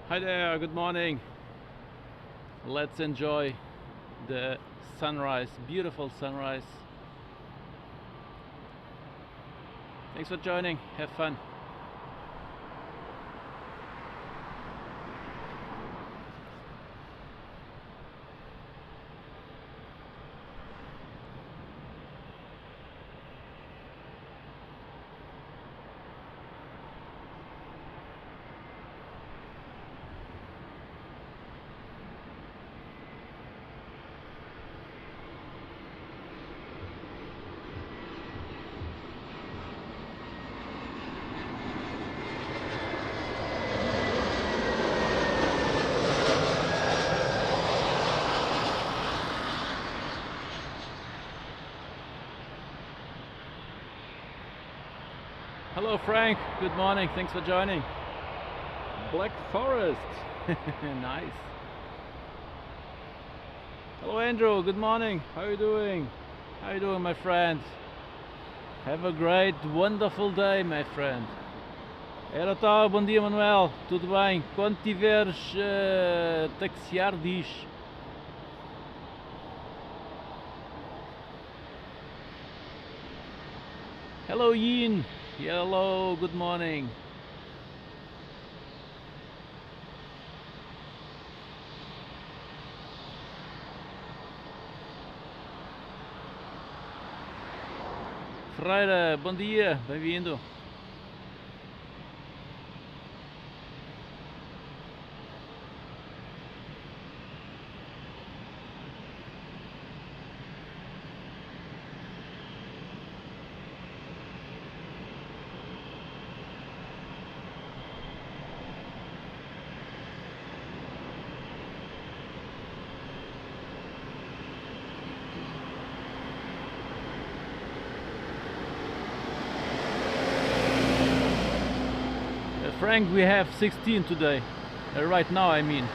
Hi there, good morning. Let's enjoy the sunrise, beautiful sunrise. Thanks for joining, have fun. Hello Frank, good morning, thanks for joining. Black Forest, nice. Hello Andrew, good morning, how are you doing? How are you doing my friend? Have a great, wonderful day my friend. Era tal, bom dia Manuel, tudo bem? Quando tiveres taxiar diz. Hello Yin, hello, good morning. Ferreira, bom dia, bem-vindo. Frank, we have 16 today, right now I mean.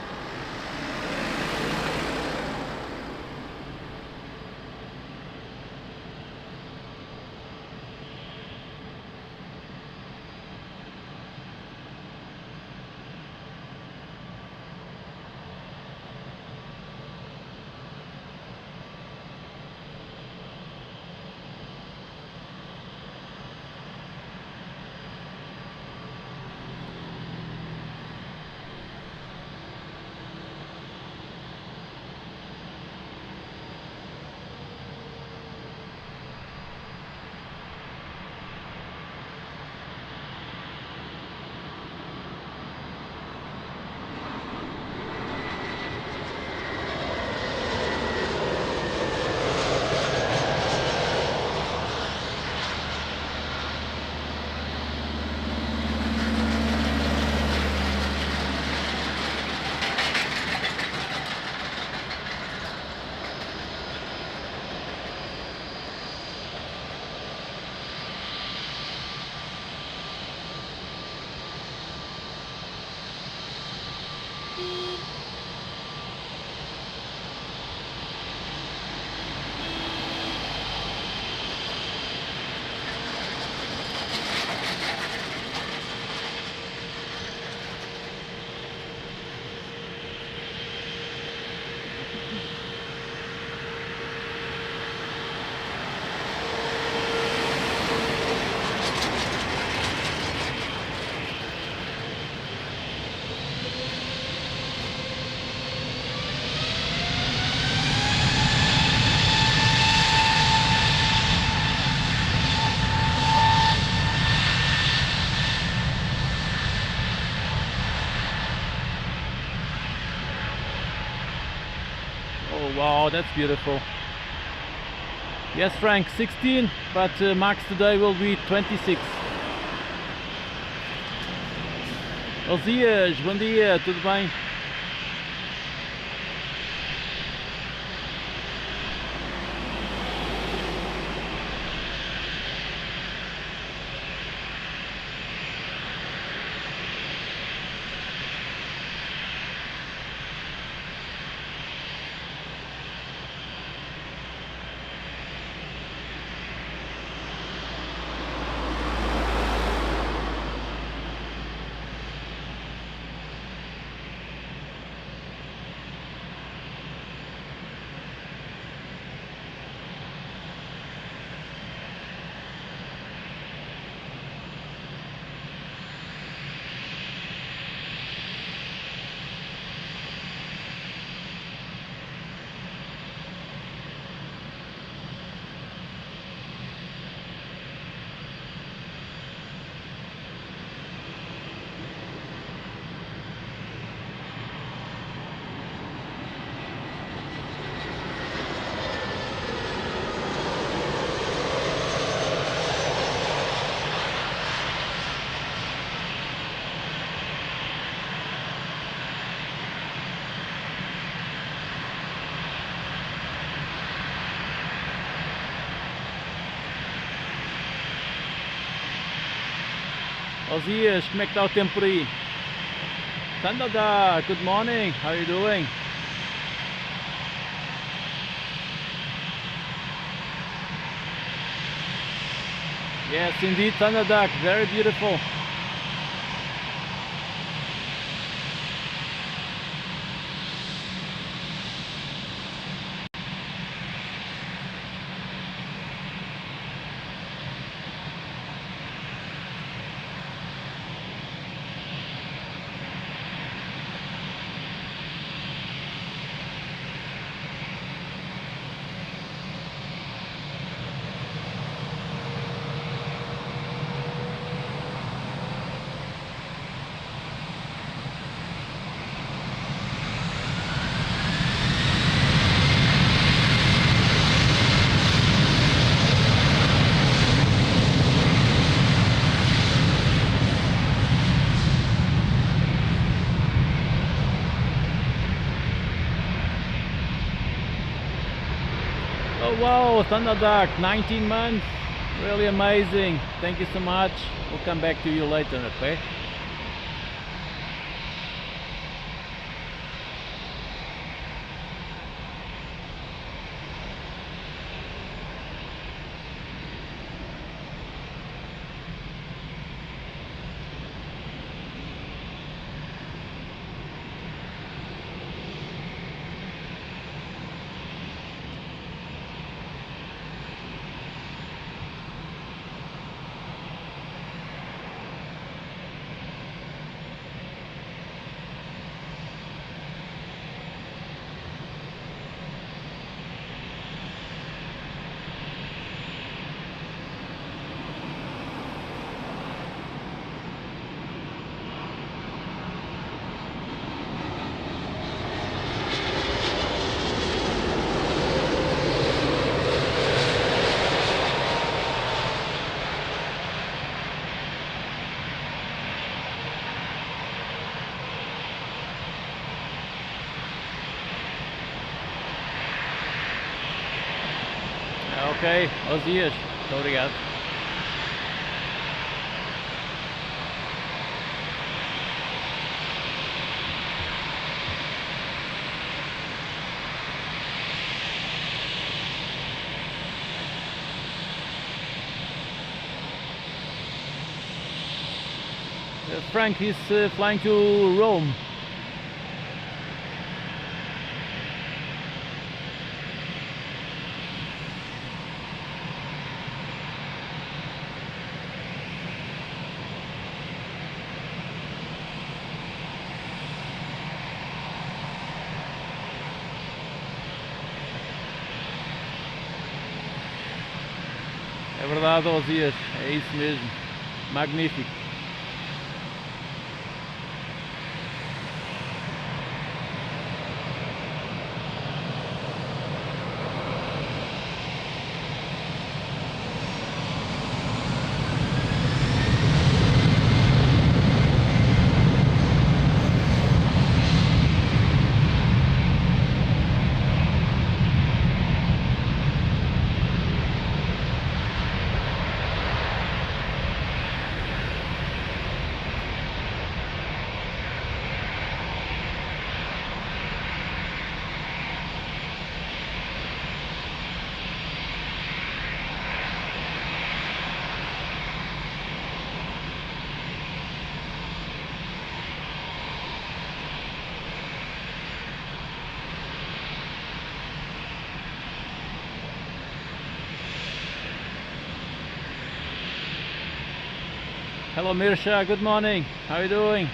Wow, that's beautiful. Yes, Frank, 16, but max today will be 26. Buenos dias, bom dia, tudo bem? Os dias, como é que está o tempo por aí? Canada, good morning, how are you doing? Yes, indeed, Canada, very beautiful. Oh wow, Thunderduck, 19 months, really amazing. Thank you so much. We'll come back to you later, okay? Ok, aos dias. Muito obrigado. Frank is flying to Rome. É verdade, aos dias, é isso mesmo. Magnífico. Hello Mirsha, good morning. How are you doing?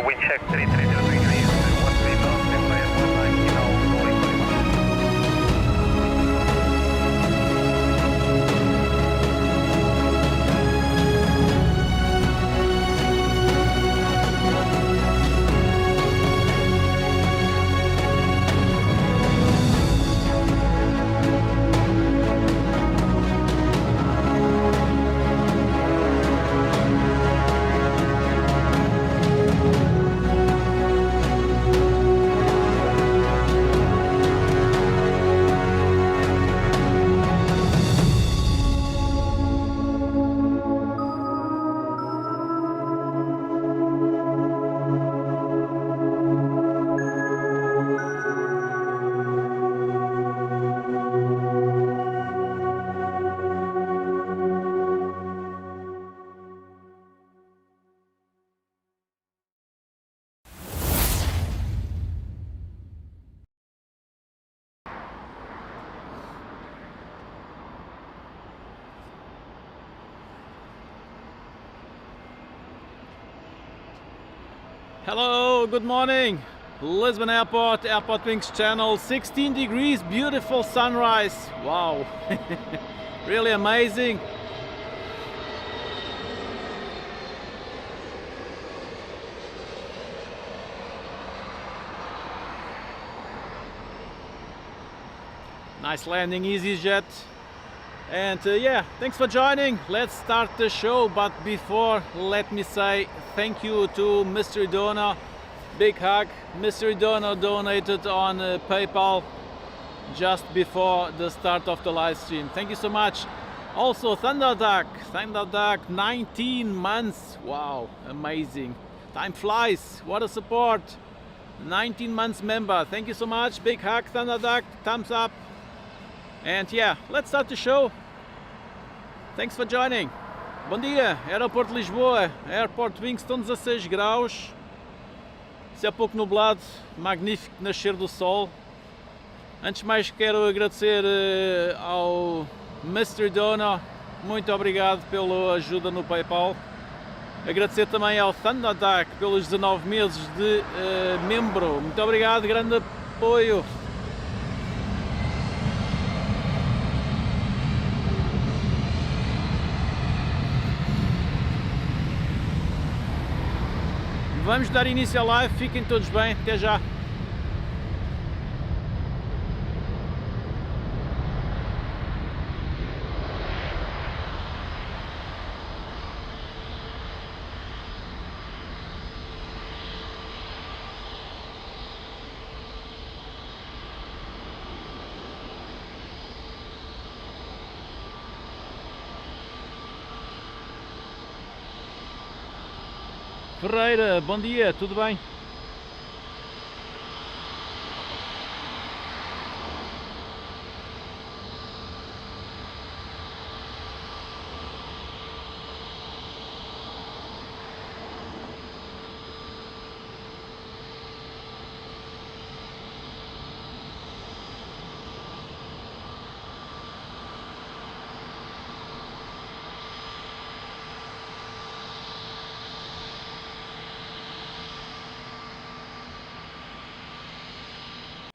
we checked 3303 degrees, 13 knots, standby at 190 now, rolling 21. Hello, good morning. Lisbon Airport, AirportWings channel, 16 degrees, beautiful sunrise. Wow, really amazing. Nice landing, EasyJet. And yeah, thanks for joining. Let's start the show, but before, let me say thank you to Mystery Donor. Big hug. Mystery Donor donated on PayPal just before the start of the live stream. Thank you so much. Also Thunder Duck, 19 months. Wow, amazing. Time flies. What a support. 19 months member. Thank you so much. Big hug, Thunder Duck. Thumbs up. And yeah, let's start the show. Thanks for joining. Bom dia, Aeroporto de Lisboa, AirportWings, estão 16 graus. Se é pouco nublado, magnífico nascer do sol. Antes de mais quero agradecer ao Mystery Donor, muito obrigado pela ajuda no PayPal. Agradecer também ao Thunder Duck pelos 19 meses de membro. Muito obrigado, grande apoio. Vamos dar início à live, fiquem todos bem, até já. Ferreira, bom dia, tudo bem?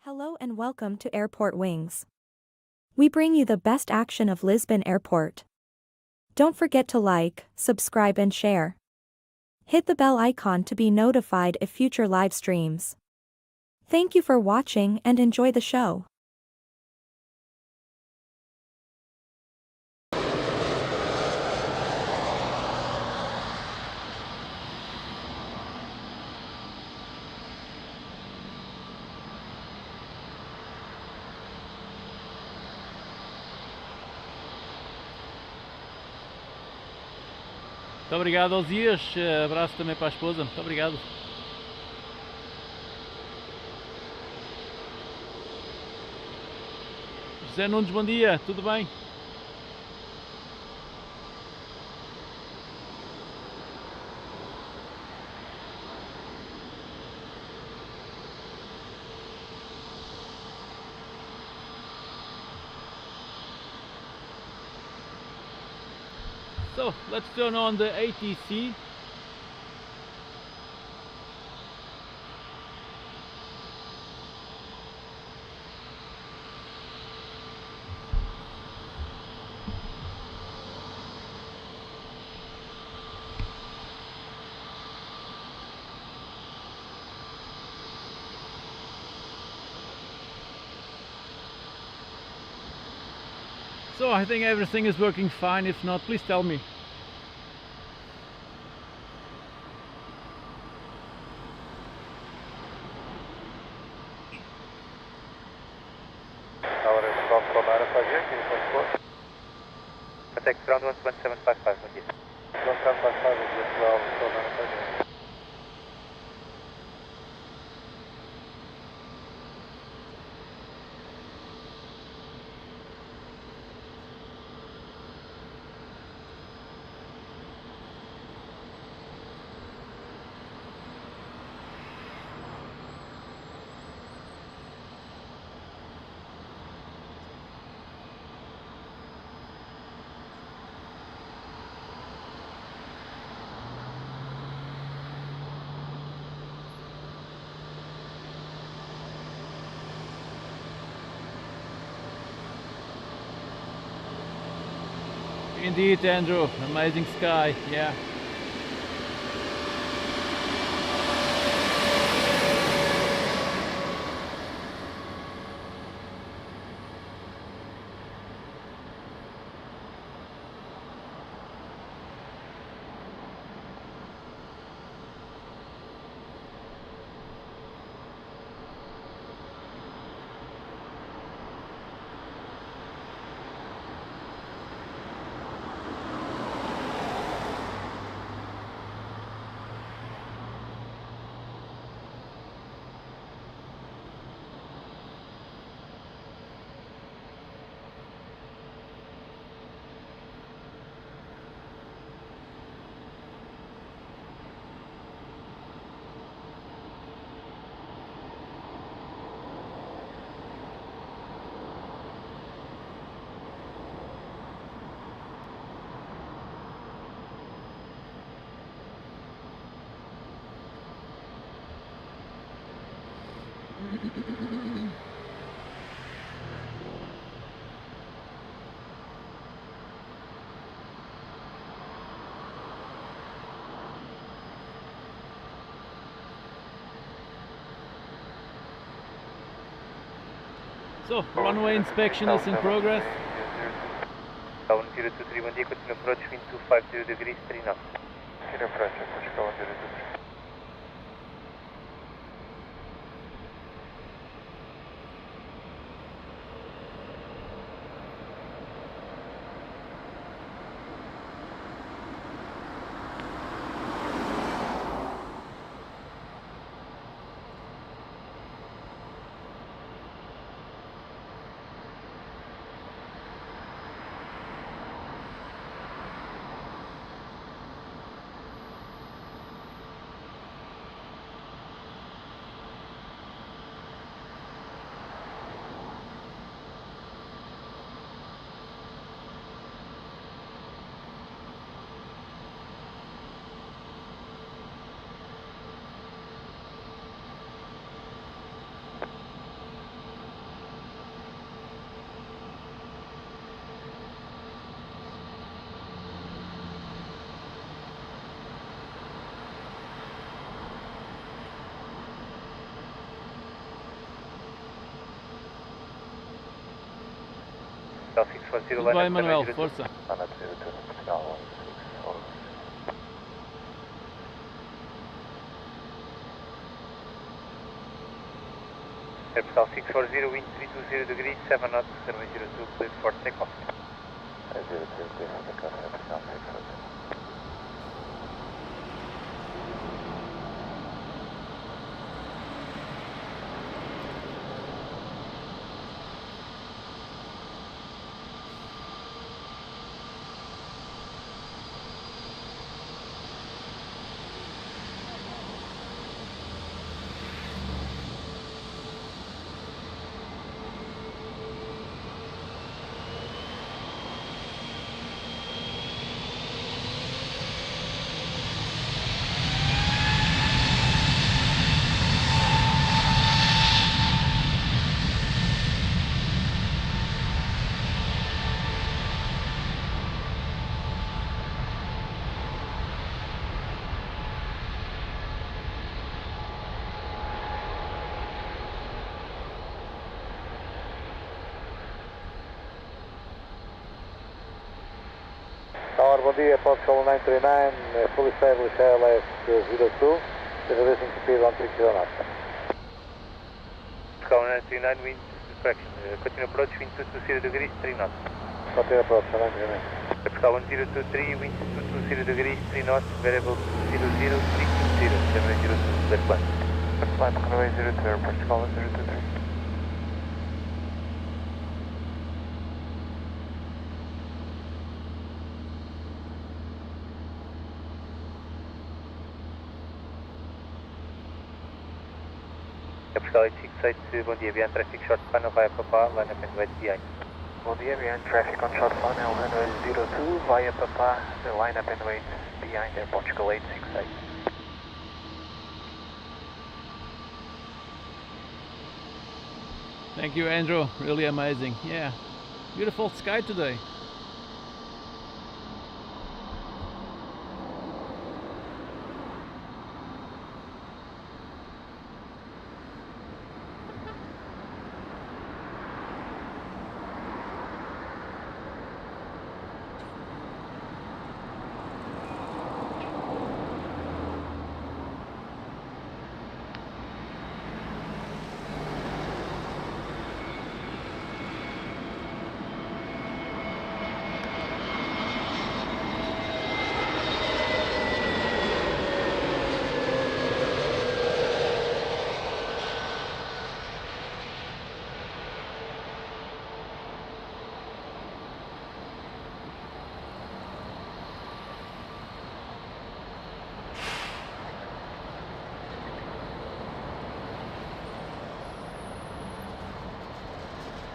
Hello and welcome to AirportWings. We bring you the best action of Lisbon Airport. Don't forget to like, subscribe and share. Hit the bell icon to be notified of future live streams. Thank you for watching and enjoy the show. Muito obrigado aos dias, abraço também para a esposa, muito obrigado. José Nunes, bom dia, tudo bem? So let's turn on the ATC. So I think everything is working fine. If not, please tell me. Our response from Alpha Aviation, contact ground 11755, good day. 1755 is just well from Alpha Aviation. Indeed, Andrew, amazing sky, yeah. So, runway inspection is in progress. 1023, one day, continue approach, wind 250 degrees, 3 knots. Continue approach, Portugal 1023. Goodbye, Manuel, forza. Airportal 640, wind 320 degrees, 7 knots, runway 02, clear for takeoff. 02, clear for takeoff, Airportal 640. Tower, bom dia, Portugal 939, fully established ALS 02, reducing speed 130 knots. Portugal 939, wind correction, continue approach, wind 220 degrees, 3 knots. Continue approach, 939. Portugal 1023, wind 220 degrees, 3 knots, variable 00, 360, 702, clear plan. Flight runway 02, Portugal 023. Portugal 868, bom dia, behind traffic short final via Papa, line up and wait behind. Bom dia, behind traffic on short final, runway 02 via Papa, the line up and wait behind Air Portugal 868. Thank you, Andrew. Really amazing. Yeah, beautiful sky today.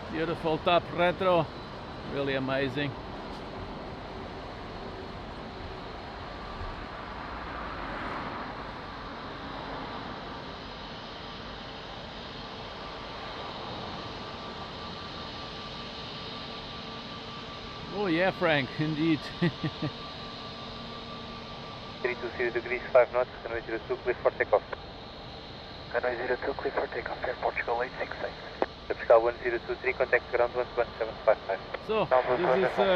Beautiful top retro, really amazing. Oh yeah, Frank, indeed. 320 degrees, 5 knots, runway 02, clear for takeoff. Runway 02, clear for takeoff, Air Portugal 868. Portugal 1023, contact ground 11755. So, this is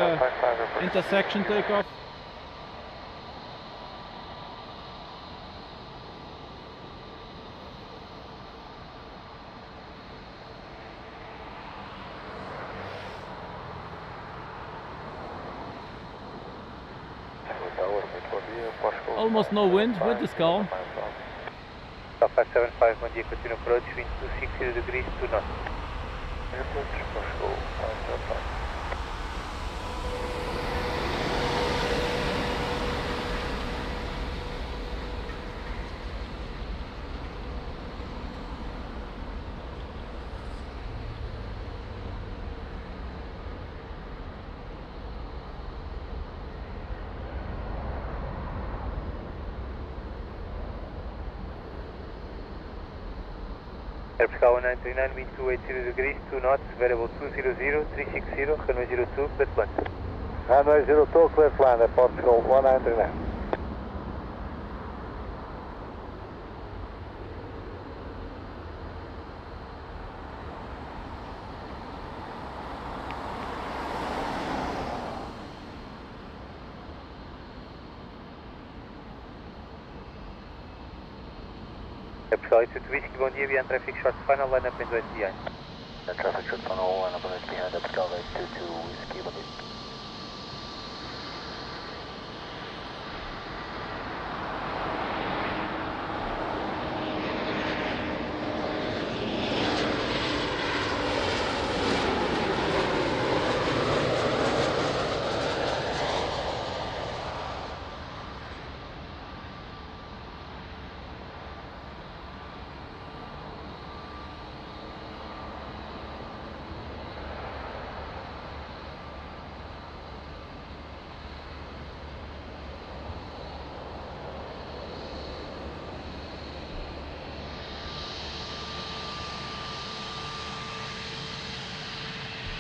intersection takeoff. Almost no wind, wind is calm. 575, bom dia, continue approach, wind 260 degrees, 2 knots. Airport, Portugal 575. Portugal 939, wind 280 degrees, 2 knots, variable 200, 360, runway 02, clear plan. Runway 02, clear plan, at Portugal 1939. Portugal 82 Whisky, bom dia, behind traffic short final, line up and wait behind. Traffic short final, line up and wait behind, Portugal 82 Whisky, bom dia.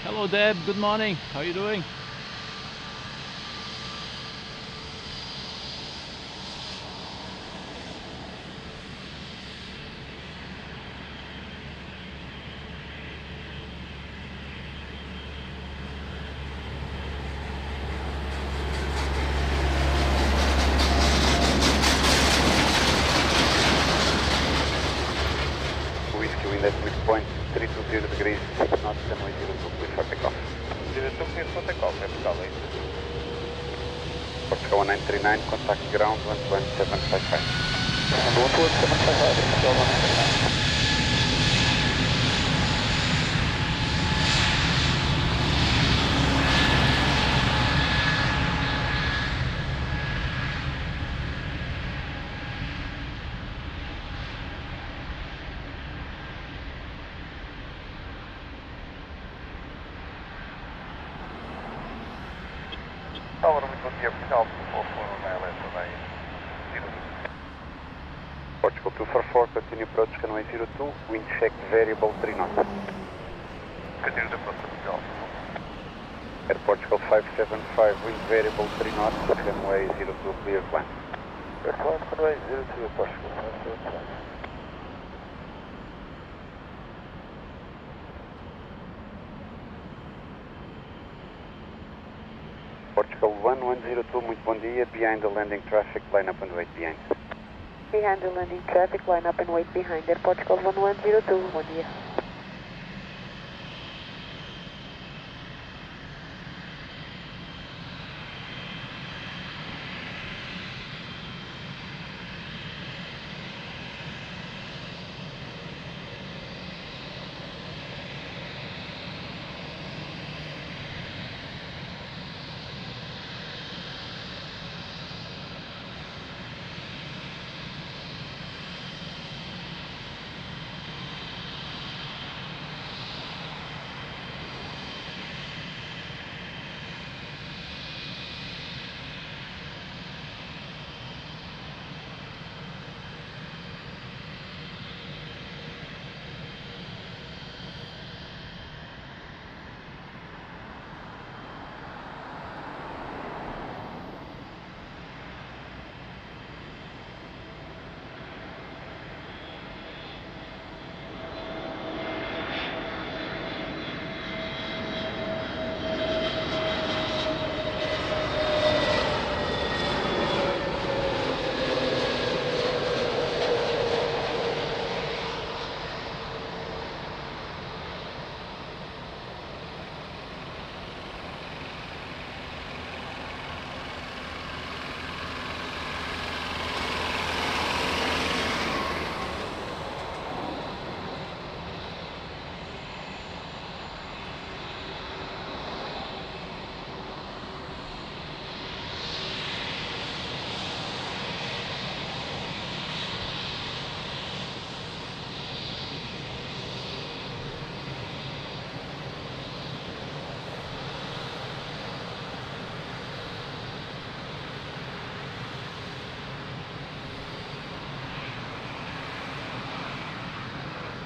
Hello Deb, good morning. How are you doing? wind at midpoint 320 degrees, 6 knots, runway 02, clear for takeoff. 02, clear for takeoff, é Portugal, é isso? Portugal 1939, contact ground 11755. And 11755, Portugal 1939. Tower, muito bom dia, final do Porto na Eletro, bem. Portugal 244, continue approach runway 02, wind check variable 3 knots. Continue the approach, Portugal. Air Portugal 575, wind variable 3 knots, runway 02, clear plan. Aircraft runway 02, Portugal 575. Portugal 1102, muito bom dia, behind the landing traffic, line up and wait behind. Behind the landing traffic, line up and wait behind. Air Portugal 1102, bom dia.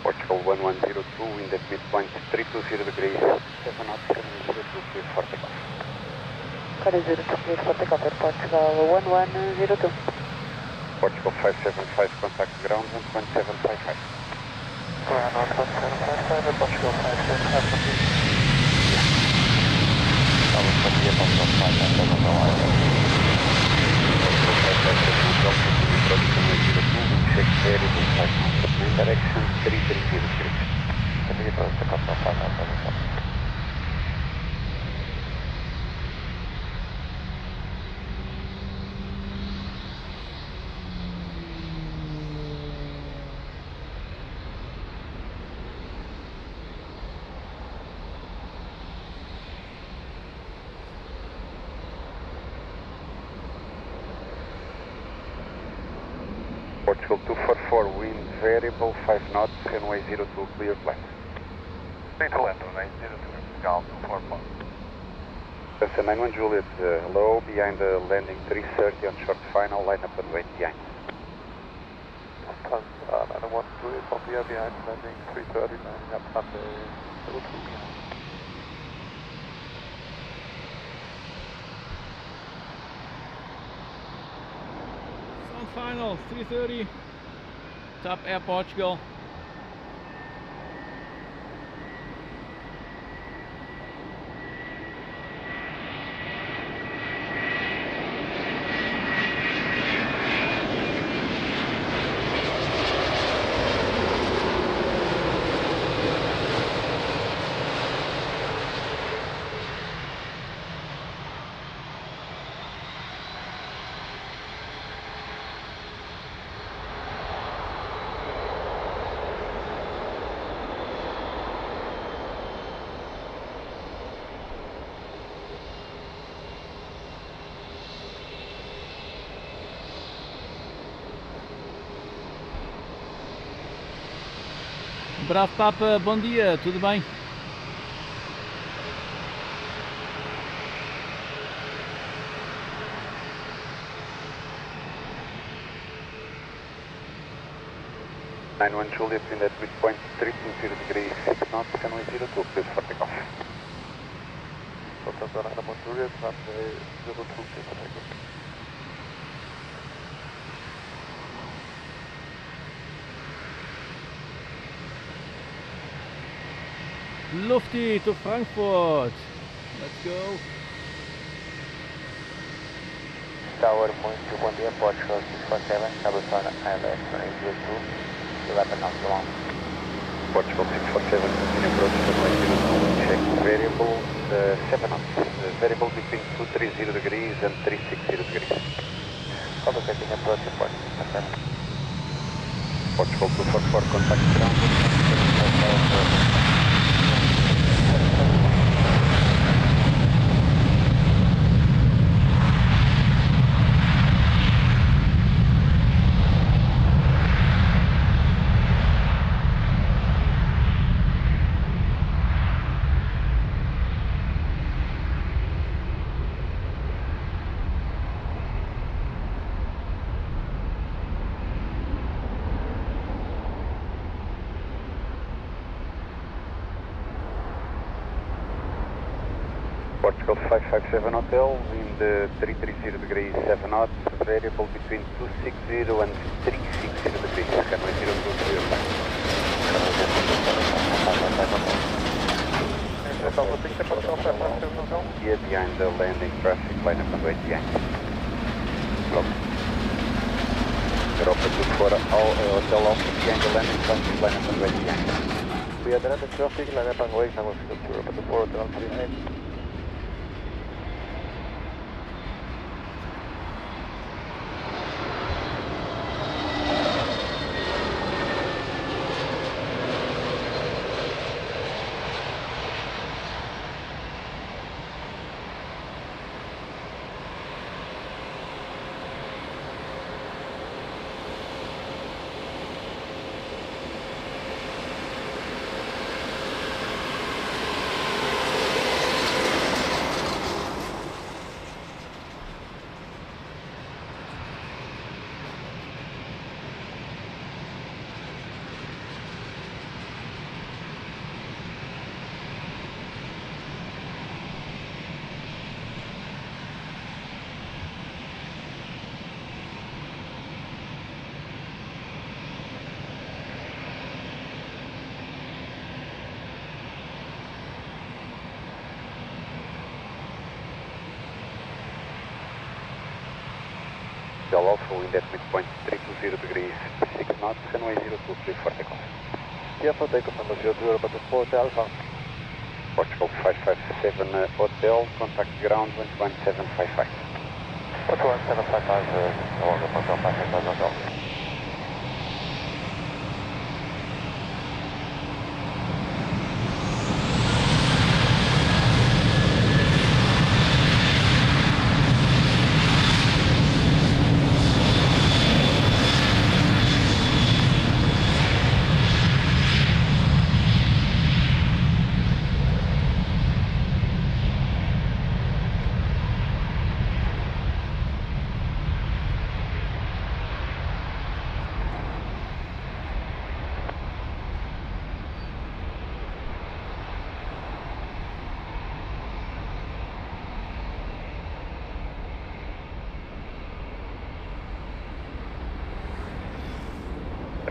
Portugal 1102, wind at midpoint 320 degrees, 7 knots, runway 02, clear for takeoff. Cara 02, clear for takeoff. Air Portugal 1102. Portugal 575, contact ground 11755. Ground 11755, Air Portugal 575, continue. Tower, bom dia, Portugal 575, check variable 5 knots, wind direction 330 degrees. continue approach, takeoff, 575. Portugal 244, wind variable 5 knots, runway 02, clear plan. Need to land runway 02, Portugal 244. Delta 91 Juliet, hello, behind the landing 330 on short final, line up and wait behind. I don't want to do it on the behind landing 330, landing up at the 02 behind. Sound final 330, top Air Portugal. Bravo Papa, bom dia, tudo bem? One Juliet in that midpoint 320 degrees 6 knots, runway 02, please for takeoff. Delta 9 Juliet, runway 02, please for takeoff. Lufty to Frankfurt. Let's go. Tower, muito bom dia, Portugal 647, Cabazon ILS, runway 02, 11 knots long. Portugal 647, continue approach, runway 02, check variable 7 knots, variable between 230 degrees and 360 degrees. Copy, continue approach, Portugal 647. Portugal 244, contact ground, 1755. Portugal 557 Hotel, wind 330 degrees 7 knots, variable between 260 and 360 degrees, runway 02 clear line. Here behind the landing traffic, line up and wait behind. Block. Europa 24, Hotel Alpha behind the landing traffic, line up and wait behind. We are the traffic, line up and wait, and we'll see Europa 24, Hotel Alpha behind. Alpha, wind at midpoint 320 degrees 6 knots, runway 02, please for takeoff. Yeah, for takeoff number 02, Europa 24, Hotel Alpha. Portugal 557 Hotel, contact ground 11755. 11755, no longer Portugal 555 Hotel.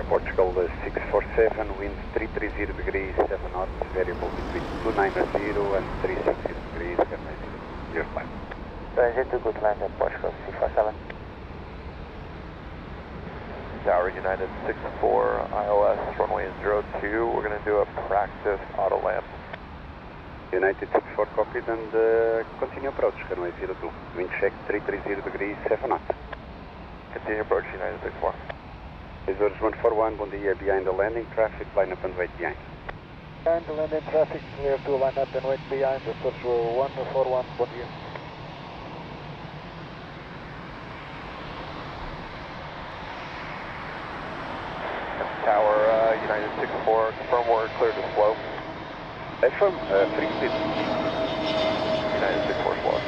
Portugal 647, wind 330 degrees 7 knots, variable between 290 and 360 degrees, runway 0, clear climb. Transit to good land at Portugal 647. Tower United 64, ILS, runway 02. We're going to do a practice auto land. United 64 copied and continue approach, runway 02. Wind check 330 degrees 7 knots. Continue approach United 64. Reserves 141, bom dia, behind the landing traffic, line up and wait behind. Behind the landing traffic, clear to line up and wait behind the search 141, bon dia. Tower United 64, confirm we're clear to slow. Affirm, free speed. United 64 slow.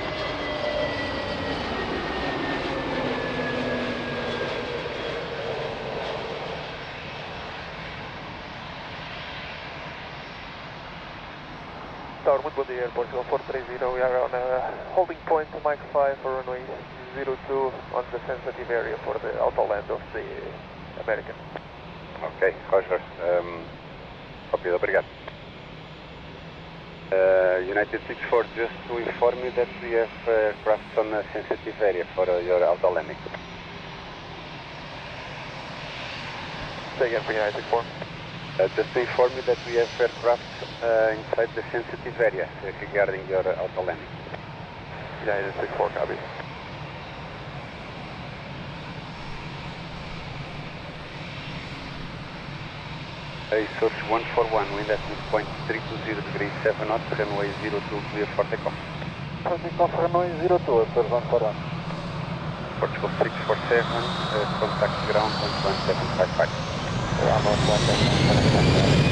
Tower, muito bom dia, Portugal 430, we are on a holding point to Mike 5 for runway 02 on the sensitive area for the auto land of the American. Ok, Roger. Copy, obrigado. United 64, just to inform you that we have aircraft on a sensitive area for your auto landing. Say again for United 64. Just to inform you that we have aircraft inside the sensitive area regarding your auto landing. United 64, copy. Source 141, wind at midpoint 320 degrees 7 knots, runway 02 clear for takeoff. For takeoff, runway 02, Source 141. Portugal 647, contact ground 11755. Ground 11755.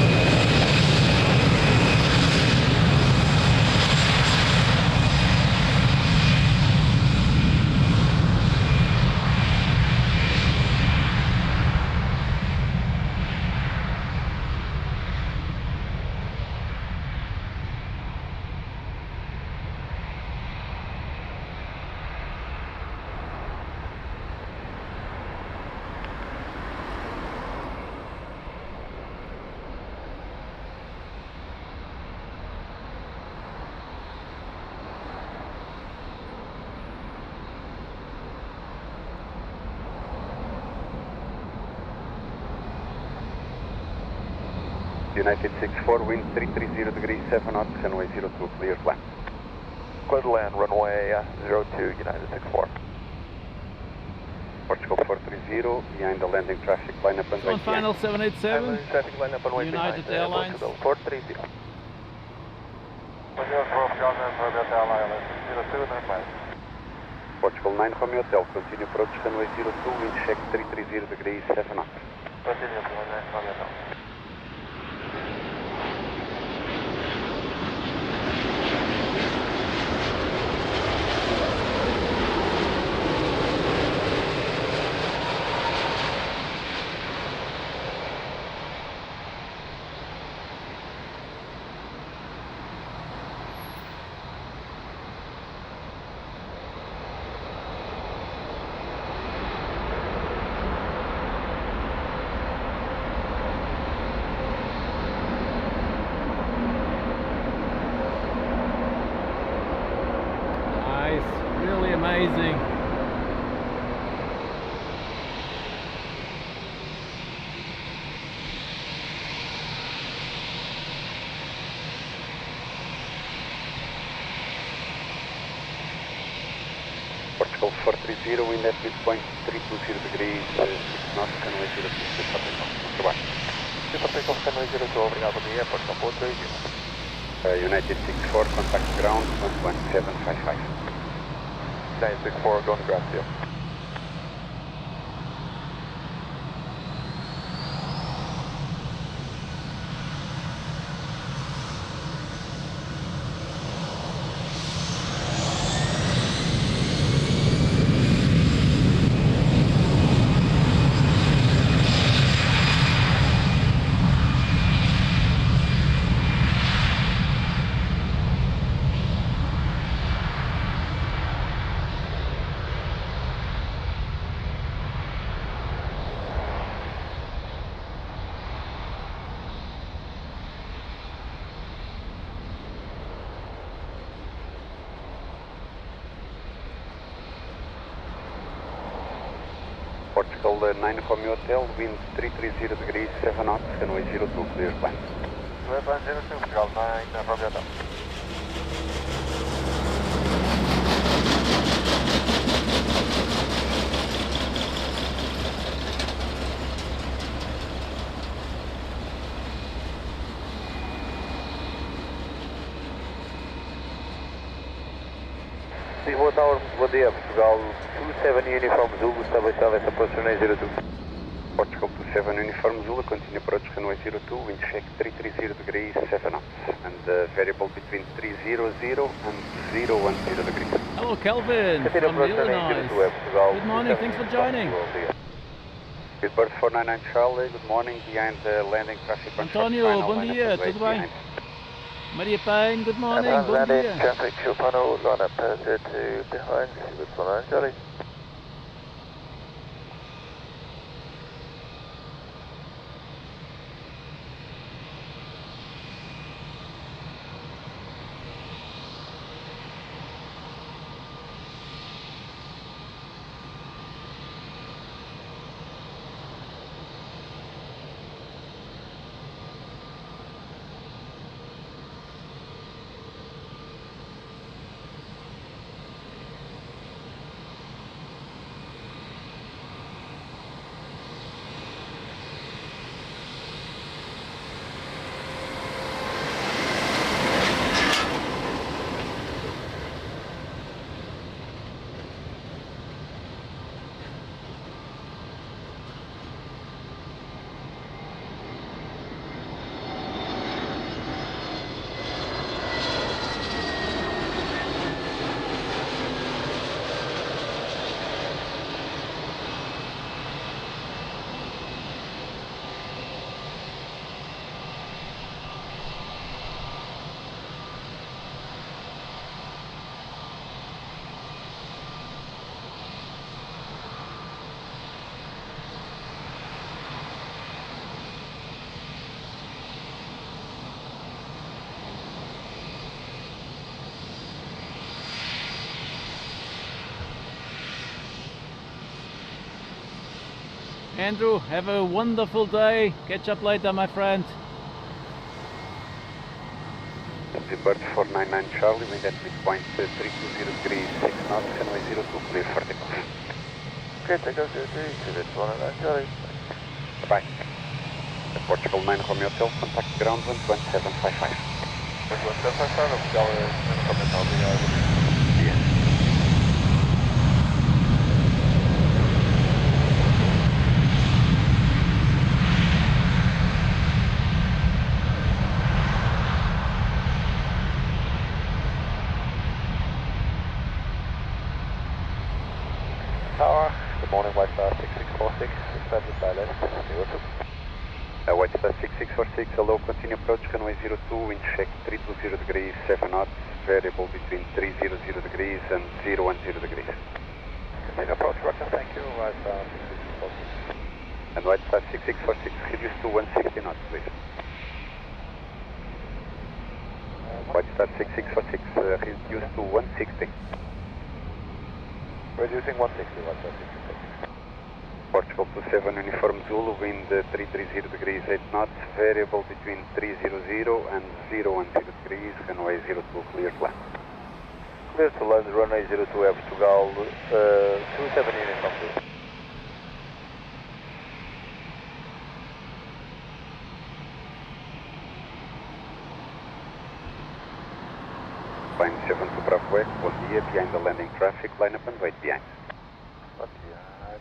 United 64, wind 330 degrees 7 knots, runway 02 clear land. Clear to land, runway 02, United 64. Portugal 430, behind the landing traffic line up and On final 787, Traffic line up and way United behind, Airlines. Portugal 430. Portugal 9 Romeo Hotel, continue approach runway 02, wind check 330 degrees 7 knots. Continue, 9 Romeo Hotel. really amazing. Portugal 430, wind at midpoint 320 degrees, 6 knots, runway 02, for takeoff. Goodbye. For takeoff, runway 02, obrigado, bom dia, Portugal 430. United 64, contact ground 11755. United 64, going to ground field. Portugal 9 Romeo Hotel, wind 330 degrees, 7 knots, runway 02, clear plan. Clear plan 02, Portugal 9 Romeo Hotel. Lisbon Tower, bom dia, Portugal 27 Uniform Zulu, estabeleceu essa approach runway 02. Portugal 27 Uniform Zulu, continue approach runway 02, wind check 330 degrees, 7 knots, and variable between 300 and 010 degrees. Hello Kelvin from Illinois. Good morning, thanks for joining. Bird 499 Charlie, good morning, behind the landing traffic. António, bom dia, tudo bem? Maria Payne, good morning, bom dia. Traffic fuel panel, line up to behind, Bird 499 Charlie. Andrew, have a wonderful day. Catch up later, my friend. Bird 499 Charlie, wind at midpoint 320 degrees, 6 knots, runway 02, clear for takeoff. Okay, takeoff 03 to Bird 499 Charlie. Bye. Portugal 9 Romeo Hotel, contact ground 11755. 11755, officieel comment Yes. Tower, good morning, White Star 6646, established by left, 02. White Star 6646, hello, continue approach runway 02, wind check 320 degrees, 7 knots, variable between 300 degrees and 010 degrees. Continue approach, Roger, thank you, White Star 6646. And White Star 6646, reduce to 160 knots, please. White Star 6646, reduce to 160. Reducing 160, White Star 6646. Portugal 27 Uniform Zulu, wind 330 degrees, 8 knots, variable between 300 and 010 degrees, runway 02, clear to land. Clear to land, runway 02, Air Portugal 27 Uniform Zulu. Line 7 to Bravo West, bom dia, behind the landing traffic, line up and wait behind.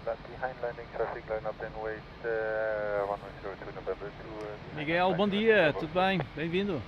Behind landing traffic, line up and wait, 102 November to... Miguel, bom dia, tudo bem? Bem-vindo.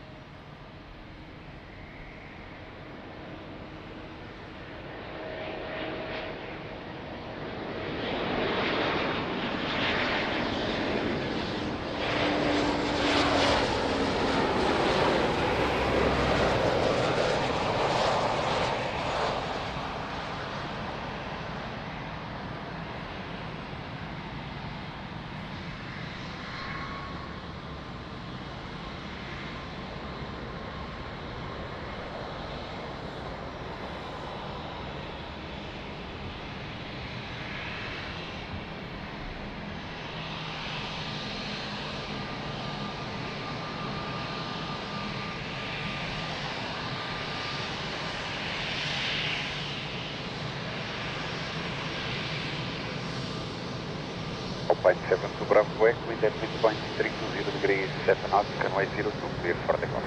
Line 7 to Bravo West, wind at midpoint 320 degrees, 7 knots, runway 02, clear for takeoff.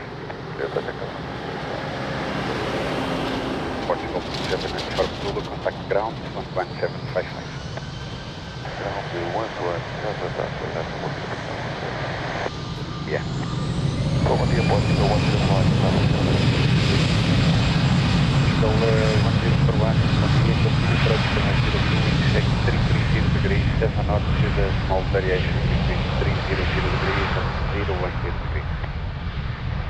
Clear for takeoff. Portugal 27 Uniform Zulu, contact ground 11755. Ground Yeah. Bom dia, Portugal 1041, continue approach to 02, check 330 degrees, 7 knots with a small variation between 300 degrees and 010 degrees.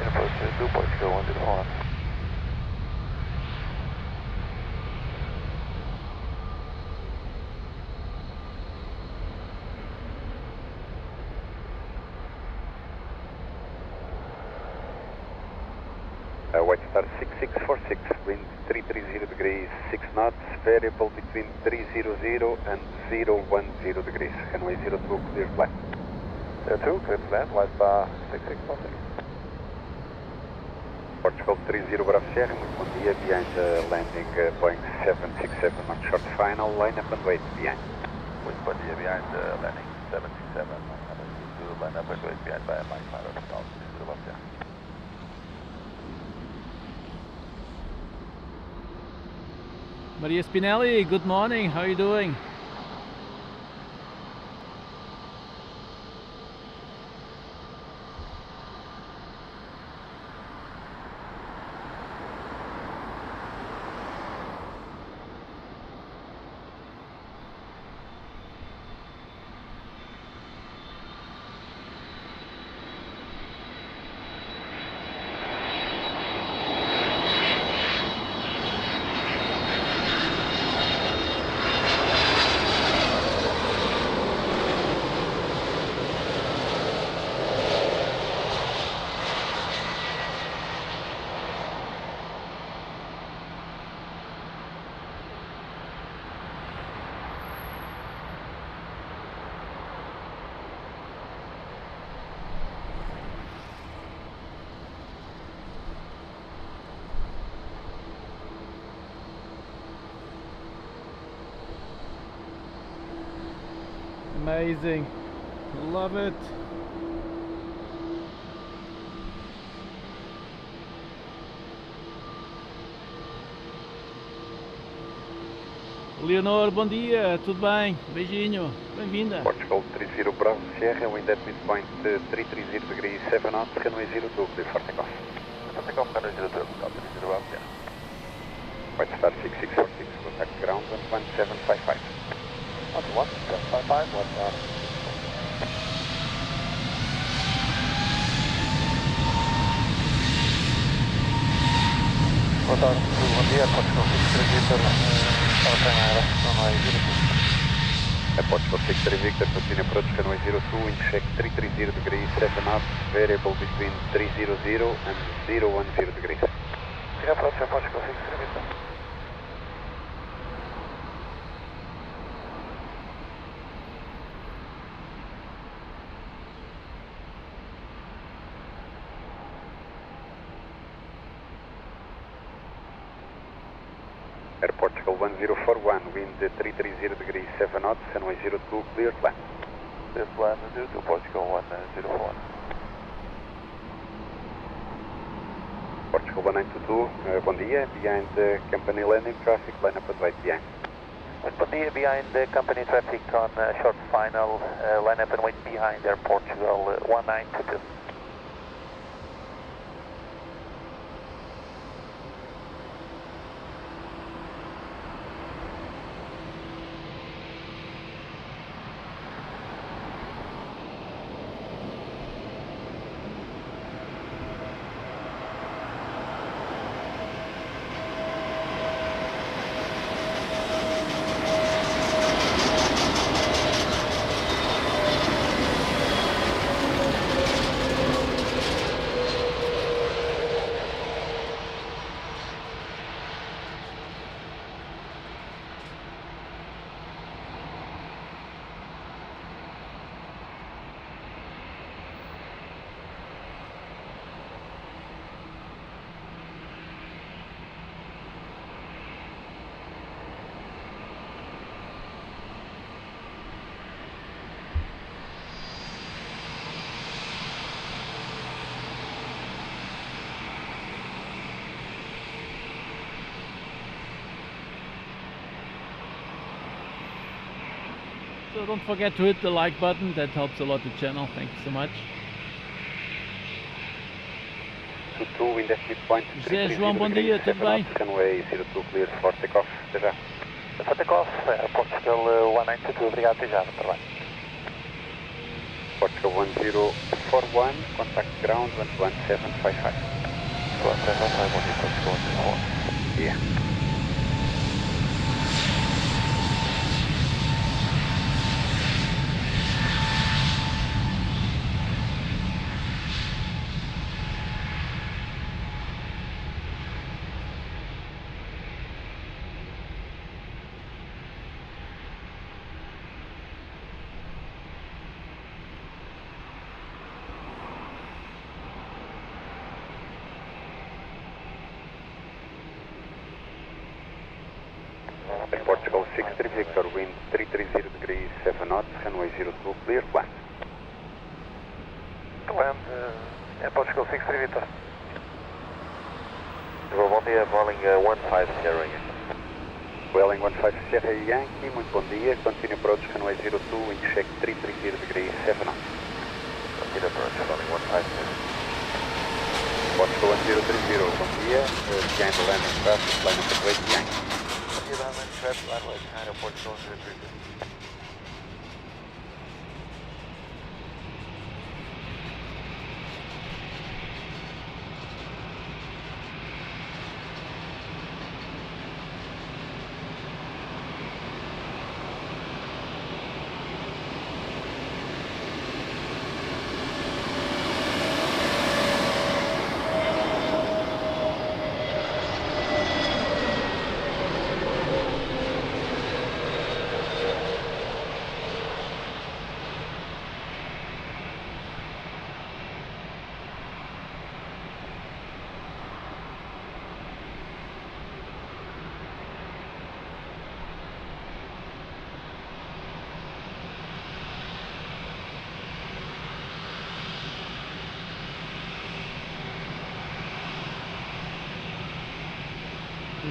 Approach to Portugal 101. White Star 6646, wind 330 degrees, 6 knots, variable between 300 and 010 degrees. Runway 02, clear flight. 02, clear to land, White Star 6646. Portugal 30 Bravo Sierra, muito bom dia, behind the landing Boeing 767 on short final, line up and wait behind. Muito bom dia, behind landing 767, line up and wait behind by line pilot, 30 Bravo Sierra. Maria Spinelli, good morning, how are you doing? Amazing, love it. Leonor, bom dia, tudo bem? Beijinho, bem-vinda. Portugal 30 Bravo Sierra, wind at midpoint 330 degrees, 7 knots, runway 02, clear for takeoff. For takeoff, runway 02, 30 Bravo Sierra. White Star 6646, contact ground 11755. 11755, White Star. Boa tarde, bom dia, Portugal 63 Victor, estava sem aero, runway 02. Portugal 63 Victor, continue approach runway 02, wind check 330 degrees, 7 knots, variable between 300 and 010 degrees. Continue approach Portugal 63 Victor. Portugal 1041, wind 330 degrees, 7 knots, runway 02, clear plan. Clear plan 02, Portugal 1041. Portugal 1922, bom dia, behind the company landing traffic, line up and wait behind. Bom dia, behind the company traffic on short final, line up and wait behind Air Portugal 1922. So don't forget to hit the like button, that helps a lot the channel. Thank you so much. 22, wind at midpoint. José João, bom dia, tudo bem? Runway 02 clear for takeoff. Até já. For takeoff, Portugal 192, obrigado, até já, trabalho. Portugal 1041, contact ground 11755. 11755, bom dia, Portugal 101. Yeah. Portugal 63 Victor, wind 330 degrees 7 knots, runway 02 clear, land. Land, Portugal 63 Victor. Bom dia, Boeing 150 again. Boeing 150 Sierra Yankee, muito bom dia, continue approach runway 02, wind check 330 degrees 7 knots. Continue approach, Boeing 150. Portugal 1030, bom dia, behind the landing traffic, line up and wait Yankee. Runway behind Portugal 030.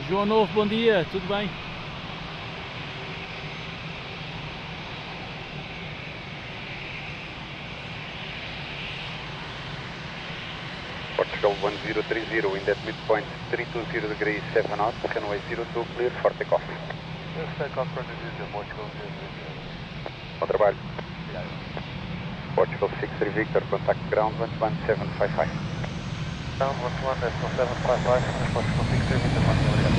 João Novo, bom dia, tudo bem? Portugal 1030, wind at midpoint 320 degrees 7 knots, runway 02 clear for takeoff. Yes, takeoff for Portugal 030. Bom trabalho. Obrigado. Portugal 63 Victor, contact ground 11755. Down 11755, Portugal 63 Victor, obrigado.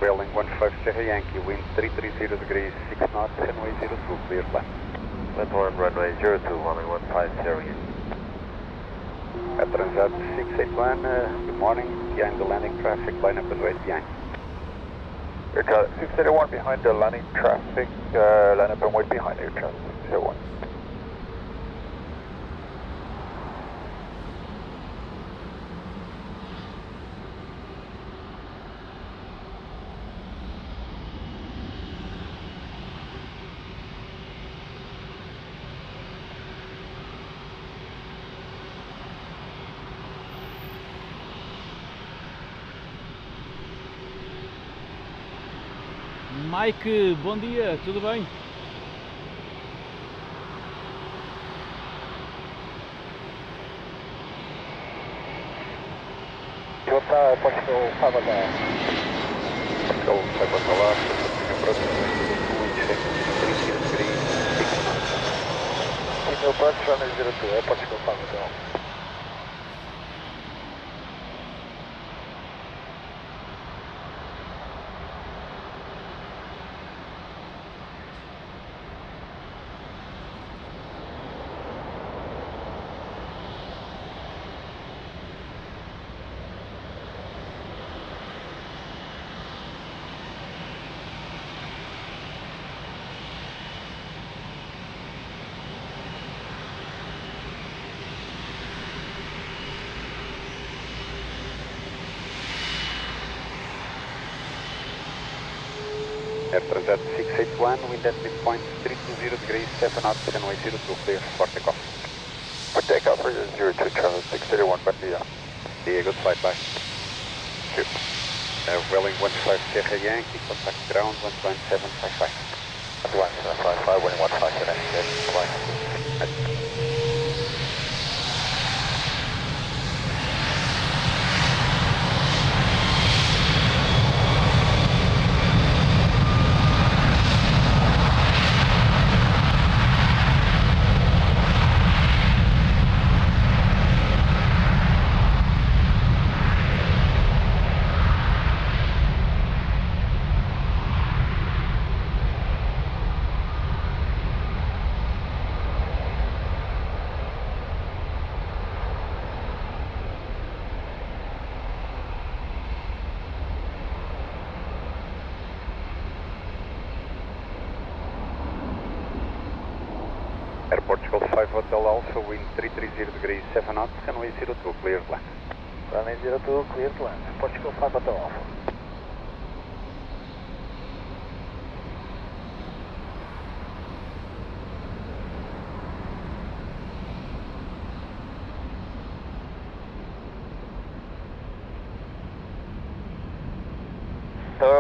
Boeing 15 Sierra Yankee, wind 330 degrees 6 knots, runway 02 clear land. Land runway 02, Boeing 15 Sierra Yankee. At Transat 681, good morning, behind the landing traffic, line up and wait behind. 681 behind the landing traffic, line up and wait behind Air Traffic 681. Mike, bom dia, tudo bem? Toyota Portugal 5 Hotel. Portugal 5 Hotel, continue approach runway 02, wind check 330 degrees 6 knots. Continue approach runway 02, Portugal 5 Hotel. Air Transat 681, wind at midpoint 320 degrees, 7 knots, runway 02, clear for takeoff. For takeoff for 02 Charlie 631, bom dia. Yeah, good flight, bye. Thank you. Welling 15 Sierra Yankee, contact ground 11755. 11755, winning 15 today. Good, flying. Air Portugal 5 Hotel Alpha, wind 330 degrees, 7 knots, runway 02, clear to land. Runway 02, clear to land. Portugal 5 Hotel Alpha.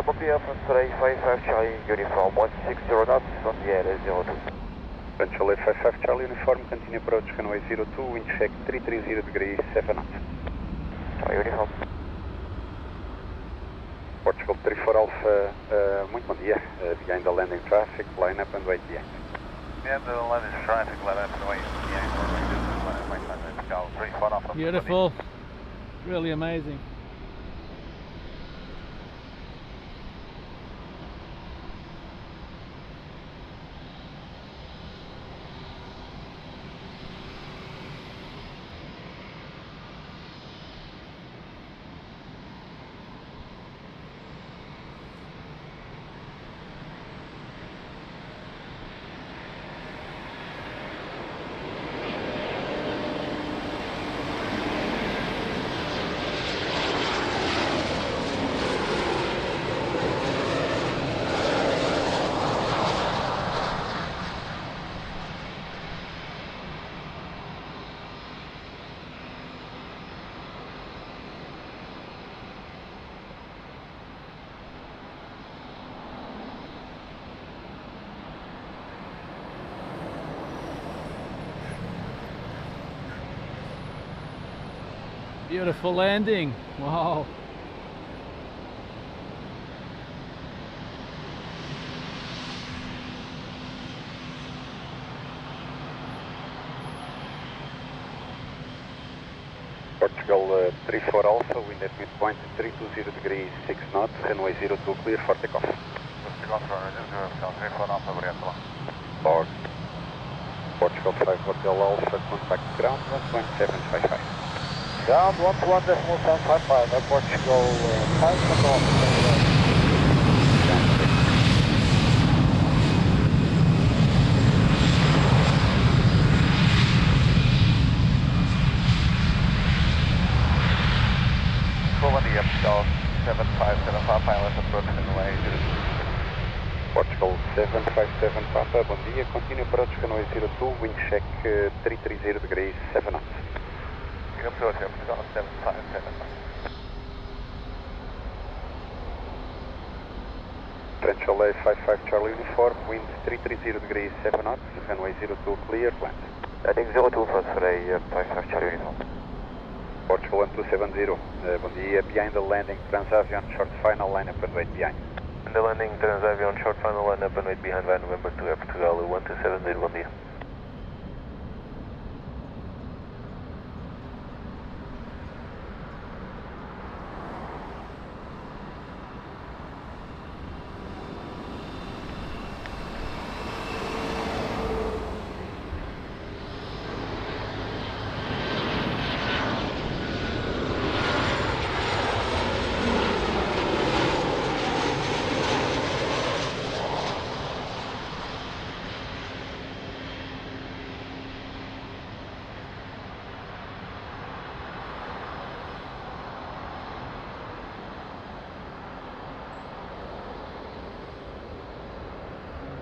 Bom dia, France 55 Charlie, uniform 160 knots, on the air 02. Central 855 Charlie uniform, continue approach runway 02, wind check 330 degrees, 7 knots. Charlie uniform. Portugal 34 Alpha, muito bom dia. Behind the landing traffic, line up and wait behind. Behind the landing traffic, line up and wait behind. Beautiful. Really amazing. Beautiful landing. Wow. Portugal 34 Alpha, wind at midpoint 320 degrees, 6 knots, runway 02, clear for takeoff. Portugal 34 Alpha, obrigado. Log. Portugal 5 Hotel Alpha, contact ground 11755. Ground 121.755, Portugal 5 Hotel Alpha. Portugal 757 pilot approach runway 02. Portugal 757 Papa, bom dia, continue approach runway 02, wind check 330 degrees, 7 knots. Approach Portugal 757. Central 855 Charlie uniform, wind 330 degrees, 7 knots, runway 02, clear, land. Heading 02 first for a 55 Charlie uniform. Portugal 1270, bom dia, behind the landing, Transavion, short final, line up and wait behind. The landing, Transavion, short final, line up and wait behind, by November 2, Portugal 1270, bom dia.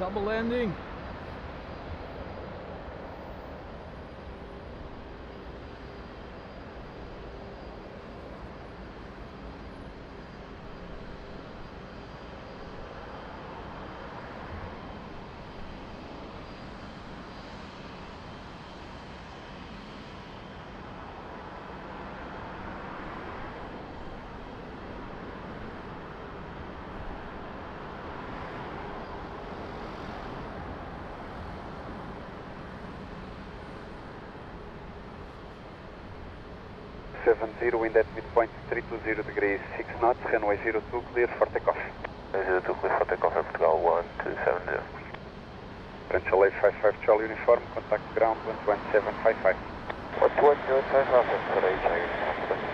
Double landing. Wind at midpoint 320 degrees 6 knots, runway 02 clear for takeoff. 02 clear for takeoff, Portugal 1270. French LA 55 Charlie uniform, contact ground 11755. 11755,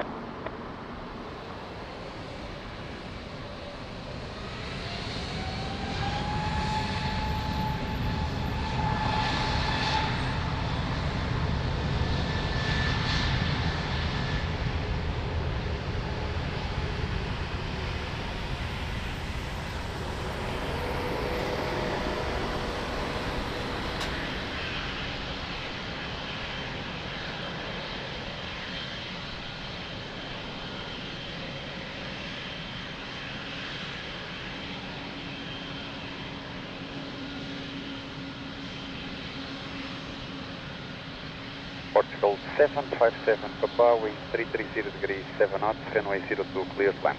Portugal 757 Papa, wind 330 degrees 7 knots, runway 02 clear climb.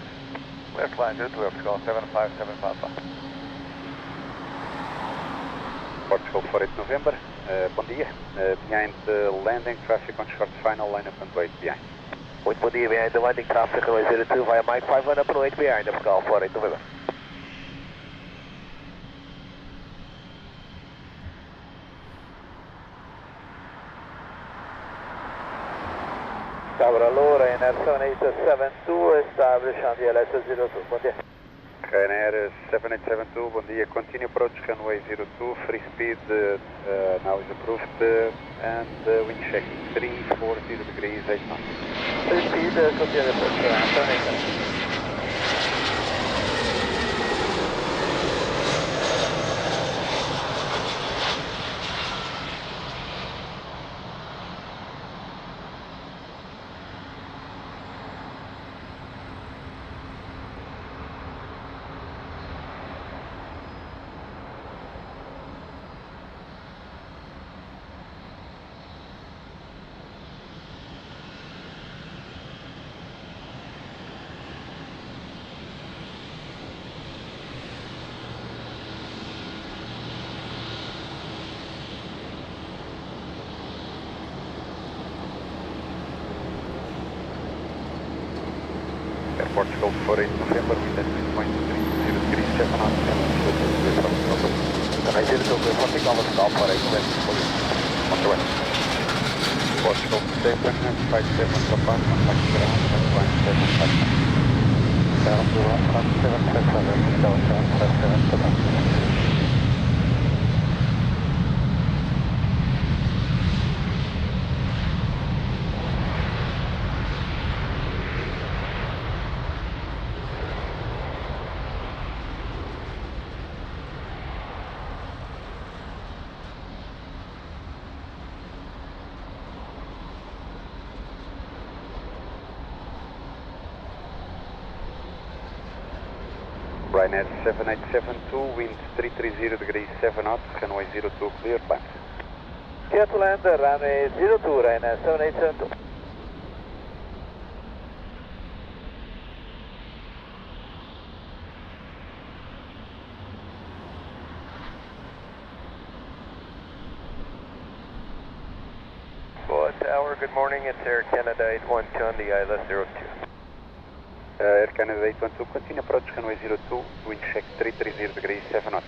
Clear climb, 02 Portugal 757 Papa. Portugal 48 November, bom dia. Behind the landing traffic on short final, line up and wait behind. Muito bom dia, behind the landing traffic, runway 02 via Mike 5 line up and wait behind, Portugal 48 November. Tower allora, Ryanair 7872, establish on the LS02, bom dia. Ryanair 7872, bom dia. Continue approach runway 02, free speed now is approved and wind check 340 degrees 8 knots. Free speed, continue approach, 787. Portugal 48 November, wind at midpoint 320 degrees 7 knots, And I did it over something on the stop, but I went on the way. Portugal 757 Papa, contact ground 11755. Down to 757, down 757, Papa. Ryanair 7872, wind 330 degrees 7 knots, runway 02 clear, climb. Clear to land, runway 02, Ryanair 7872. Tower, good morning, it's Air Canada 812 on the ILS 02. Air Canada 812, continue approach runway 02, wind check 330 degrees 7 knots.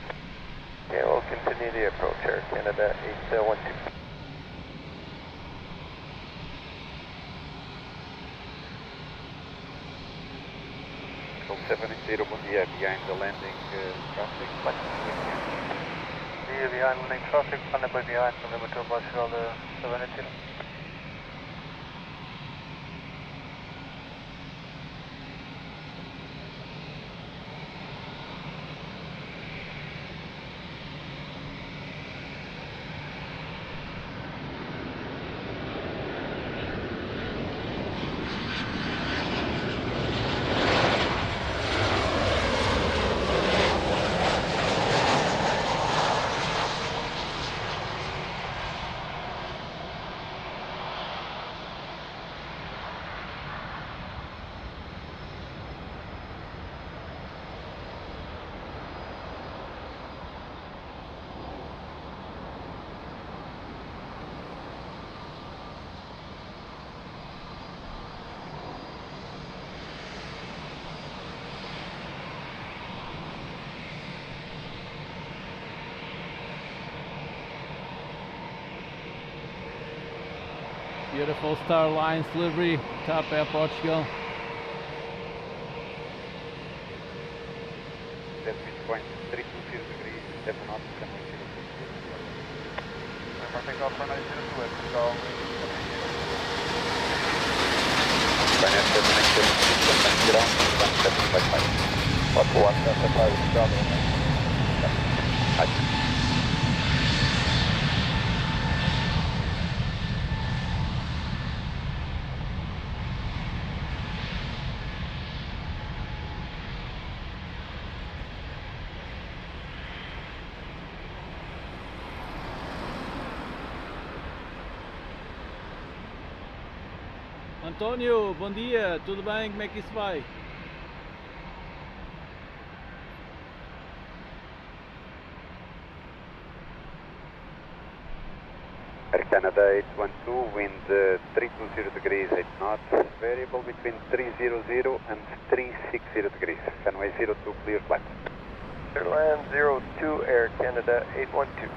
Yeah, we'll continue the approach, Air Canada 812. 780, bom dia, behind the landing traffic. Behind landing traffic, November behind, November to Portugal 780. Beautiful Star Alliance livery, top Air Portugal. That's midpoint 320 degrees, 7 knots, runway 02 clear. For takeoff runway 02 at Portugal. Ryanair 797, ground, 1755. What 175 ground? Hi. António, bom dia, tudo bem? Como é que isso vai? Air Canada 812, wind 320 degrees, 8 knots, variable between 300 and 360 degrees, runway 02 clear flat. Airlines 02, Air Canada 812.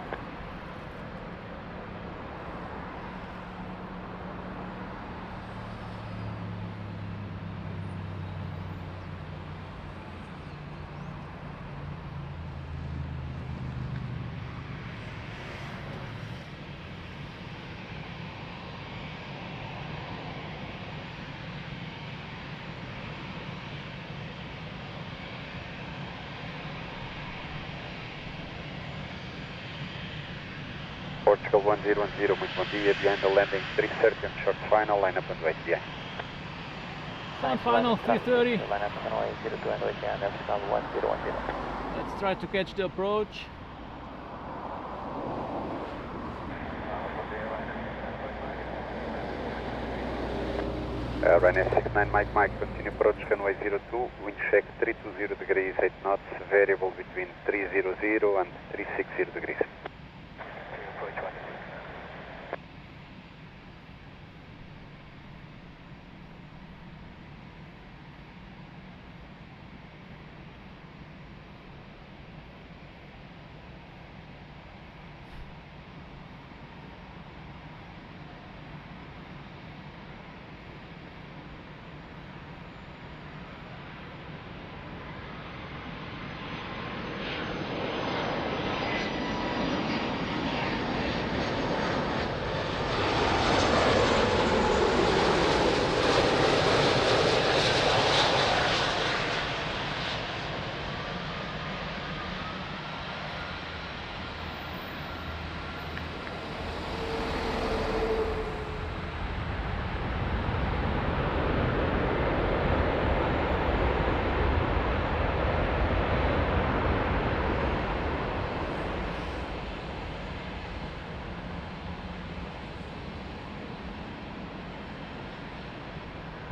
Portugal 1010, muito bom dia, behind the landing 330 and short final, line up and wait behind. Fine final, 3:30. Line up and runway 02 and wait behind, Portugal 1010. Let's try to catch the approach. Ryanair 69 Mike, continue approach runway 02, wind check 320 degrees, 8 knots, variable between 300 and 360 degrees.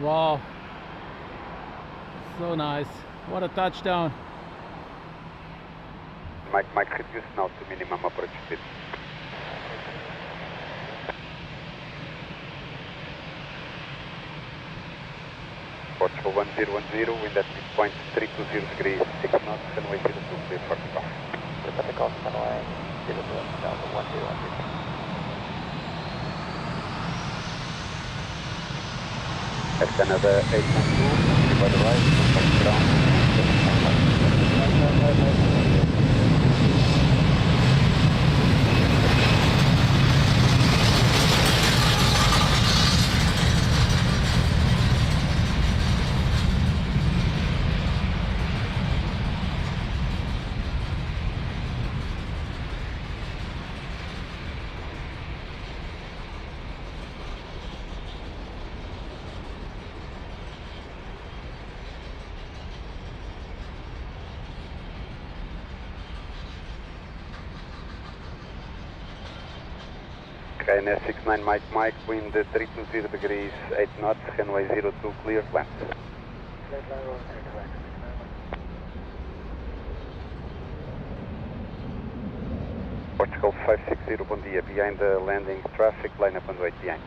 Wow, so nice. What a touchdown. Mike, reduce now to minimum approach speed. Portugal 1010, wind at midpoint 320 degrees, 6 knots, runway 02 clear for takeoff. Prepare takeoff runway 02 down to 1010. Air Canada 812, by the right, contact ground, 755. Ryanair 69 Mike, wind 320 degrees, 8 knots, runway 02 clear, land. Portugal 560, bom dia, behind the landing traffic, line up and wait behind.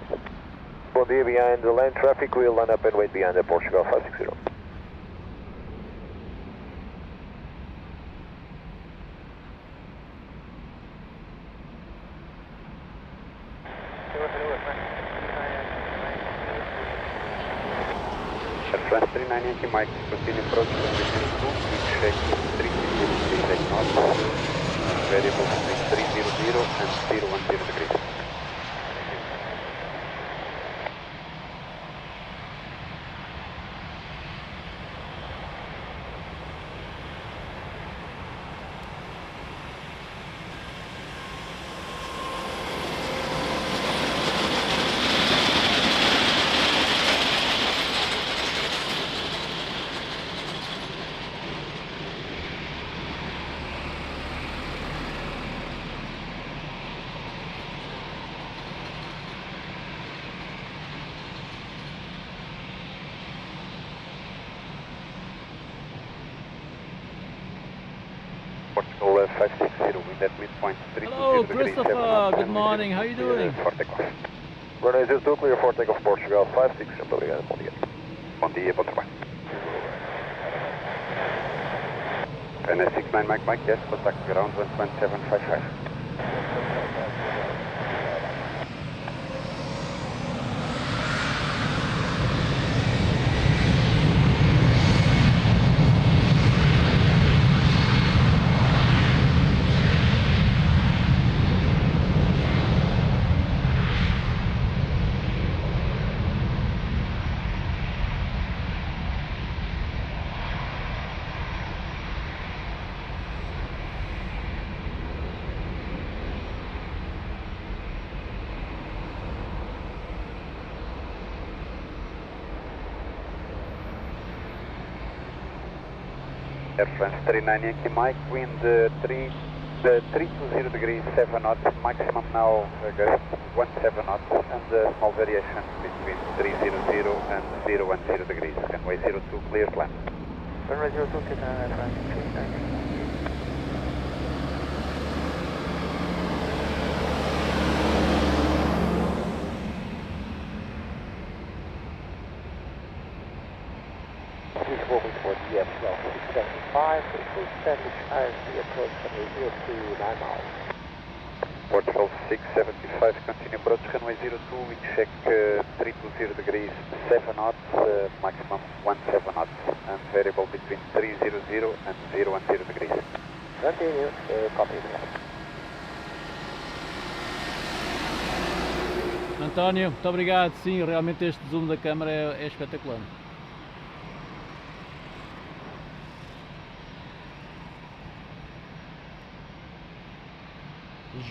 Bom dia, behind the land traffic, we'll line up and wait behind the Portugal 560. France 39 Yankee Mike, continue approach runway 02, we check 30 knots, variable between 300 and 010 degrees. Portugal 560, wind at midpoint 320 Hello, degrees. Christopher. Good morning. How are you doing? For takeoff. Runway 02, clear for takeoff Portugal 560, obrigado, bom dia. Bom dia, bom trabalho. NS69 Mike, yes, contact ground 12755. Air France 39 Yankee Mike, wind 320 degrees, 7 knots, maximum now gust 17 knots, and small variation between 300 and 010 degrees. Runway 02, clear land. Runway 02, clear Air France 39. Portugal 675, continue approach runway 02, we check 320 degrees, 7 knots, maximum 17 knots, and variable between 300 and 010 degrees. Continue, copy. António, muito obrigado. Sim, realmente este zoom da câmera é espetacular.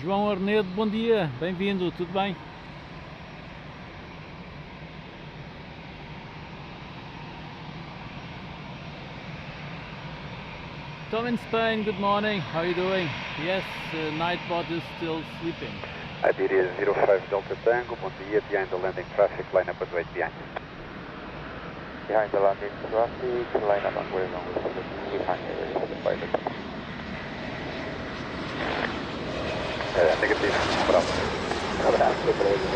João Arnedo, bom dia, bem-vindo, tudo bem? Tom in Spain, good morning, how are you doing? Yes, Nightbot is still sleeping. Iberia 05 Delta Tango, bom dia, behind the landing traffic, line up and wait behind. Behind the landing traffic, line up and wait behind the pilot. Negativo, bravo. Abraço para ele.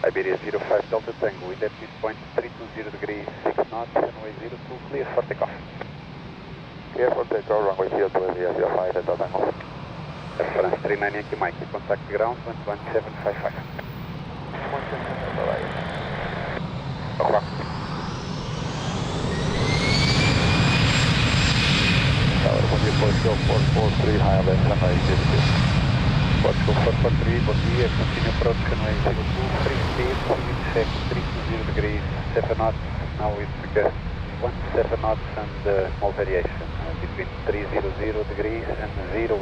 Iberia 05 Delta Tango, wind at midpoint 320 degrees, 6 knots, runway 02, clear for takeoff. Clear for takeoff, runway 02, clear for Delta Tango. Air France 39 Yankee Mike, contact ground 11755. 11755. Over. Tower, bom dia, Portugal 443, high left, runway 02. Portugal 443, bom dia, continue approach runway 02, free speed, wind check 320 degrees, 7 knots, now with gust 17 knots and small variation between 300 degrees and 010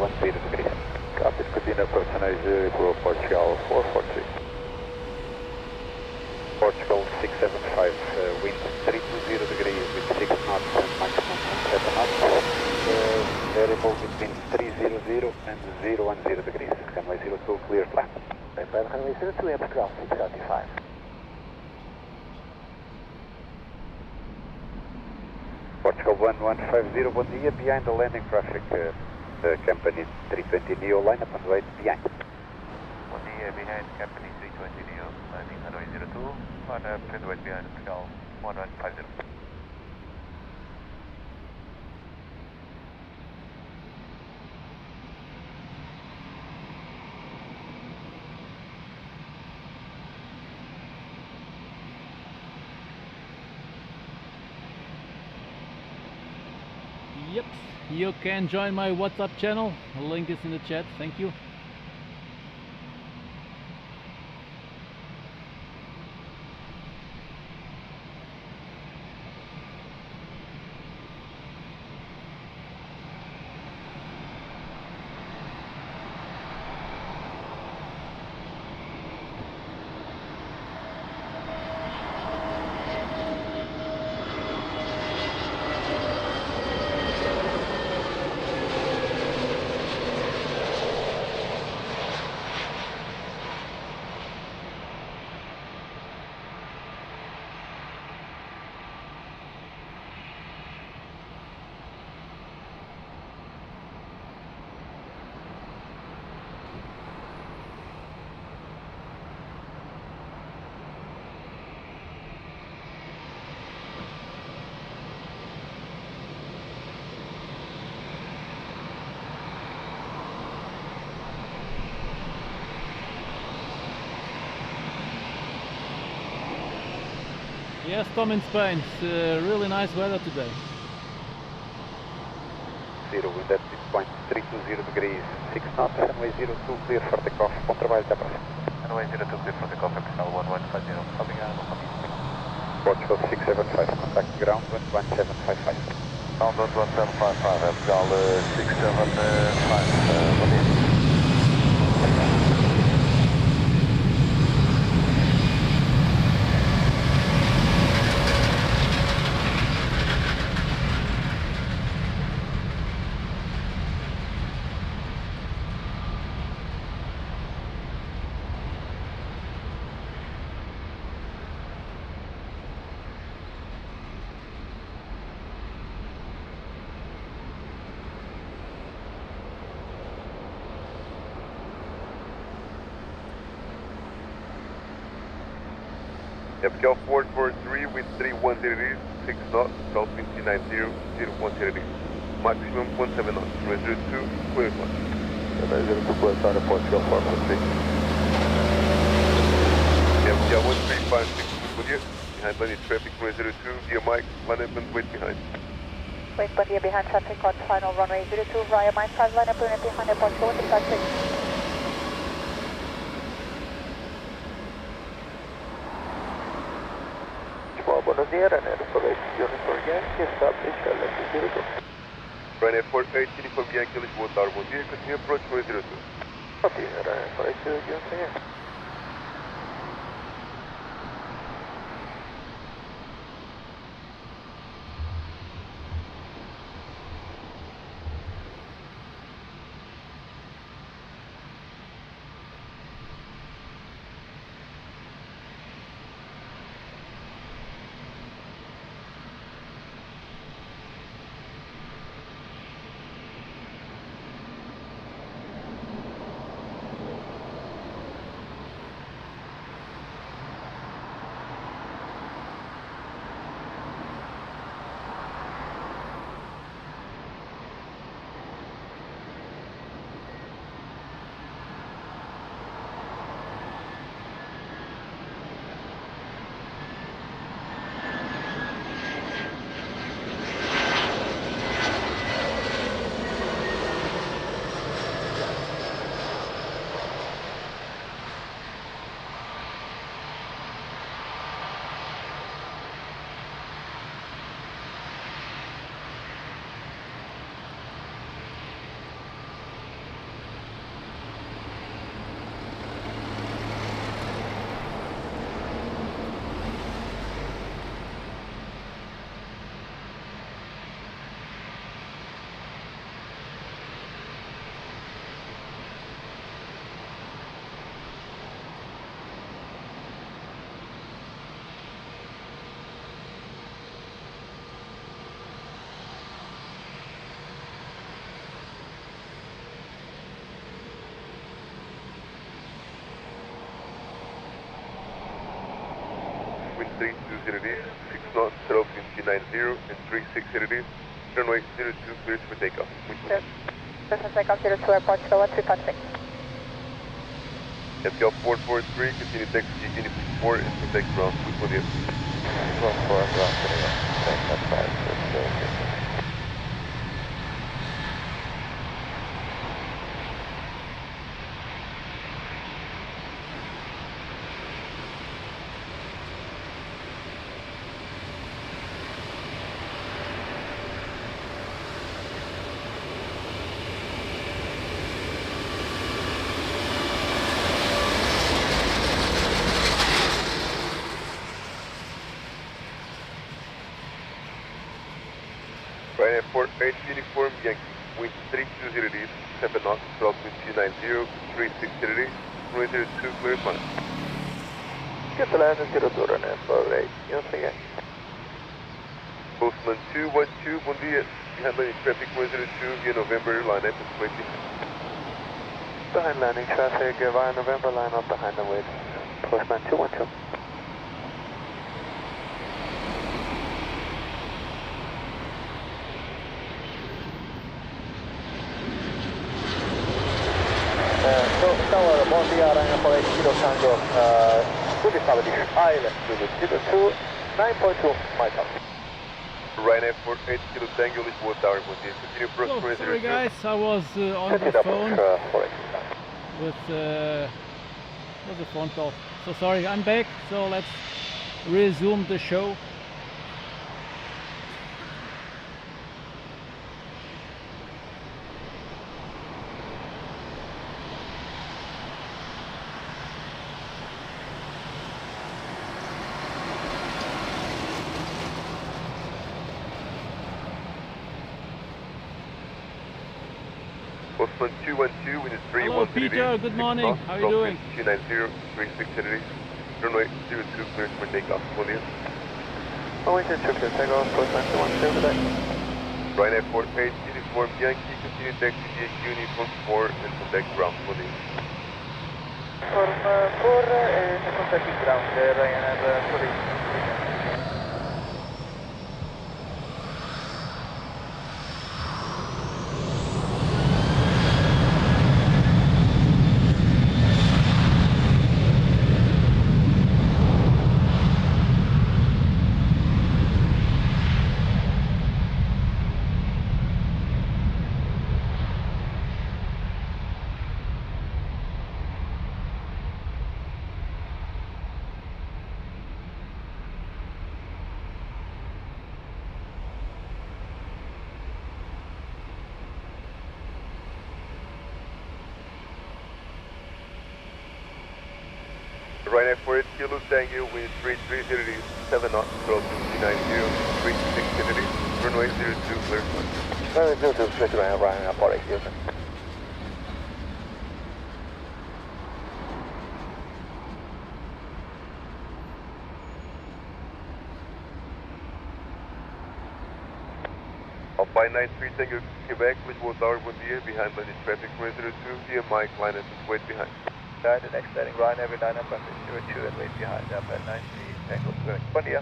degrees. Captain, continue approach runway 0, Portugal 443. Portugal 675, wind 320 degrees with 6 knots and maximum 7 knots. Variable between 300 and 010 degrees. Runway 02 clear flat. Runway 02, Air Portugal 675. Portugal 1150, bom dia, behind the landing traffic, the company 320 Neo, line up and wait behind. Bom dia, behind company 320 Neo, landing runway 02, line up and wait behind Portugal 1150. Yep, you can join my WhatsApp channel, the link is in the chat, thank you. Yes, Tom in Spain, it's really nice weather today. 0 wind at this point 320 degrees, 6 knots, runway 02 clear for takeoff, bom trabalho, até a próxima. Runway 02 clear for takeoff, Portugal 1150, obrigado, Portugal 675, contact ground 11755. ground 11755, Portugal 675, bom dia. Portugal 443 with 310 degrees, 6 knots, south wind 390, 010 degrees. Maximum 17 knots, runway 02, clear flight. Runway 02 clear flight, Portugal 443. Portugal 1356, bom dia. Behind landing traffic, runway 02, via Mike, line up and wait behind. Wait, bom dia, behind traffic on final runway 02 via Mike 5, line up and wait behind Portugal 156. Buonasera, Airportwings for Yankee, establish LS 02. Ryanair 480 for Yankee, Lisbon, Tower, bom dia, continue approach runway 02. Copy, Ryanair 480, Yankee. degrees, 6 knots, 12 wind 90, and 36 degrees, runway 02, cleared for takeoff. Yes. Business takeoff 02, airport Chicago 356. FTL 443, continue taxi unit 4 and protect ground. Muito bom dia. 14 ground, that's fine. Ryanair 48 uniform Yankee, wind 320 degrees, 7 knots, 12 wind 90, 36 degrees, runway 02, clear fine. Get the land and get a door on Air48, Yankee. Postman 212, bom dia. Behind landing traffic 102 via November, line up and waiting. Behind landing traffic, via November, line up behind the wait. Postman 212. Tower, bom dia, Ryanair 48 Kilo Tango, good establish, Island, 02, 9.2, my top. Ryanair 48 Kilo Tango, Lisbon Tower, bom dia. Continue approach Oh, 102. sorry guys, I was on the phone with was a phone call. So sorry, I'm back. So let's resume the show. Postman 212, wind is 310 Hello Peter, good morning. How are you doing? 290, 36 degrees, runway 02, cleared for takeoff. Bom dia. Always in trip to takeoff, Postman 212 today. Ryanair 48 uniform Yankee, continue taxi via uniform 4 and contact ground. Bom dia. Form 4 and contacting ground, Ryanair 48. Ryanair 48 Kilo Tango, wind 330 degrees, 7 knots, 12 90, 36 degrees, runway 02, clear flight. Runway 02, clear to Ryanair 48, Houston. Alpine 93 Tango Quebec, Lisbon Tower, bom dia. Behind landing traffic 102 via Mike, line up and wait behind. The next landing, Ryanair will line up at 02 and wait behind up at 93 Tango Quebec. Bom dia.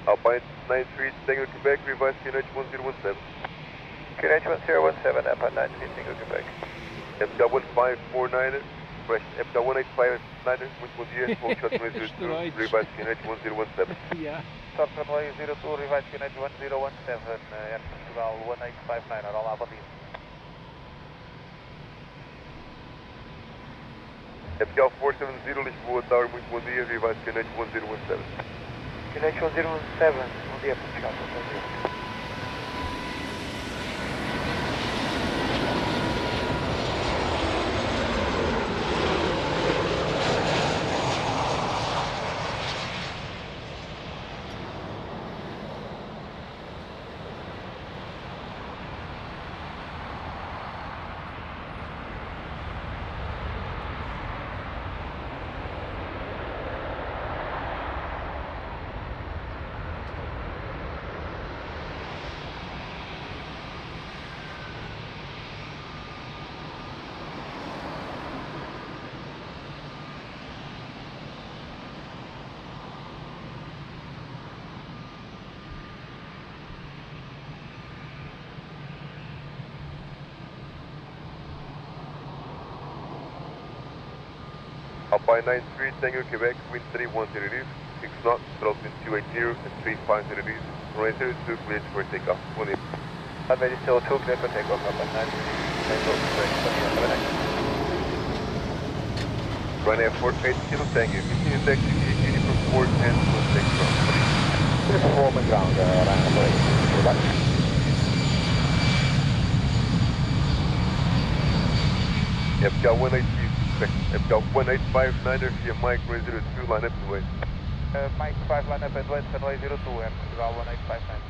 Alpine 93 Tango Quebec, revised QNH 1017. QNH 1017, Alpine 93 Tango Quebec. FTA 1549, fresh FTA 1859, muito bom dia, Foxtrot 102, revised QNH 1017. Yeah. Start runway 02, revised QNH 1017, Air Portugal 1859, olá, bom dia. FTA 470, Lisboa Tower, muito bom dia, revised QNH 1017. QNH 1017, bom dia, Portugal, bom dia. Papa 93, Tango Quebec, wind 310 degrees, 6 knots, throttle 280 and 350 degrees, runway 02, cleared for takeoff. One in. Runway 02, cleared for takeoff, Papa 93, Tango Quebec, have a nice. Ryanair 480 Tango, continue taxi, uniform port and contact ground. Uniform and ground, Ryanair 480, goodbye. FPL 1859 via Mike 02, line up and wait. Mike 5, line up and wait, runway 02, and Portugal 1859.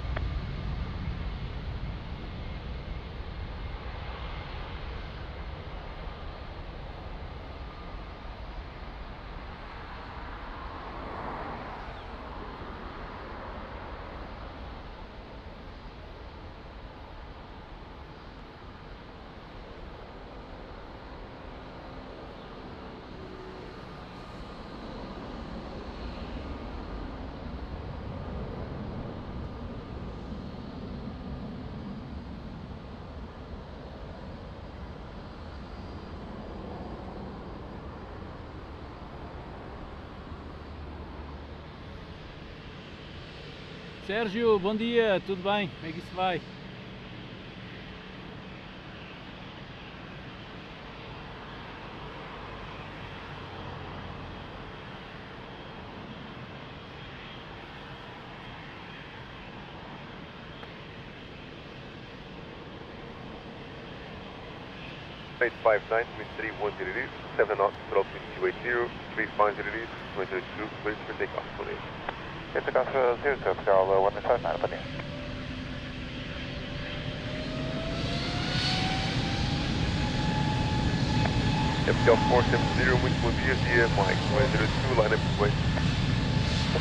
Sérgio, bom dia, tudo bem? Como é que isso vai? Eight 59, wind 310 degrees, 7 knots, throttle 280, 350 degrees, runway 02, cleared for takeoff. One in. Takeoff 02, Portugal 1859, open here. FPL 470, wind busiest, Mike 02, line up and wait.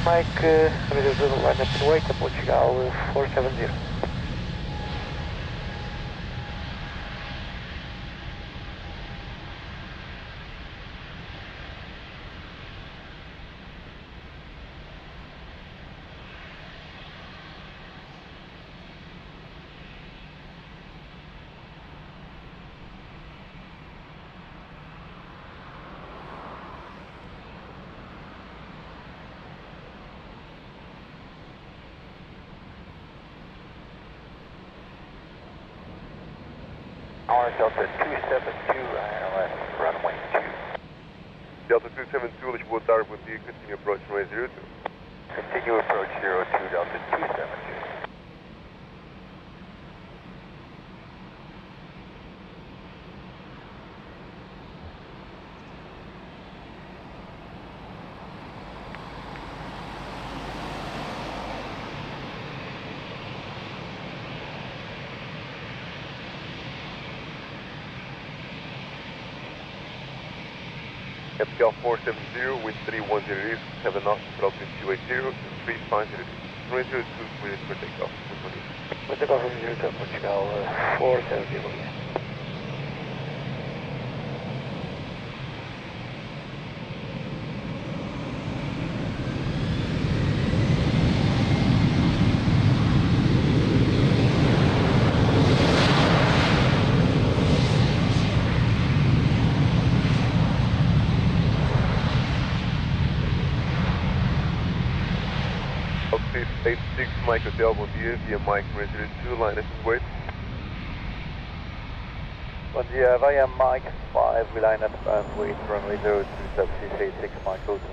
Mike 02, line up and wait, Portugal 470. Our Delta 272, ILS, runway 2. Delta 272, Lisbon Tower, bom dia, continue approach runway 02. Continue approach 02, Delta 272. FPL 470, wind 310 degrees, 7 knots, throttle 280, 350 degrees. Runway 02, cleared for takeoff. With takeoff from 02, Portugal 470. Altitude 86, Mike Hotel, bom dia, via Mike 02, line up and wait. Bom dia, via Mike 5, we line up and wait, runway 02, subsea 86, Mike Hotel.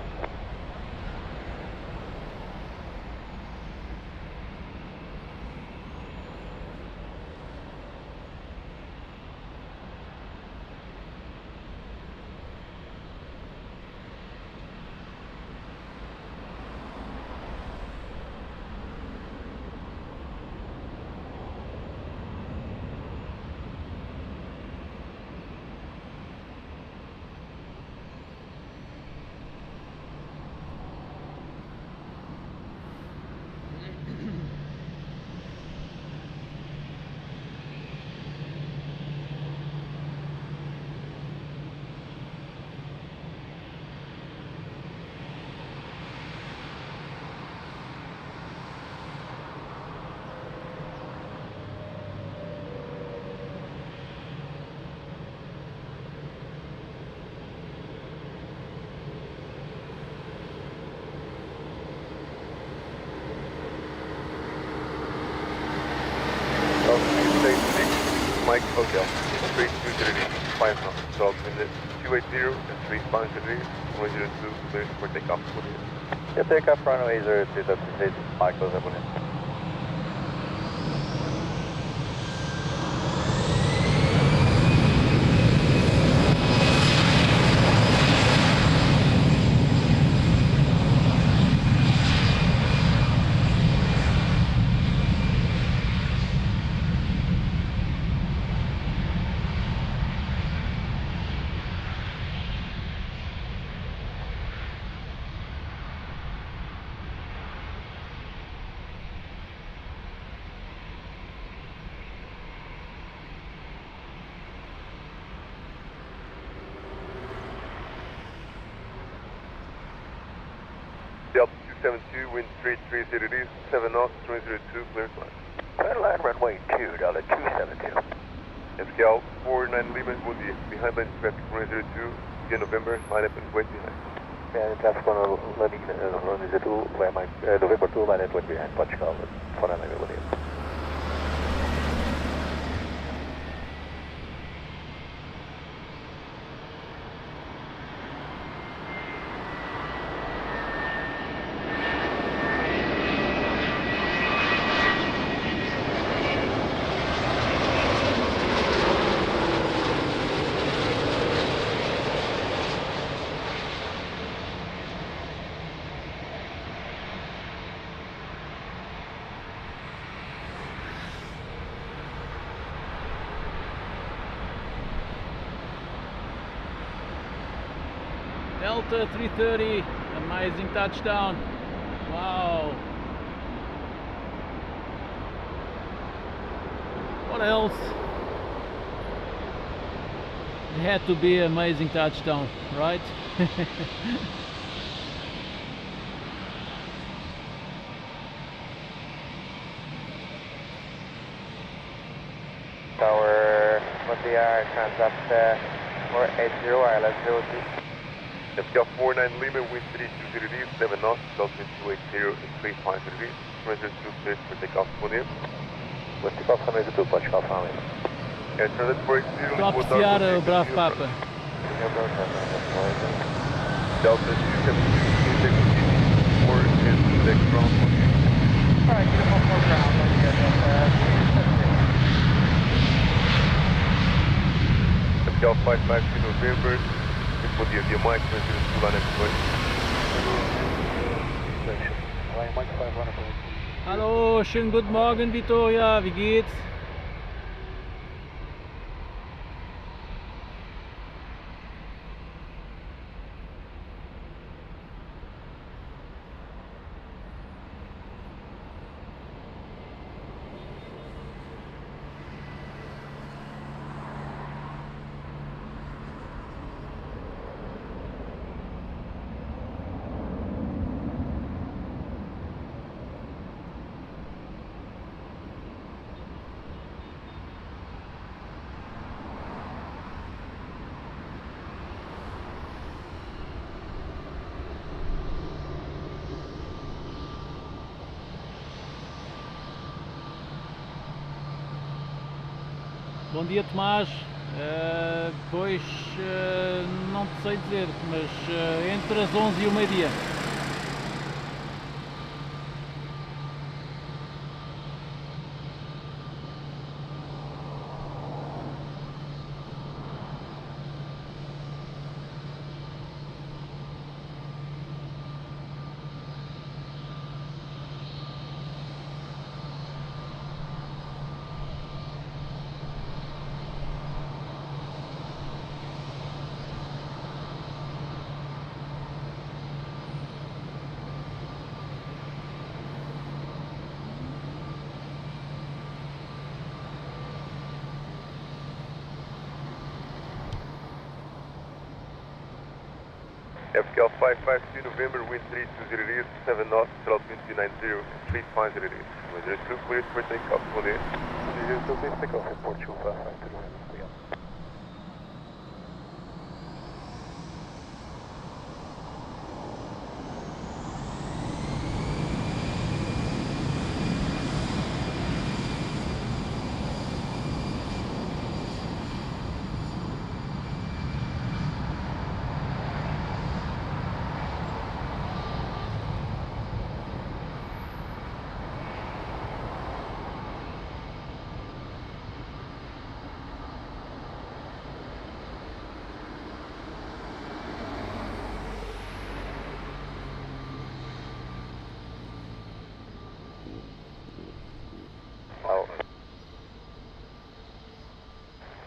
Straight 230, 5 knots, 12 minutes, 280 and 3530, 102, clear for takeoff. Yeah, takeoff runway 02, that's the Michael Zeppelin. Delta 272, wind straight 30 degrees, 7 knots, 2002, clear climb. Line runway 2, Delta 272. FKL 49 Lima, bom dia. Behind line traffic 102, via November, line up and wait behind. Yeah, traffic on runway 02, where my November 2, line up wait behind, Portugal, 49 Lima. Delta 330, amazing touchdown. Wow. What else? It had to be amazing touchdown, right? Tower 1DR, transact 480, wireless 02. FKL 49 Lima, wind 320 degrees, 7 knots, altimeter 280 and 35 degrees, 102, clear for takeoff. Bom dia. Takeoff runway 02, Portugal, family. Air Transit 480, Top Lisbon, Seattle, bravo Papa. Delta 272, take 4 and 6 ground. Alright, beautiful 4 ground, let's get FKL 552 November, bom dia, via Mike, 102, line up and wait. Mike 5 runway. Hallo, schönen guten Morgen Vittoria, wie geht's? Bom dia Tomás, pois não te sei dizer, mas entre as 11 e o meio-dia. FKL 552 November, wind 320 degrees, 7 knots, altitude 290, 35 degrees. 102, clear for takeoff. Bom dia. Please take off in Portugal, 552.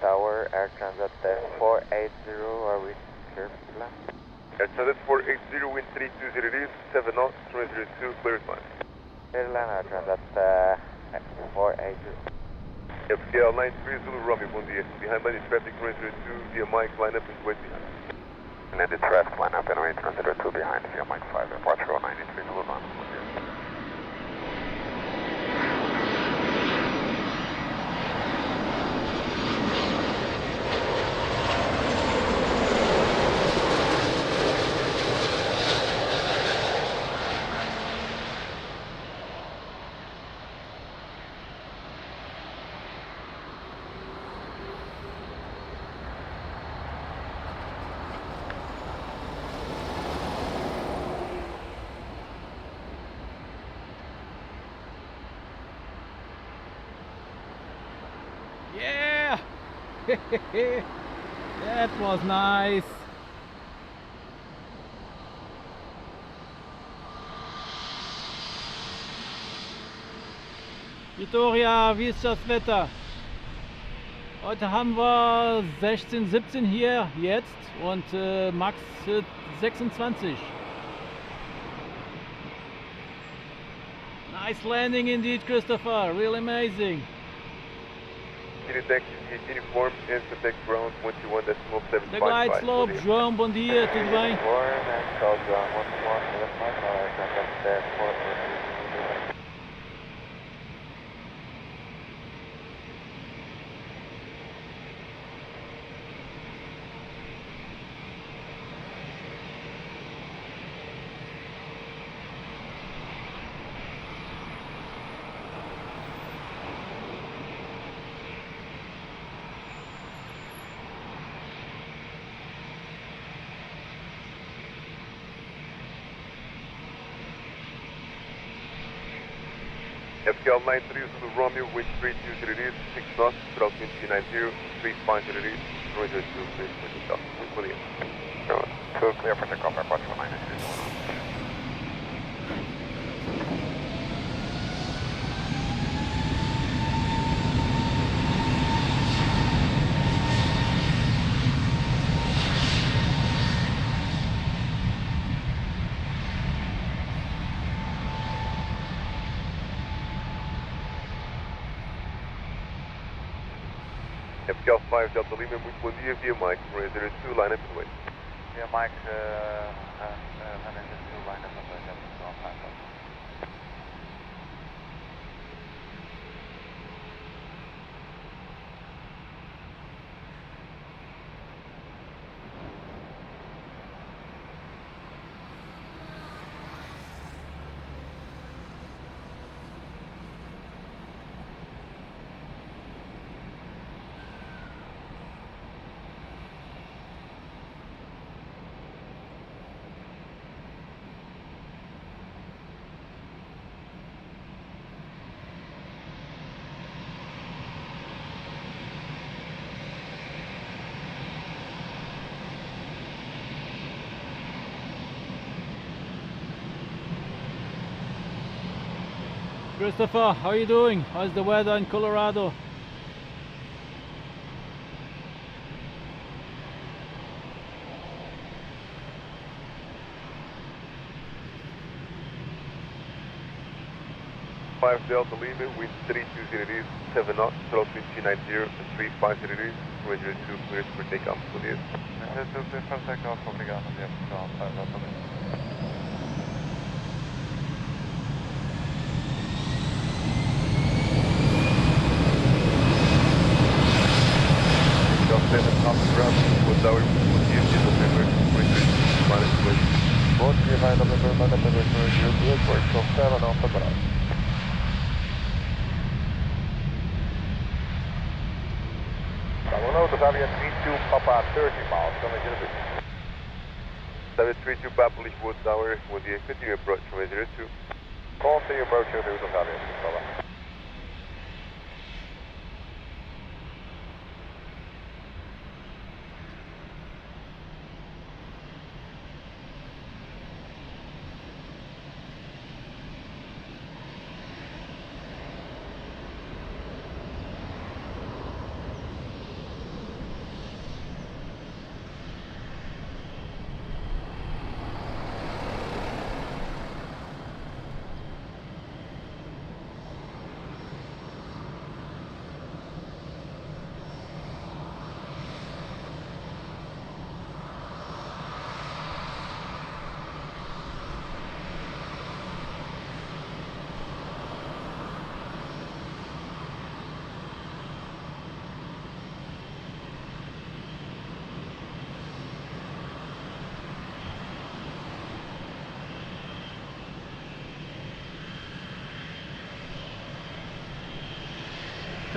Tower, Air Transat 480, are we clear for the land? Air Transat 480, wind 320 degrees, 7 knots, 202, clear fine. Clear land, Air Transat 480. FPL 93 Zulu Romeo, bom dia. Behind landing traffic 202, via Mike, line up and wait behind. Landed traffic, line up and wait, 202 behind, via Mike 5, Portugal 93 Zulu Romeo, bom dia. Yeah! That was nice. Victoria, wie ist das Wetter? Heute haben wir 16, 17 hier jetzt und Max 26. Nice landing indeed, Christopher. Really amazing. Uniform, Insta ground 21.755. The glide slope, João, bom dia, tudo bem? FPL 93 Zulu Romeo, wind 320 degrees, 6 knots, throughout wind 290, 350 degrees, 202, clear for takeoff. Wind clear. Two clear for takeoff, Portugal 93 Zulu Romeo. FPL 5 Delta Lima, muito bom dia, via Mike, 202, line up and wait. Via Mike, 102, line up and wait, Christopher, how are you doing? How's the weather in Colorado? Five Delta Lima, wind 320 degrees, 7 knots, throughout wind 290, 350 degrees, 202, clear for takeoff. Bom dia. 202, clear for takeoff, obrigado, via FPL 5 Delta Lima. Tower, bom dia, dia November, 202, line up and wait. Bom dia, vai November, line up and wait, 202, Portugal 7 Alpha Bravo. Hello, the Aviation 32 Papa 30 miles, coming to the beach. David 32 Papa Lisbon Tower, bom dia, continue approach 202. Continue approach 202, the Aviation Papa.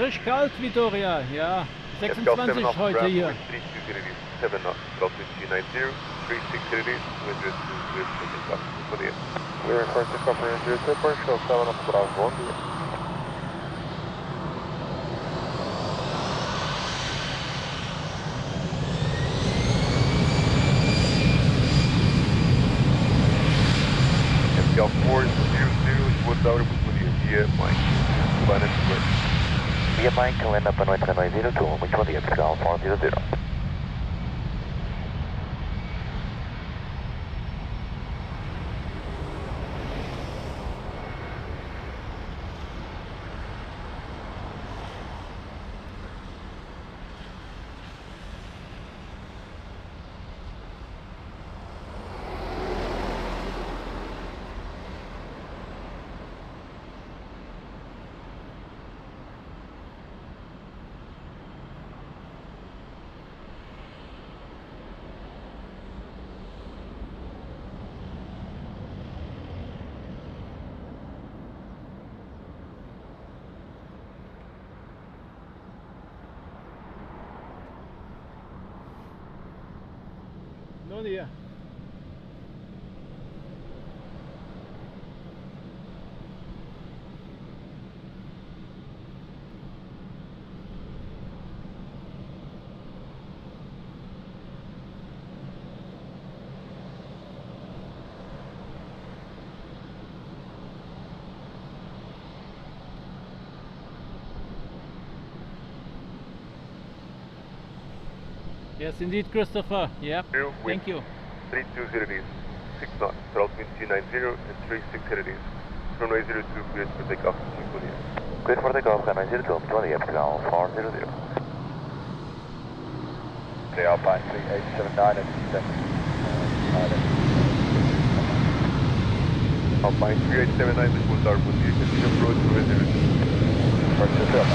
Frisch kalt, Vitoria, ja. 26 heute hier. 7 knots, Gulf wind 290, 36 degrees, wind 020, We're first to cover in 02, Portugal 7 up Bravo, bom dia. FTL 400, Boa Tauro, muito bom dia. Via Mike, planespotting. Via Mike, land up runway 2902, muito bom dia, Portugal 400. Bom dia. Yes, indeed, Christopher. Yep. Thank you. 320 degrees, 6 knots, throttle wind 290 and 36 degrees. Runway 02, cleared for takeoff, muito bom dia. Clear for takeoff, runway 02, muito bom dia, Portugal 400. Okay, Alpine 3879 and descend. Alpine 3879, Boa Tauro, bom dia. Continue approach, runway 02. First to fill.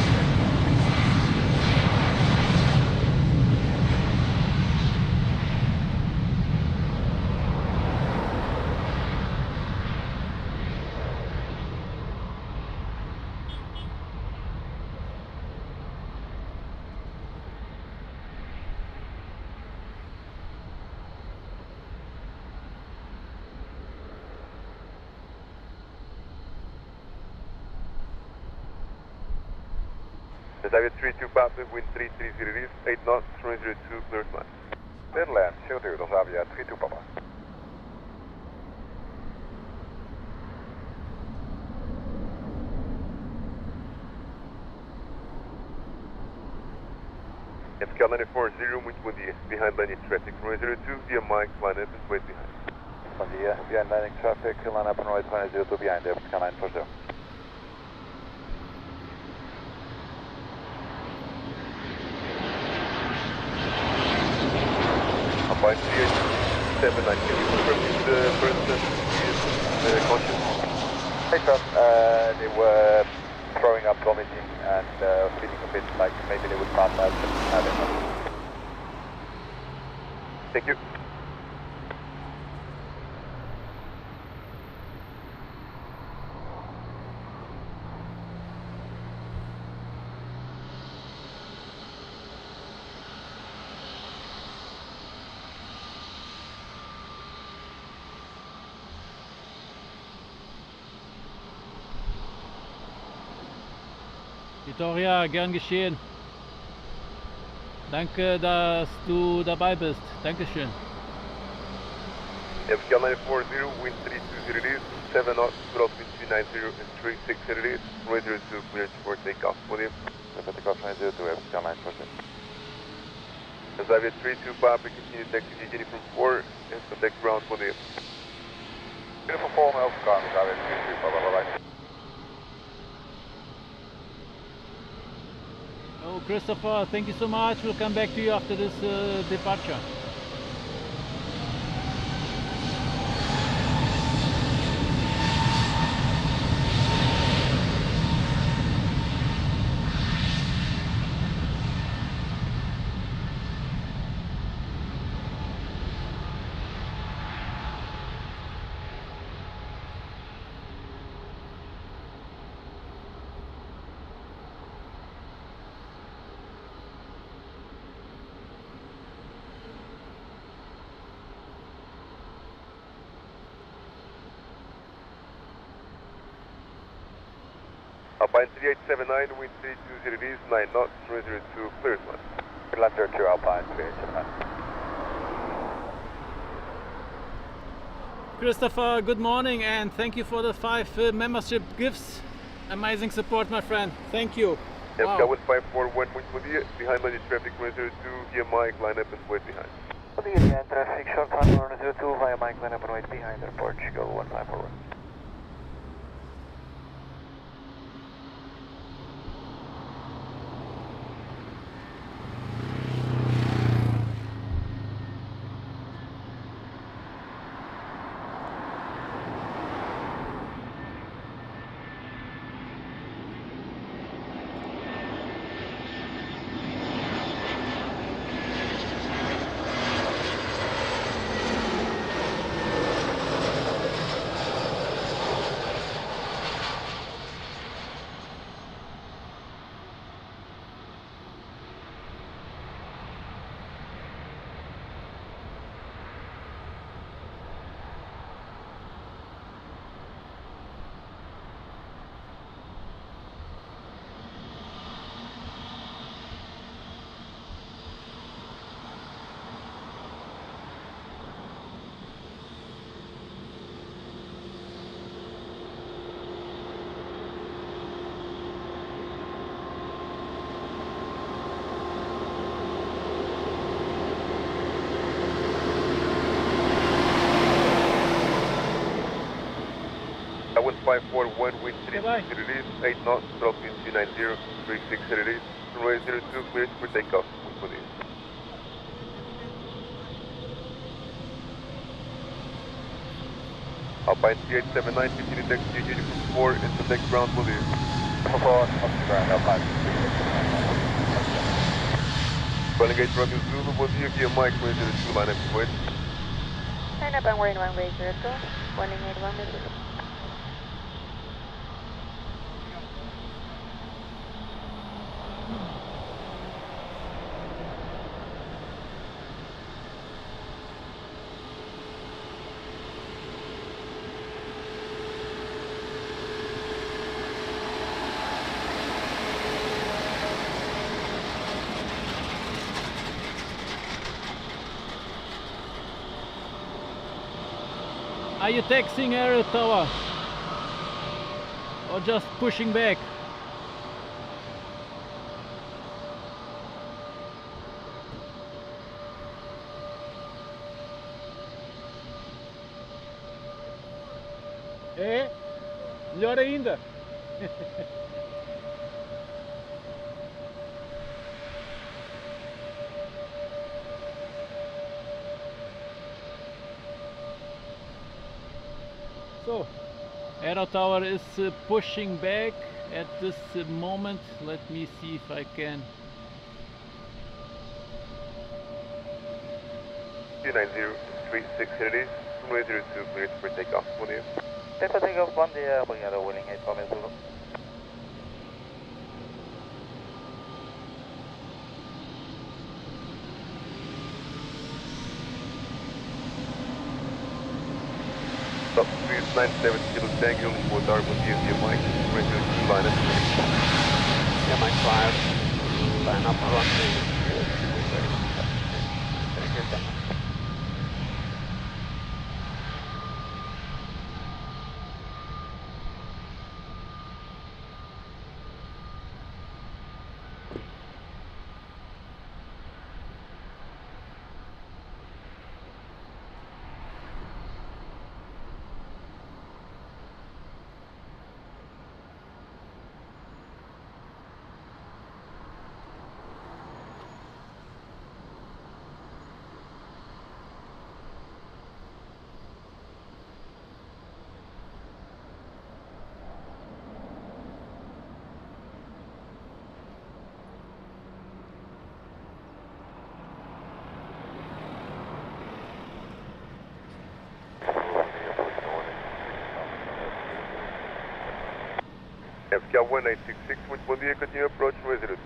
Desire 32 Papa, wind 330 degrees, 8 knots, runway 02, clear to land. Then land, shoutouts, Avia 32 Papa. FTL 940, muito bom dia. Behind landing traffic, runway 02, via Mike, line up and wait behind. Bom dia, behind landing traffic, line up runway 2002 behind, Portugal 940. Alpine 3879, can you confirm if the person is conscious? Hey, sir. They were throwing up, vomiting, and feeling a bit like maybe they would pass out. Thank you. Vitoria, gern geschehen. Danke, dass du dabei bist. Dankeschön. FTL 940, wind 320 degrees, 7 knots, throttle wind 290 and 36 degrees, runway 02, cleared for takeoff. Bom dia. Clear for takeoff, runway 02, Portugal 940. Desire 32 Papa, continue taxi Gini from 4 and contact ground. Bom dia. Beautiful form, Alpha Car, Desire 32 Papa, bye-bye. Oh, Christopher, thank you so much. We'll come back to you after this departure. Alpine 3879, wind 320 degrees, 9 knots, runway 02, clear one. Land 02 Alpine 3879. Christopher, good morning and thank you for the 5 membership gifts. Amazing support, my friend. Thank you. Wow. Wow. 1541, wind bom dia, behind line traffic, runway 02, via Mike, line up and wait behind. Bom dia, behind traffic, short time, runway 02, via Mike, line up and wait behind, Portugal 1541. I 1541, wind Bye-bye. 320 degrees, 8 knots, throttle wind 290, 36 degrees, runway 02, cleared for takeoff, wind bom dia. Alpine 3879, continue taxi, uniform 4, into next ground, bom dia. Forward, up to ground, Alpine 3879. Rolling gate Romeo Zulu, bom dia, via Mike, runway 02, line up and wait. Line up and wait, runway 02, running 8 runway 02. Are you taxiing Air Tower? Or just pushing back? É? Melhor ainda! So, Aero Tower is pushing back at this moment. Let me see if I can. 290, 36 degrees, runway 02, cleared for takeoff, bom dia. Clear for takeoff, bom dia, obrigado, Willing 8 Romeo Zulu. Stop, speed 97 kilo tango, Lisbon Tower, bom dia, via Mike, runway 02, line up. Yeah, Mike 5, line up, runway 02. FK 1966, wind bom dia, continue approach, runway 02.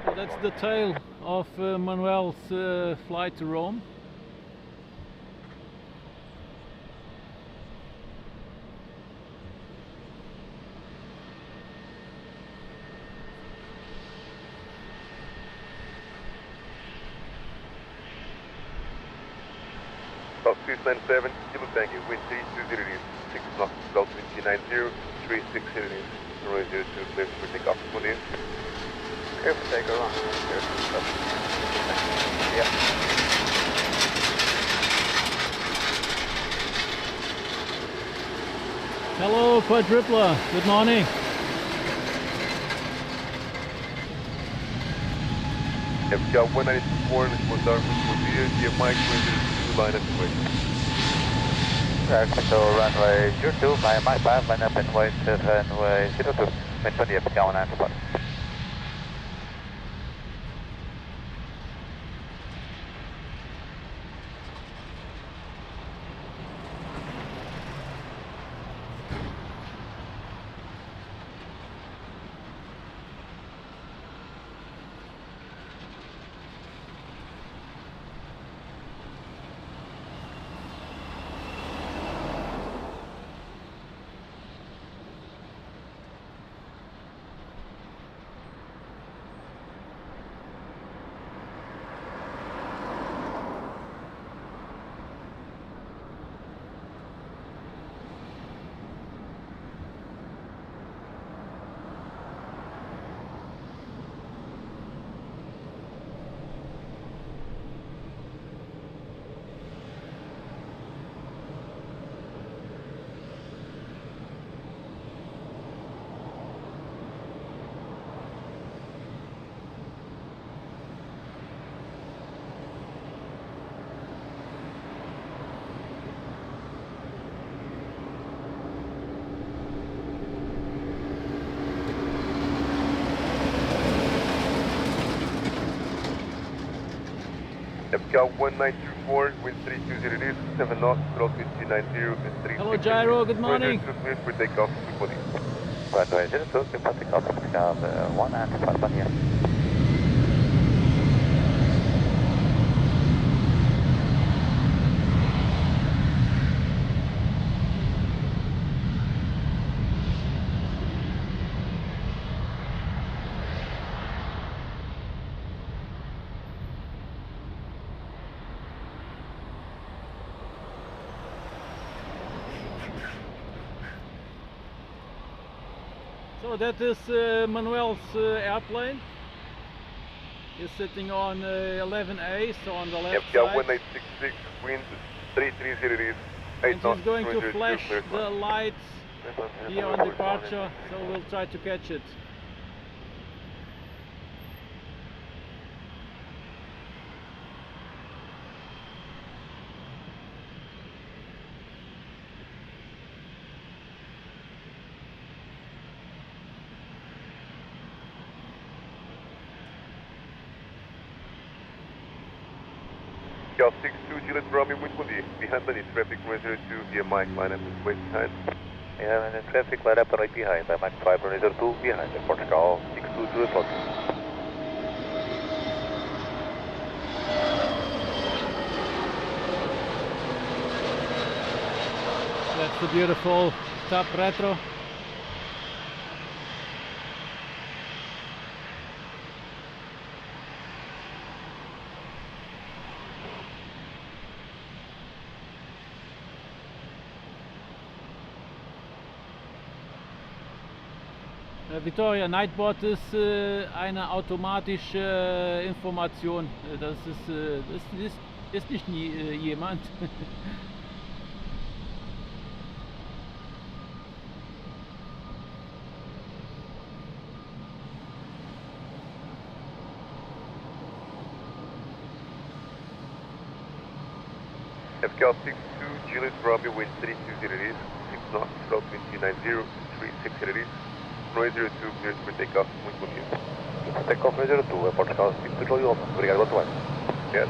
So that's the tail of Manuel's flight to Rome. 2697, Kilo Tango, wind 320 degrees, 6 knots, Delta 290, 36 degrees, runway 02, clear for takeoff. Bom dia. Clear for takeoff. Yeah. Hello, quadrupler. Good morning. FK 194, Lisbon, bom dia, via Mike, runway 02, line up and wait. Control runway 02, via Mike 5, line up and wait, runway 02, wind 20, FK 194. FK 1924, wind 320 degrees, 7 knots, throttle 290 and 3. Hello, Gyro. Good morning. Clear for takeoff. Bom dia. Runway 02, clear for takeoff, FK 195, bom dia. So that is Manuel's airplane. He's sitting on 11A, so on the left FK side. 1966, wind 330 degrees, 8 And knots, he's going to runway 02, flash clear the for lights here on departure, so we'll try to catch it. FK 62, Juliet Romeo, wind 1 behind Lenny, traffic runway 02, via Mike, line up and wait behind. Yeah, and traffic line up and right behind, by Mike 5, runway 02, behind, Portugal 62, Juliet Romeo. That's the beautiful top retro. Victoria, Nightbot ist eine automatische Information. Das ist nicht jemand. FK 62, Juliet Romeo, wind 320 degrees, 6 knots, throttle 290, 36 degrees, runway 02, clear for takeoff, muito bom dia. Takeoff runway 02, Portugal 62, Juliet Romeo. Obrigado, boa tarde. Yes.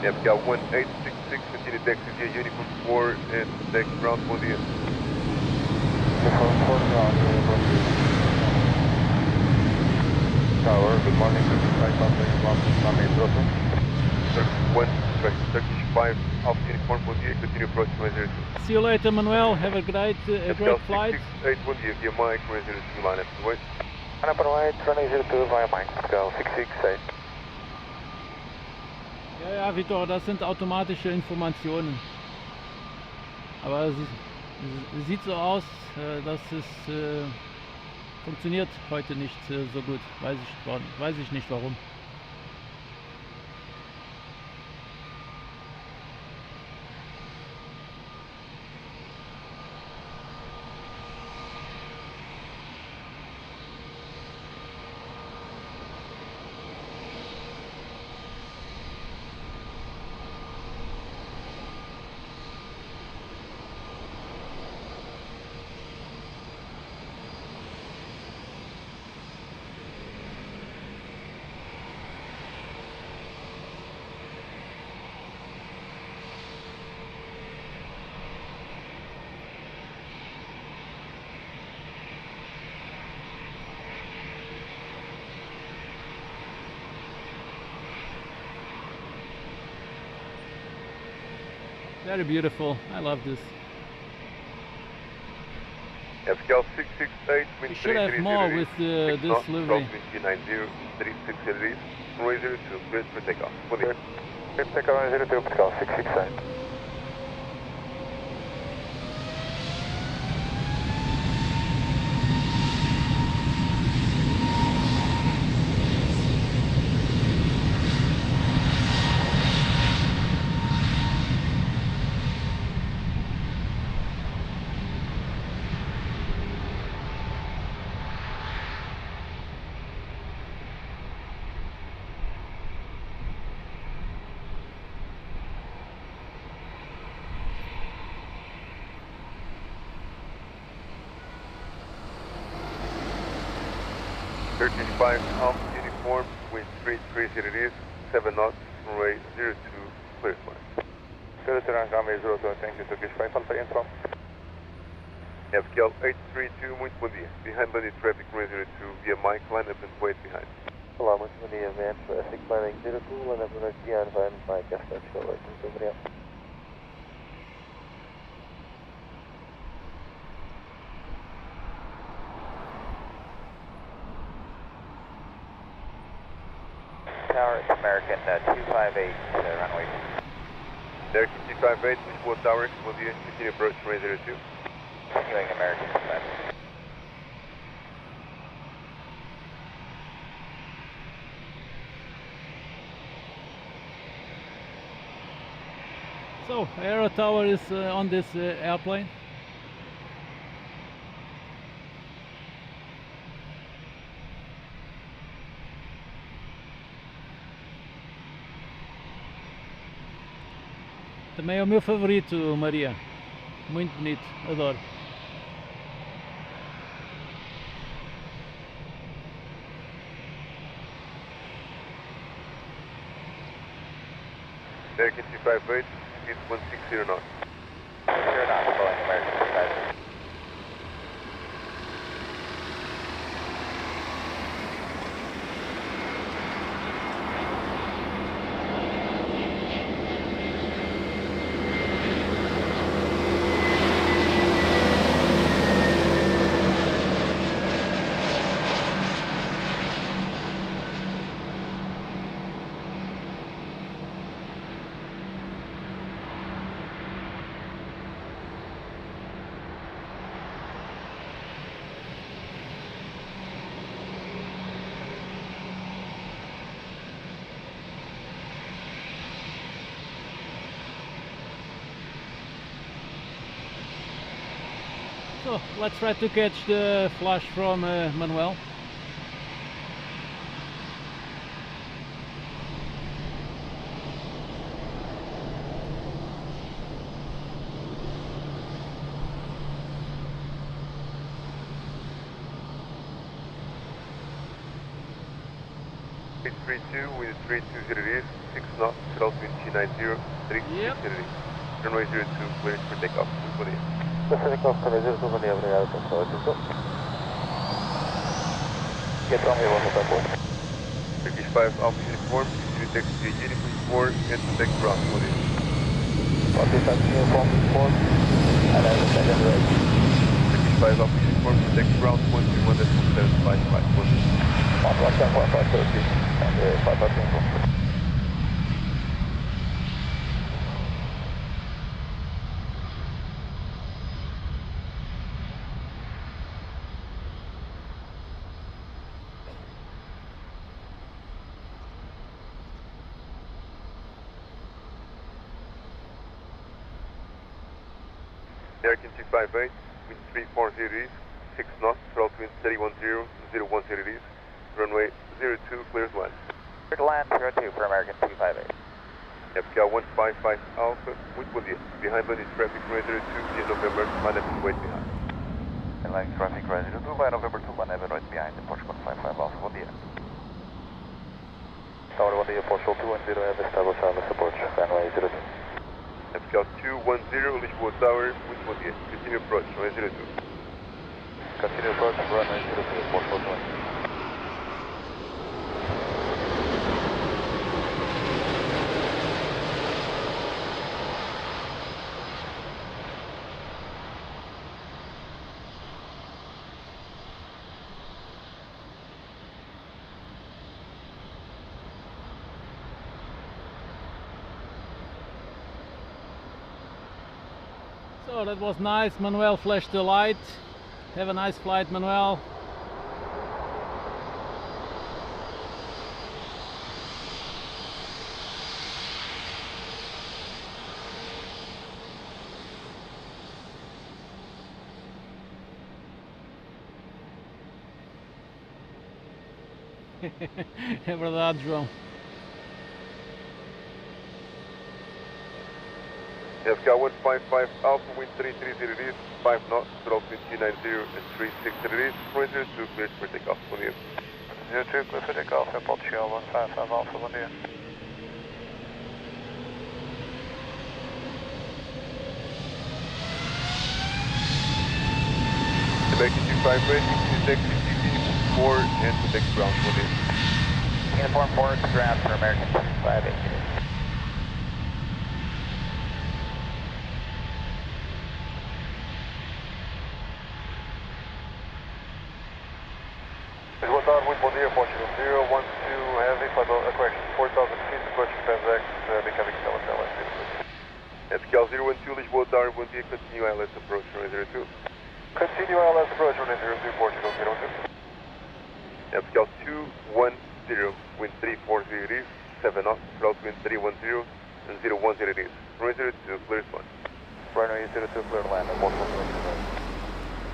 FK 1866, continue taxi via Uniform 4 and take ground, bom dia. Tower, good morning. Turkish 5, Alpha Uniform, bom dia, continue approach runway 02. See you later, Manuel. Have a great flight. 668, bom dia, via Mike, runway 02, line up and wait. Line up and wait, runway 02 via Mike, go 668. Ja, Vitor, das sind automatische Informationen. Aber es sieht so aus, dass es funktioniert heute nicht so gut. Weiß ich nicht warum. Very beautiful. I love this. FKL 668, We wind should have more with this livery. 90, 36 degrees, runway 02, cleared for takeoff. Bom dia. Cleared for takeoff, runway 02, Portugal 668. Turkish 5, Alpha uniform, wind 330 degrees, 7 knots, runway 02, cleared flight. Cleared to runway 02, thank you, Turkish 5, Alpha info. FKL 832, muito bom dia. Behind landing traffic, runway 02, via Mike, line up and wait behind. Olá, muito bom dia, vem traffic landing 02, line up and wait behind, vai Mike, esta show, muito obrigado. Tower, it's American 258, runway. American 258, Lisbon Tower, bom dia, continue approach, runway 02. Continuing American 258. So, Aero Tower is on this airplane. Também é o meu favorito, Maria. Muito bonito, adoro. American 258, speed 160 knots. 0 knots, Boeing American 258. So, let's try to catch the flash from Manuel. Speed 32 with 320 degrees, 6 knots, altitude 290, 36 degrees. Runway 02, cleared for takeoff. Bom dia. Pacific Off, runway 02, bom dia, obrigado, pessoal. Get runway 1 with airport. Turkish 5, Alpha uniform, continue taxi to uniform 4, and to take ground. Bom dia. Okay, taxi uniform 4, and then the second right. Turkish 5, Alpha uniform, take ground 131.755. Bom dia. 117.530, and 5 uniform. American 258, wind 340 degrees, 6 knots, throttle wind 310, 010 degrees, runway 02, clears line. Clear to land 02 for American 258. FK 155 Alpha, wind busy, behind landing traffic, runway 02, via November, line up and wait behind. Airlines traffic, runway 02, via November 2, line up and wait behind, Portugal 55 Alpha, bom dia. Tower, bom dia, Portugal 210, have established service approach, runway 02. FK 210, Lisbon Tower, wind busy, continue approach, runway 02. Continue approach, runway 02, Portugal 210. So that was nice. Manuel flashed the light. Have a nice flight, Manuel. É verdade, João. FK 155 Alpha, wind 330 degrees, 5 knots, throttle wind 290 and 360 degrees, runway 02, cleared for takeoff, bom dia. 02, clear for takeoff, Portugal 155 Alpha, bom dia. American 258, to taxi CT 4 and to take ground, bom dia. Uniform 4 to ground for American 258. Wind bom dia, Portugal 012 heavy, correction, 4,000 feet, approaching Penzac, becoming Stella. FK 012 Lisboa Tower, bom dia, continue ILS approach, runway 02. Continue ILS approach, runway 02, Portugal 02. FK 210, wind 340 degrees, 7 knots, throttle wind 310 and 010 degrees, runway 02, clear one. Runway 02, clear to land, Portugal 02.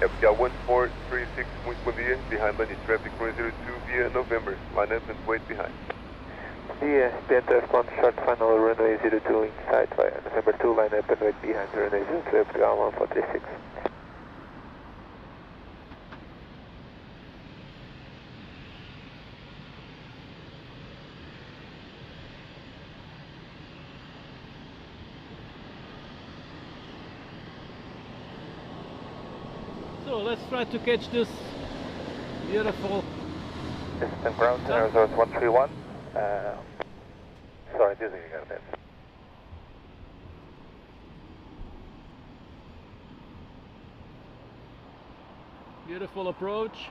FK 1436, muito bom dia, behind landing traffic, runway 02 via November, line up and wait behind. Yeah, PNTF 1 short final runway 02 inside via November 2, line up and wait behind runway 02, FK 1436. So let's try to catch this beautiful. System ground center resource 131. Sorry, dizzy again, man. Beautiful approach.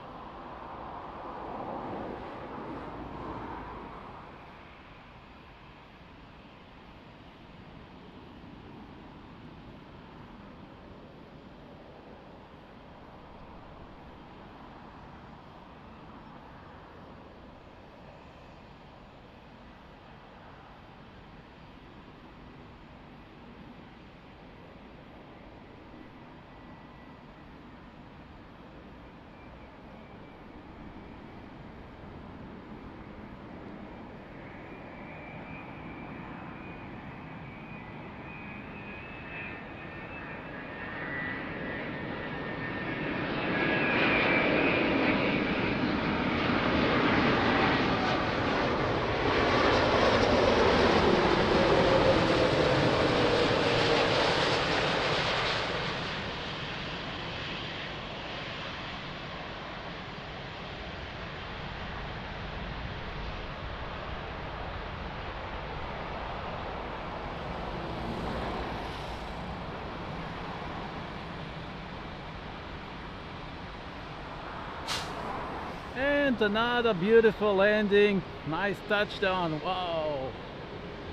And another beautiful landing, nice touchdown, wow,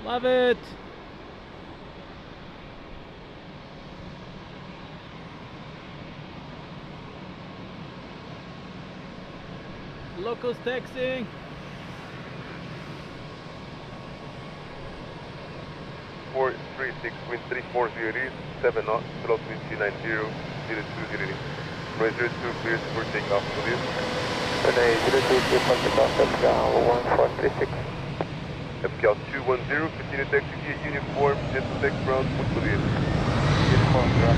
love it. Locals taxiing. 436, wind 340 degrees, 7 knots, throttle wind 290, 020 degrees. Runway 02 cleared for takeoff, please. Runway 02 cleared for takeoff, FKL 1436. FKL 210, continue taxi via uniform, head to taxi ground, muito clear. Uniform ground,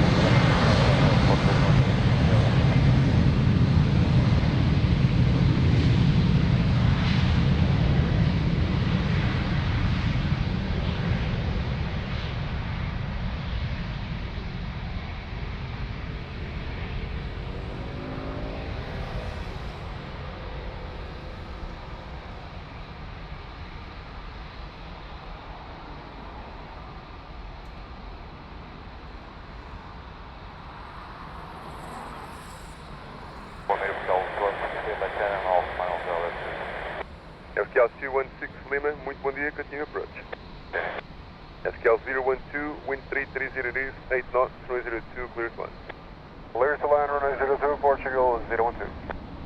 FKL 216 Lima, muito bom dia, continue approach. FKL 012, wind 330 degrees, 8 knots, runway 02, clear to land. Clear to land, runway 02, Portugal 012.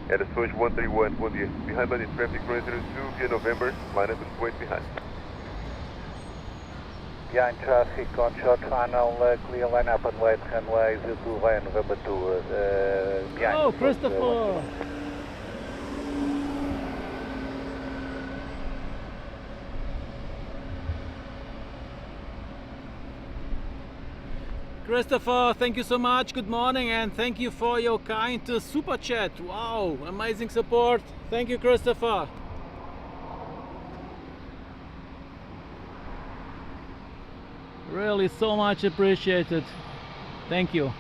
Edições 131, bom dia. Behind landing traffic, runway 02 via November, line up and wait behind. Behind traffic on short final, clear line up and wait, runway 02 via November 2. Behind. Oh, Christopher! Christopher, thank you so much. Good morning, and thank you for your kind super chat. Wow, amazing support. Thank you, Christopher. Really so much appreciated. Thank you.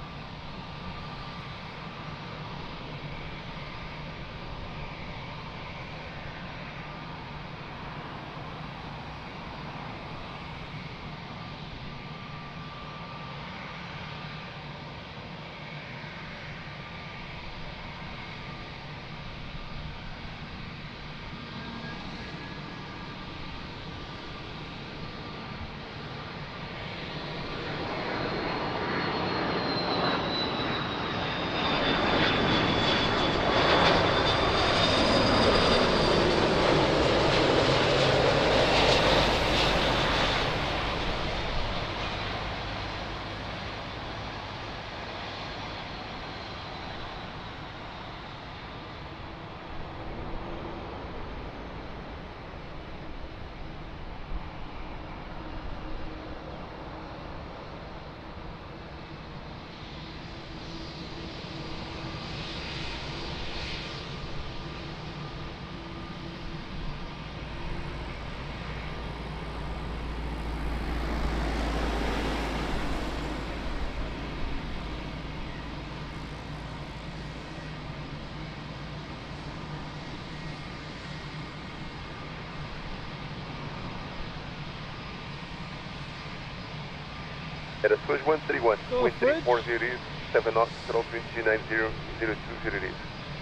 Edições 131, Go, wind Fridge. 340 degrees, 7 knots, throttle wind 290, 020 degrees.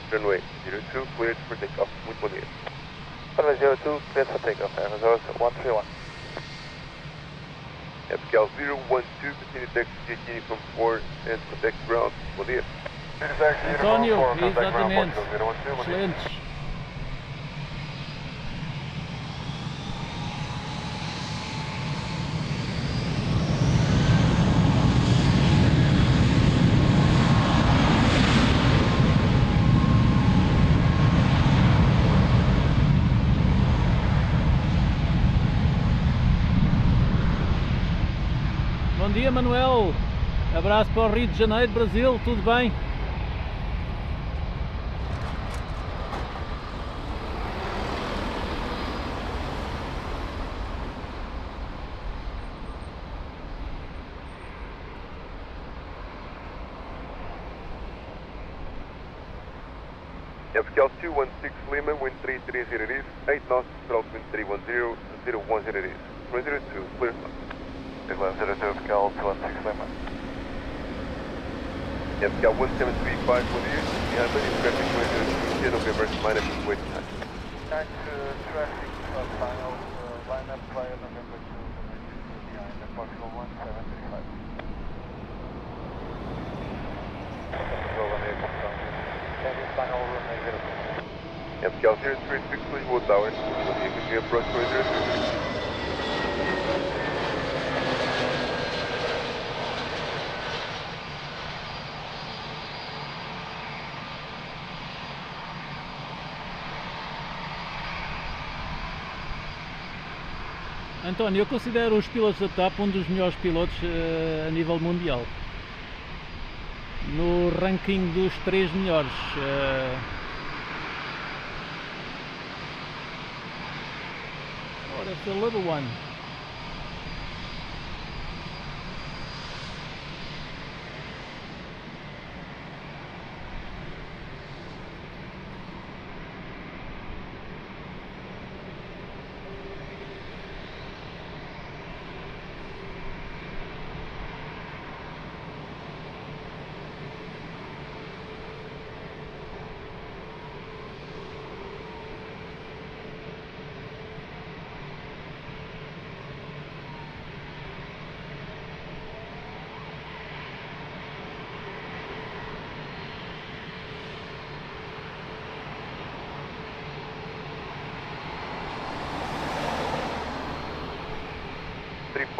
Runway 02 cleared for takeoff, muito bom dia. Runway 02 cleared for takeoff, Air 131. FKL 012, continue taxi via uniform 4 and contact ground, bom dia. Antonio, exatamente. Excelente. Bom dia, Manuel. Abraço para o Rio de Janeiro, Brasil. Tudo bem? FKL 216 Lima, wind 330 degrees, 8 knots, throttle wind 310, 010 degrees. Runway 02, clear. Clear 02 FKL 216 Lima. FKL 1735, bom dia. Behind landing traffic, runway 02 via November, line up and wait behind. Behind traffic short final, line up via November 2 behind Portugal 1735. Final runway 02. FKL 036 Lisbon Tower, bom dia, continue approach runway 02. António, eu considero os pilotos da TAP um dos melhores pilotos a nível mundial. No ranking dos 3 melhores. Oh, that's a little one.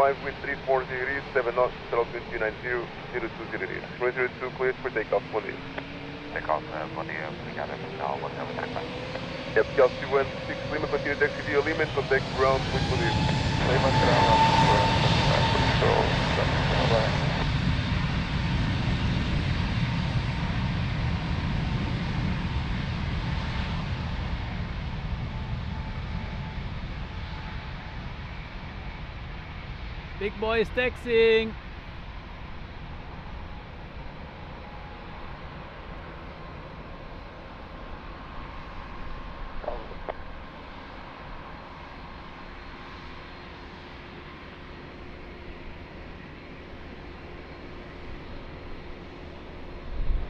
Wind 340 degrees, 7 knots, altitude 290, 020 degrees. 102 cleared for takeoff, bom dia. Takeoff, bom dia, obrigado, Portugal, 173. Yep, Calci 16 Lima, continue taxi via Lima and contact ground, muito bom dia. Lima, ground, Big boy is taxiing.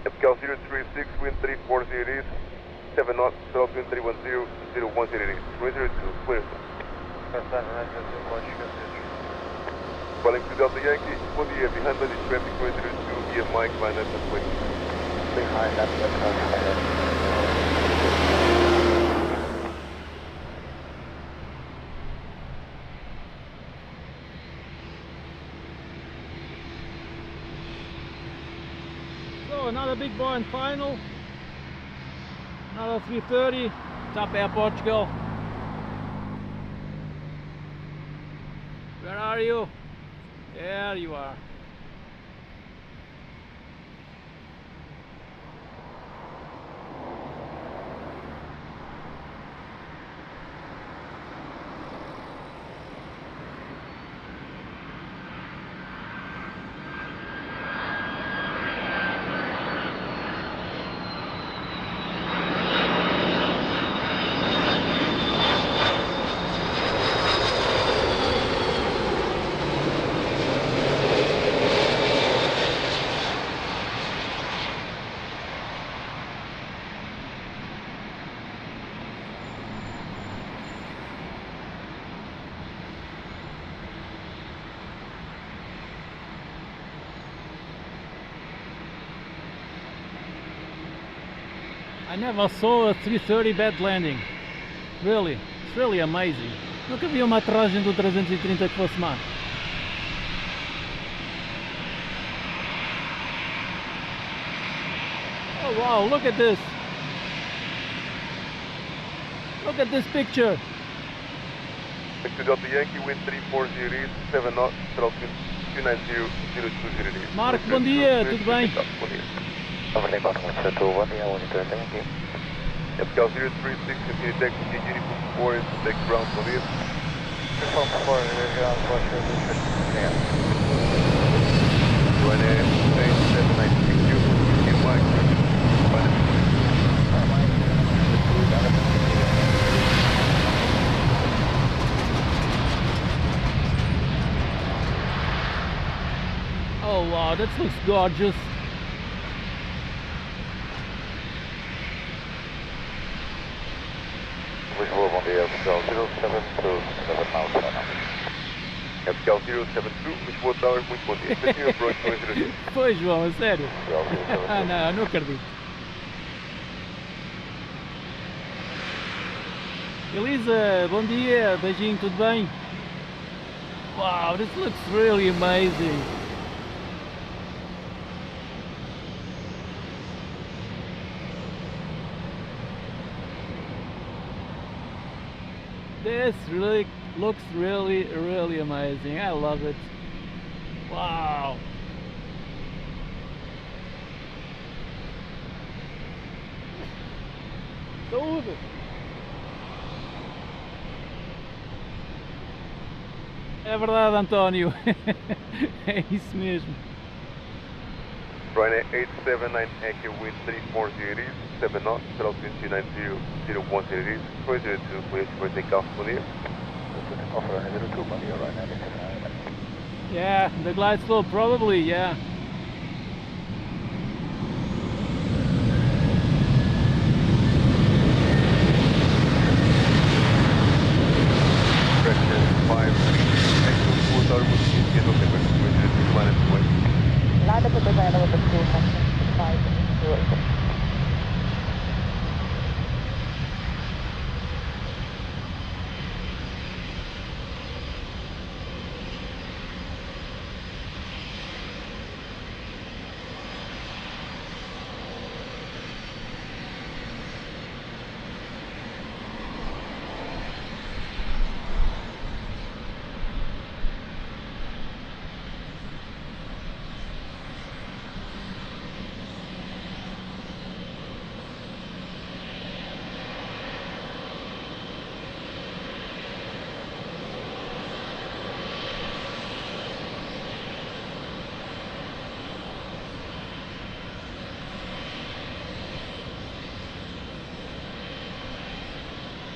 Yep, Cal 036, wind 340 degrees, 7 knots, altitude 310, 010 degrees. 102, clear. Calling to Delta Yankee, bom dia, behind the traffic 102 via Mike, line up and wait. behind that, So another big boy in final. Another 330. Top Air Portugal. Where are you? There you are. I never saw a 330 bad landing. Really, it's really amazing. Nunca vi uma aterragem do 330 que fosse má. Oh wow, look at this. Look at this picture. Back to Delta Yankee, wind 340 degrees, 7 knots, altitude 290, 020 degrees. Marco, bom dia, tudo bem? Bom dia. Overlay bottom 172, bom dia, monitor, thank you. Yep, Cal 036, continue taxi via Uniform 4 and take ground, bom dia. Uniform 4, ground, Portugal, yeah. Ryanair, 796 you, via Mike, Oh wow, that looks gorgeous. Lisbon, bom dia, Portugal 072, 7 miles per hour. Yep, Cal 072, Lisboa Tower, muito bom dia. Continue approach 102. Foi, João, a sério? Portugal 072. Ah não, não acredito. Elisa, bom dia, beijinho, tudo bem? Wow, this looks really amazing. This really Looks really, really amazing. I love it. Wow. Tudo. É verdade, António. É isso mesmo. Ryanair 879 Echo with 340 degrees, 7 knots, altitude 290, 010 degrees, 402, clear for takeoff, bom dia. Takeoff runway 02, bom dia, Ryanair 879. Yeah, the glide slope probably, yeah. Correction 5, Echo 4 with November, 402, line up away. Line up with the dial with the crew, 508.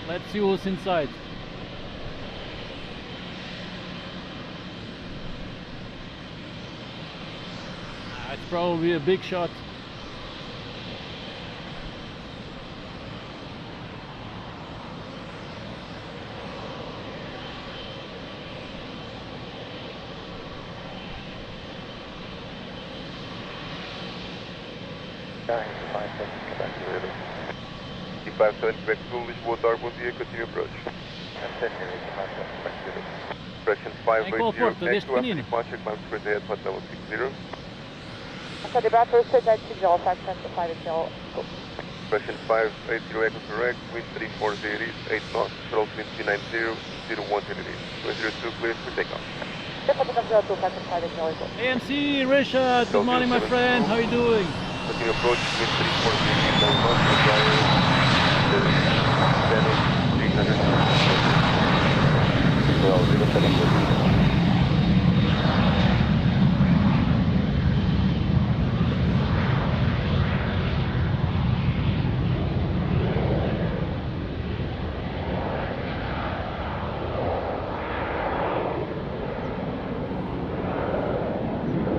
Let's see who's inside. It's probably a big shot. Carrying 5 seconds, Quebec to Zulu. 570 Quebec to Lisbon, Tower, bom dia, continue approach. And 10 minutes, 5 seconds, Quebec to Zulu. Correction Qual 580 porto? Deste Echo, after pequenino? departure, climb square ahead, hot level 60. So the back first set 60, 580, go. Correction 580 Echo correct, wind 340 degrees, 8 knots, altitude 290, 010 degrees. 202 clear for takeoff. AMC, Richard, good morning my friend, how are you doing? Continue approach, wind 340 degrees, 9 knots, require channel 300. Well, 07.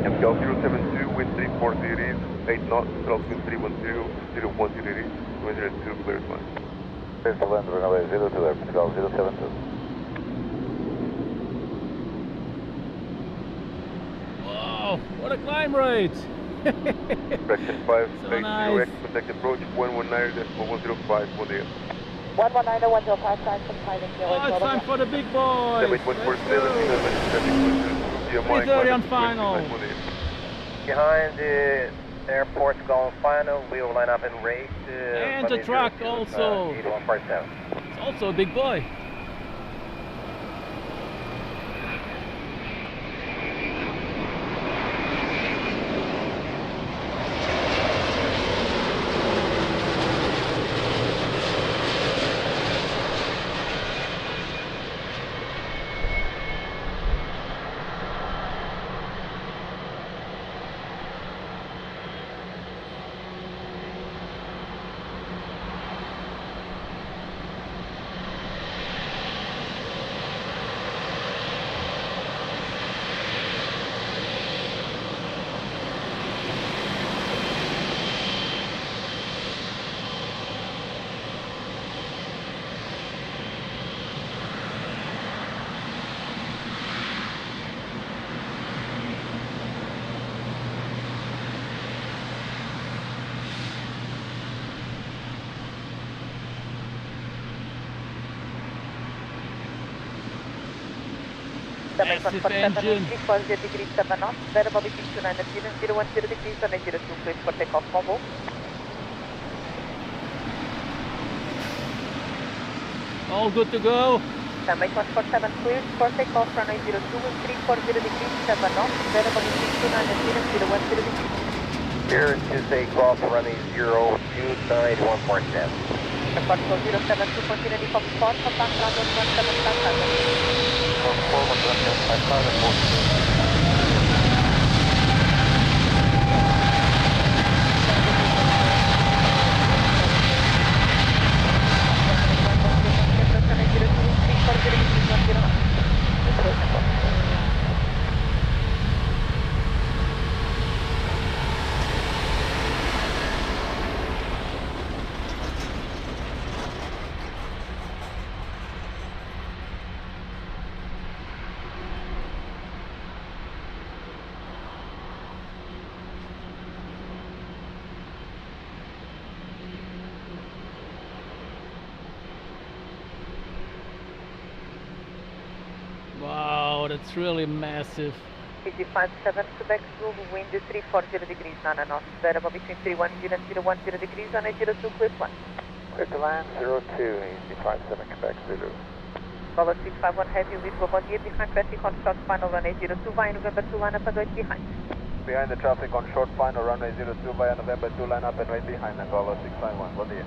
MCL 072, wind 340 degrees, 8 knots, altitude 310, 010 degrees, 202 clear to land. Clear to land, runway 02, Portugal 072. Wow, what a climb rate! Correction 580 nice. Echo, contact approach 119.105, bom dia. 119, 105, time from 5 and 0. Oh, it's time for the big boys! 3:30 on final. Behind the airport's going final, we will line up and race. And the truck also. 8147. It's also a big boy. Massive engine. 340 degrees 7 knots, variable between 290 and 010 degrees, and 02 clear for takeoff, mobile. All good to go. Standby 147 cleared for takeoff, runway 02 with 340 degrees, 7 knots, variable between 29 and 010 degrees. Here to takeoff, runway 029 147. Airport 072, continue default spot, contact ground 175,000. Forward 175,000. Wow, that's really massive. Easy 57 Quebec Zulu, wind 340 degrees, 9 knots, variable between 310 and 010 degrees, on a 02 clear flight. Clear to land 02, easy 57 Quebec Zulu. Follow 651 heavy, Lisbon, bon dia, behind traffic on short final, runway 02, via November 2, line up and wait behind. Behind the traffic on short final, runway 02 via November 2, line up and right behind Angola 651. Bon dia.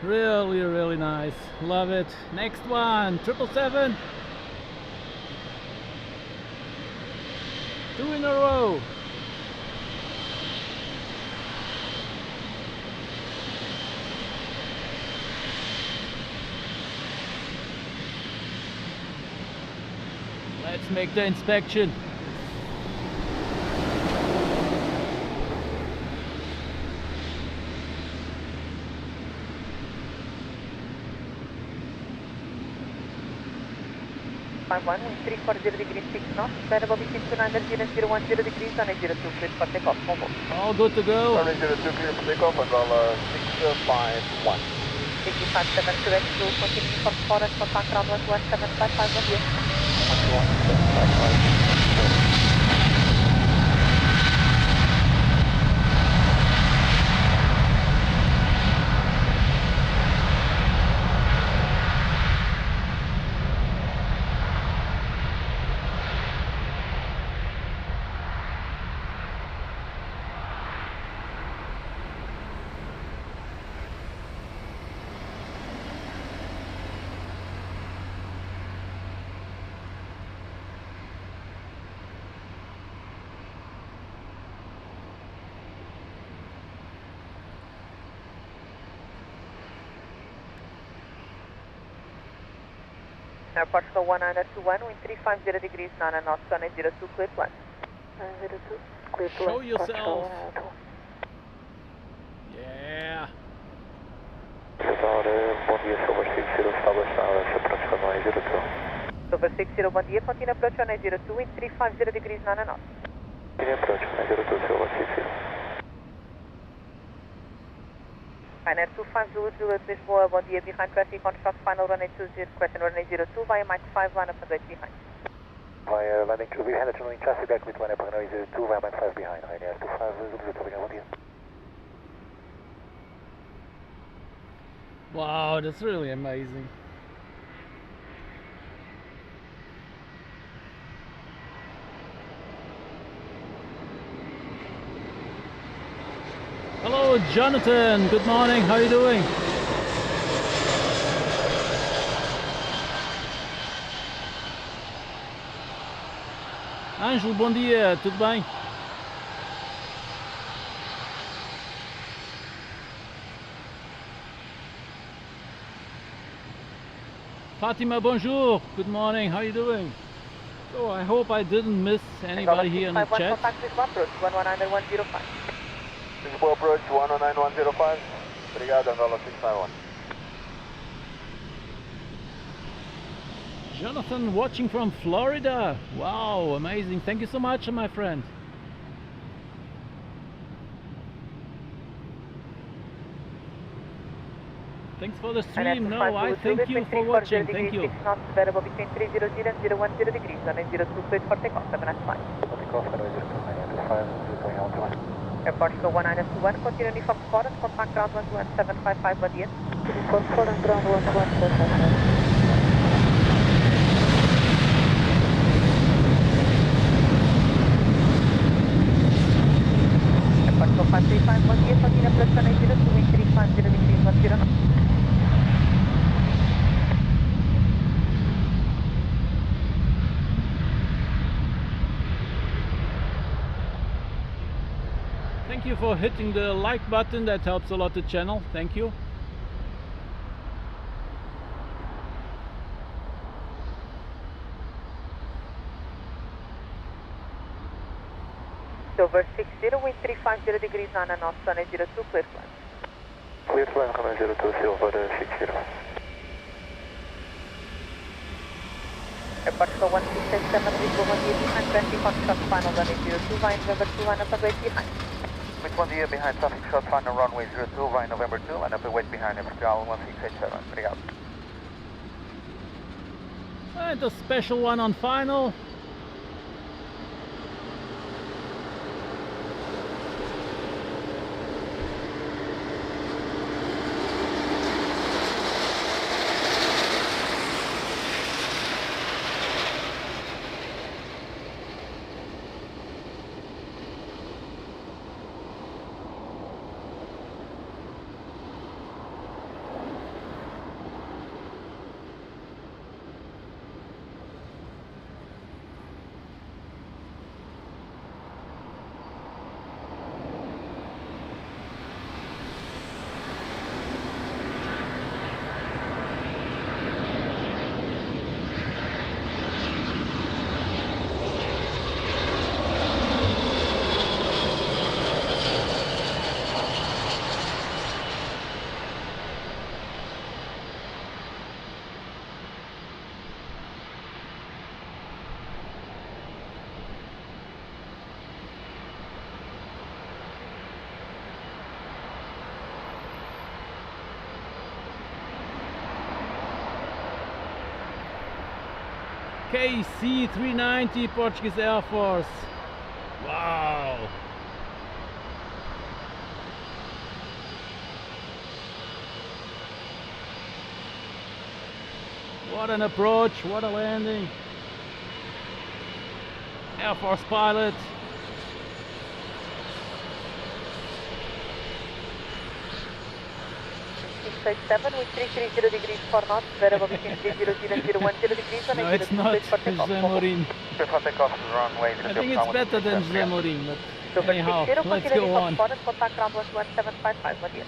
Really, really nice. Love it. Next one, 777. 2 in a row. Let's make the inspection. Wind 340 degrees, 6 knots, variable between 29 and 010 degrees, on a 02 clear for takeoff. All good to go. Runway 02 clear for takeoff, Angola 651. 57 Quebec Zulu, continue for forward, contact ground 11755, bon dia. 11755. Airport for 1921, wind 350 degrees, 9 knots, on a 02 clear flight. 02, clear to Show land. yourself. Yeah. Bom dia, Silver 60, establish approach runway 02. Silver 60, bon dia, continue approach on a 02, wind 350 degrees, 9 knots. Continue approach runway 02, Silver 60. Pioneer 25 Zulu, Juliet Lisboa, bon dia, behind traffic on short final, runway 20, question runway 02, via Mike 5, line up and wait behind. Via landing to behind the turning traffic back with 1 airport runway 02, via Mike 5 behind. Pioneer 25 Zulu, Juliet, bon dia. Wow, that's really amazing. Hello Jonathan, good morning, how are you doing? Ângelo, bom dia, tudo bem? Fatima, bonjour, good morning, how are you doing? So I hope I didn't miss anybody here in the chat. Contact Lisboa approach 119105. Lisboa approach 109105. Obrigado, Angola 651. Jonathan watching from Florida. Wow, amazing. Thank you so much, my friend. Thanks for the stream. No, I thank you for watching. Thank you. 6 knots, variable between 300 and 010 degrees. Runway 02 cleared for takeoff. Have a nice flight. Takeoff, runway 02, 925, going out to 1. Airport go 1921, continue uniform Florence, contact ground 12755, Badia. Uniform Florence, ground 12755. Airport go 535, Badia, continue approach runway 02, wind 350 degrees, 10 knots. Thank you for hitting the like button. That helps a lot the channel. Thank you. Silver 60, wind 350 degrees, 9 knots, runway 02, clear flight. Clear flight, runway 02, Silver 60. Airport go 1667, Lisbon, 1 behind, traffic on shot final, runway 02, via November 2, line up and wait behind. With 1 year behind traffic shot final runway 02 via November 2 and up and wait behind Portugal 1687. Obrigado. And a special one on final. KC-390 Portuguese Air Force. Wow. What an approach, what a landing. Air Force pilot. Side 7 with 330 degrees 4 knots, variable between 300 and 010 degrees. No, it's not José Mourinho. Before takeoff runway 02. I think it's better than José Mourinho, but anyhow, let's go on. Contact ground 11755, Badia.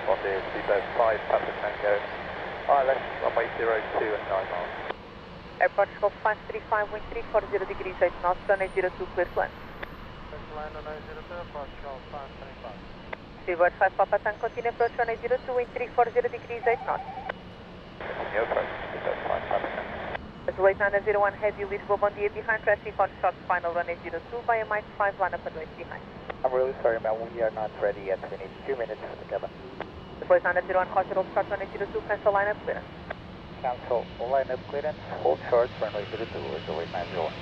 On the seatbelt 5, Papa Tango. Left runway 02 and 9 miles. Airport scope 535, wind 340 degrees 8 knots, runway 02, clear flight. Line runway 02, approach call 525. Silver 5 Papa Tango, continue approach runway 02, wind 340 degrees 8 knots. Continue approach, seatbelt 5, Papa Tango. Wait 901 heavy, Lisbon, Bom Dia behind, traffic on short final runway 02, via Mike 5, line up and wait behind. I'm really sorry, man. We are not ready yet. We need 2 minutes for the cabin. Voice 901, hospital start runway 02, cancel line up clearance. Cancel line-up clearance. Hold short, runway 02 is the wait 901.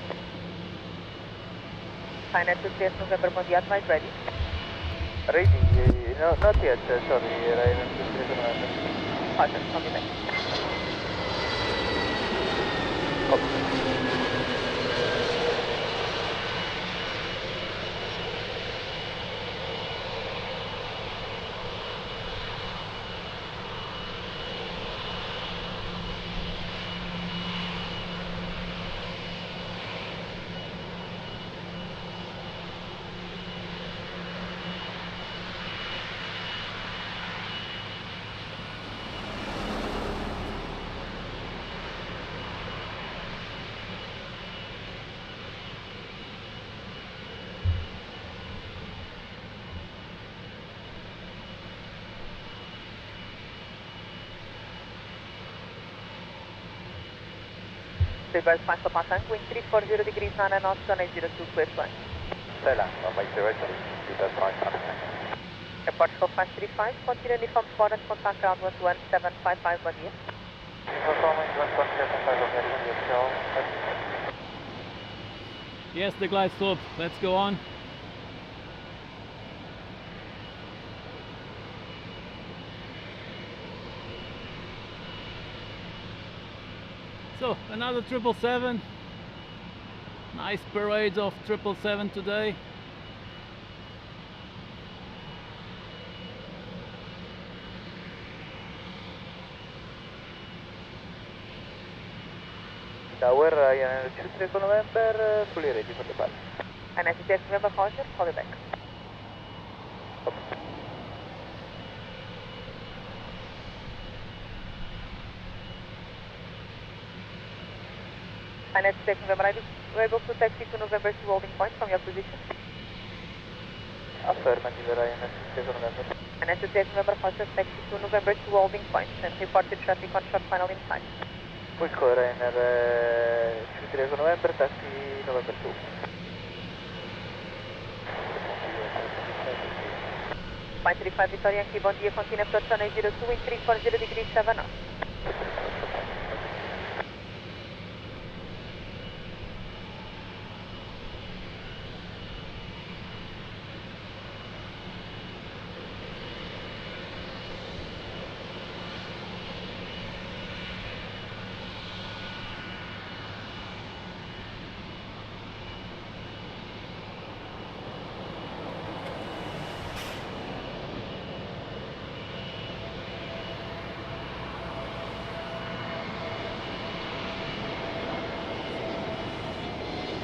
China 2 November, Bom Dia, advise ready. Ready? No, not yet, sorry. I am just Roger, I'll be back. Seabird 5 Papa Tank, wind 340 degrees 9 knots, runway 02, clear to land. Ceylan, runway 02, Seabird 5 Papa Tank. Airport Scope 535, continue uniform spot and contact ground 11755, bom dia. Yes, the glide slope. Let's go on. So another 777. Nice parade of 777 today. Tower, Ryanair 23 November, fully ready for departure. And as you take November Roger, call you back. And as you take November, are you able to taxi to November 2 holding point from your position? Affirmative, Ryanair 23 November. And as you take November Roger, taxi to November 2 holding point and report the traffic on short final in sight. Wisco, Ryanair 23 November, taxi November 2. Flight 35 Victoria Yankee, bom dia, continue approach runway 02, wind 340 degrees 7 knots.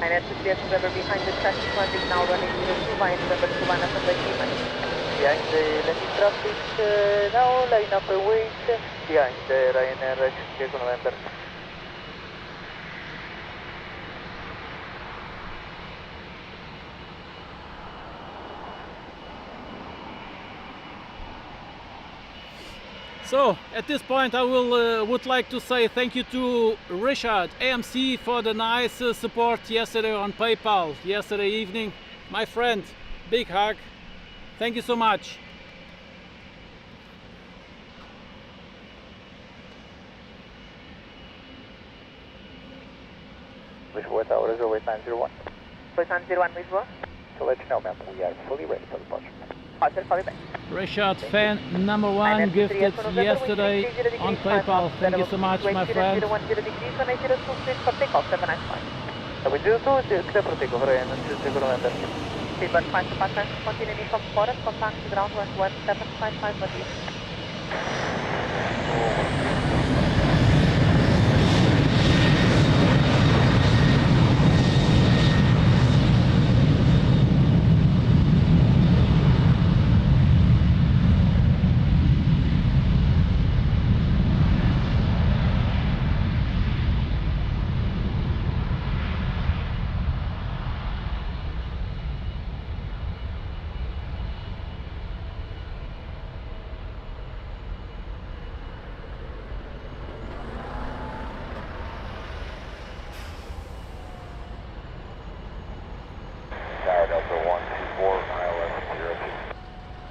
And as you clear November behind the traffic, landing now running 02 via November 2 1 up and Behind the landing traffic, now line up await, behind the Ryanair 23 November. So at this point I would like to say thank you to Richard AMC for the nice support yesterday on PayPal, yesterday evening. My friend, big hug. Thank you so much. Lisbon Tower is 08901. Voice 901 Lisbon. To let you know, ma'am, we are fully ready for departure. Roger, call you back. Richard, fan number one, gifted yesterday on PayPal. Thank you so much, my friend. 010 degrees, runway 02, clear for takeoff, have a nice flight. We do clear for takeoff, Ryanair 23 November. Seabird 5 Papa Tank, continue uniform spot and contact ground 11755, bom dia.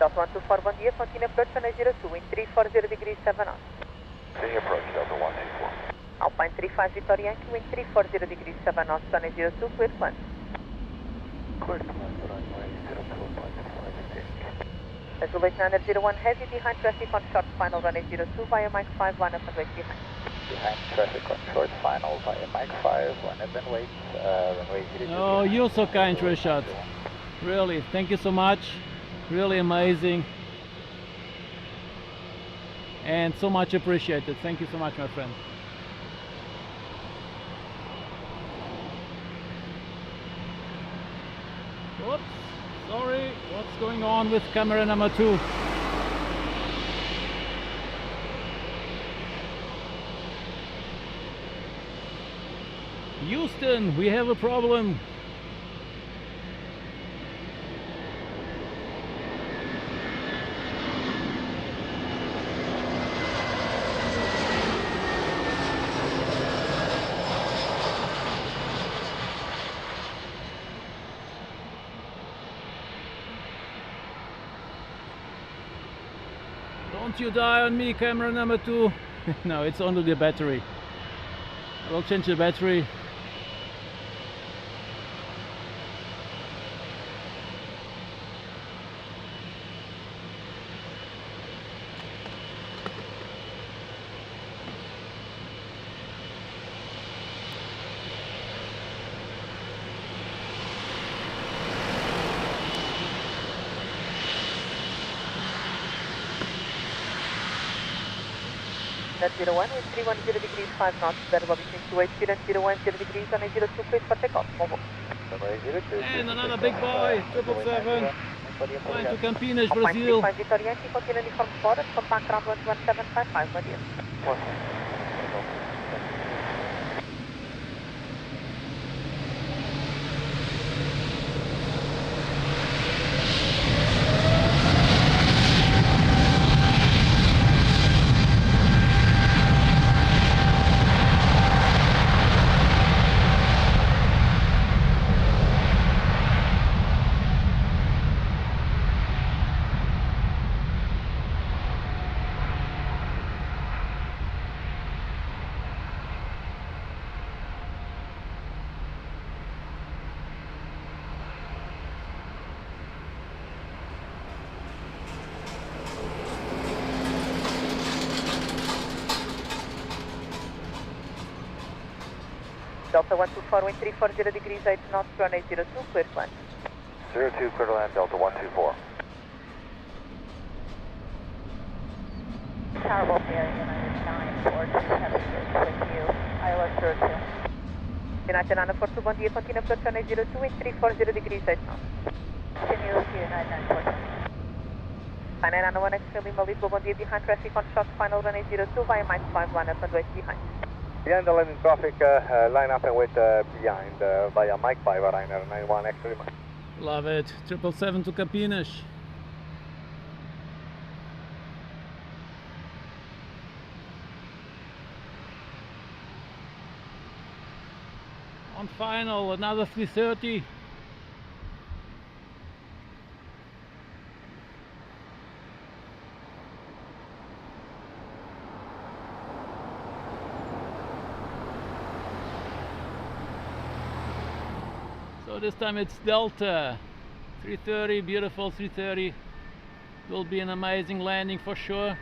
Delta 124, bom dia, continue approach runway 02, wind 340 degrees 7 knots. Continue approach, Delta 124. Alpine 35 Victoria Yankee, wind 340 degrees 7 knots, runway 02, clear to land. Clear to land, runway 02.5. As you late 901 heavy behind traffic on short final runway 02 via Mike 5, 1 up and wait behind. Behind traffic on short final via Mike 5, 1 up and wait, runway 02. Oh, you're so kind, Richard. Really, thank you so much. Really amazing. And so much appreciated. Thank you so much, my friend. Oops, sorry. What's going on with camera number 2? Houston, we have a problem. Don't you die on me, camera number 2. No, it's only the battery. I will change the battery. Net 01 with 310 degrees 5 knots, variable between 280 and 010 degrees on a 02 clear for takeoff. Mobile. And another big boy, 777. Flying to Campinas, Brazil. 5 Vitória, continue uniform forward, contact ground 11755, bom dia. Delta 124, wind 340 degrees 8 knots, runway 02, clear to land. 02, clear to land, Delta 124. Tower Air United 9, 4 with you, ILS 02. United 942, bom dia, continue approach runway 02, wind 340 degrees 8 knots. Continue with you, United 942. Final 901 X-ray Lima Lisbon, bom dia, behind traffic on short, final runway 02 via Mike 51 up and wait behind. Behind the landing traffic, line up and wait behind via Mike 5, Ryanair 91 X-ray. Love it. 777 to Campinas. On final, another 330. So this time it's Delta 330, beautiful 330. Will be an amazing landing for sure.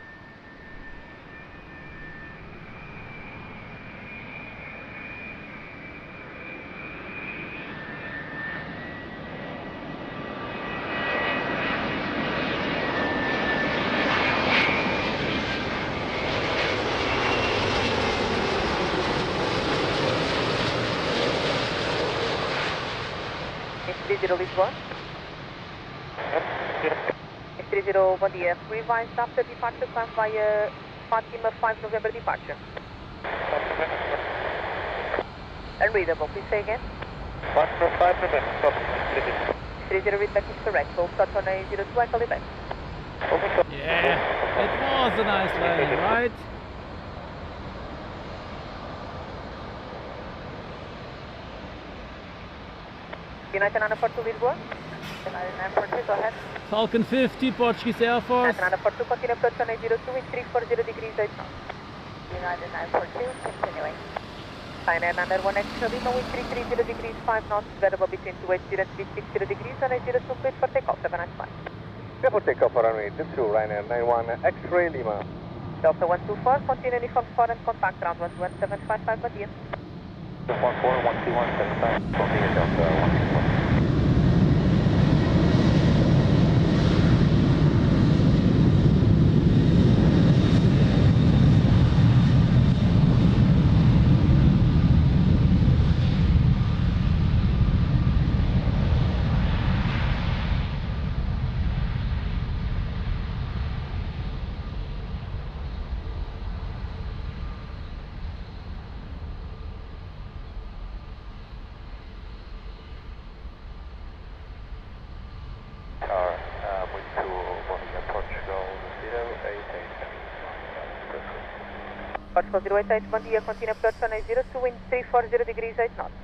Lisbon. 30, bom dia. Revised after departure plan via Fatima 5 November departure. Unreadable, please say again. Fatima 5 November, 30 readback is correct. We'll start on a 02, I call you back. Yeah, it was a nice landing, right? United 942 Lisbon. United 942, go ahead. Falcon 50, Portuguese Air Force. United 942, continue approach on a 02, wind 340 degrees 8 knots. United 942, continuing. Ryanair 901 X-ray Lima, wind 330 degrees 5 knots, variable between 280 and 360 degrees on a 02, clear for takeoff, have a nice flight. Clear for takeoff for runway 22, Ryanair 91 X-ray Lima. Delta 124, continue uniform forward and contact ground 11755, bom dia. 114, 12175, bom dia, Delta 124. Portugal 088, bom dia, continue approach on a 02, wind 340 degrees 8 knots.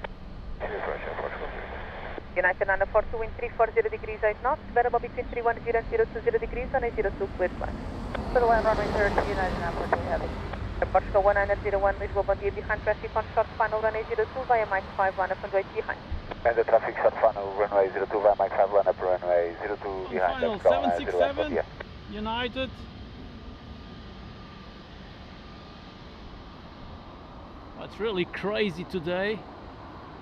United 942, wind 340 degrees 8 knots, variable between 310 and 020 degrees on a 02, clear flight. clear to land runway 02 United Airport Heavy. Portugal 1901 Lisbon, bom dia, behind traffic on short final runway 02 via Mike 51 up and wait behind. And the traffic short final runway 02 via Mike 51 up runway 02 behind. Final 767 United. It's really crazy today.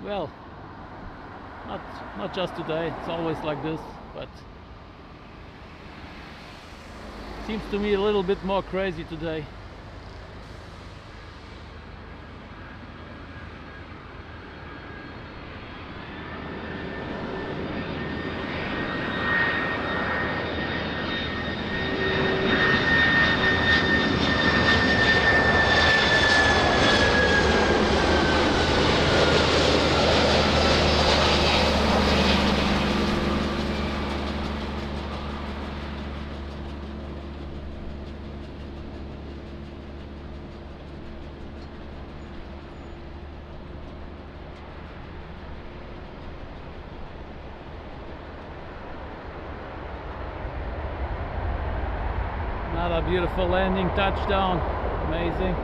Well, not just today, it's always like this, but seems to me a little bit more crazy today. Another beautiful landing, touchdown, amazing.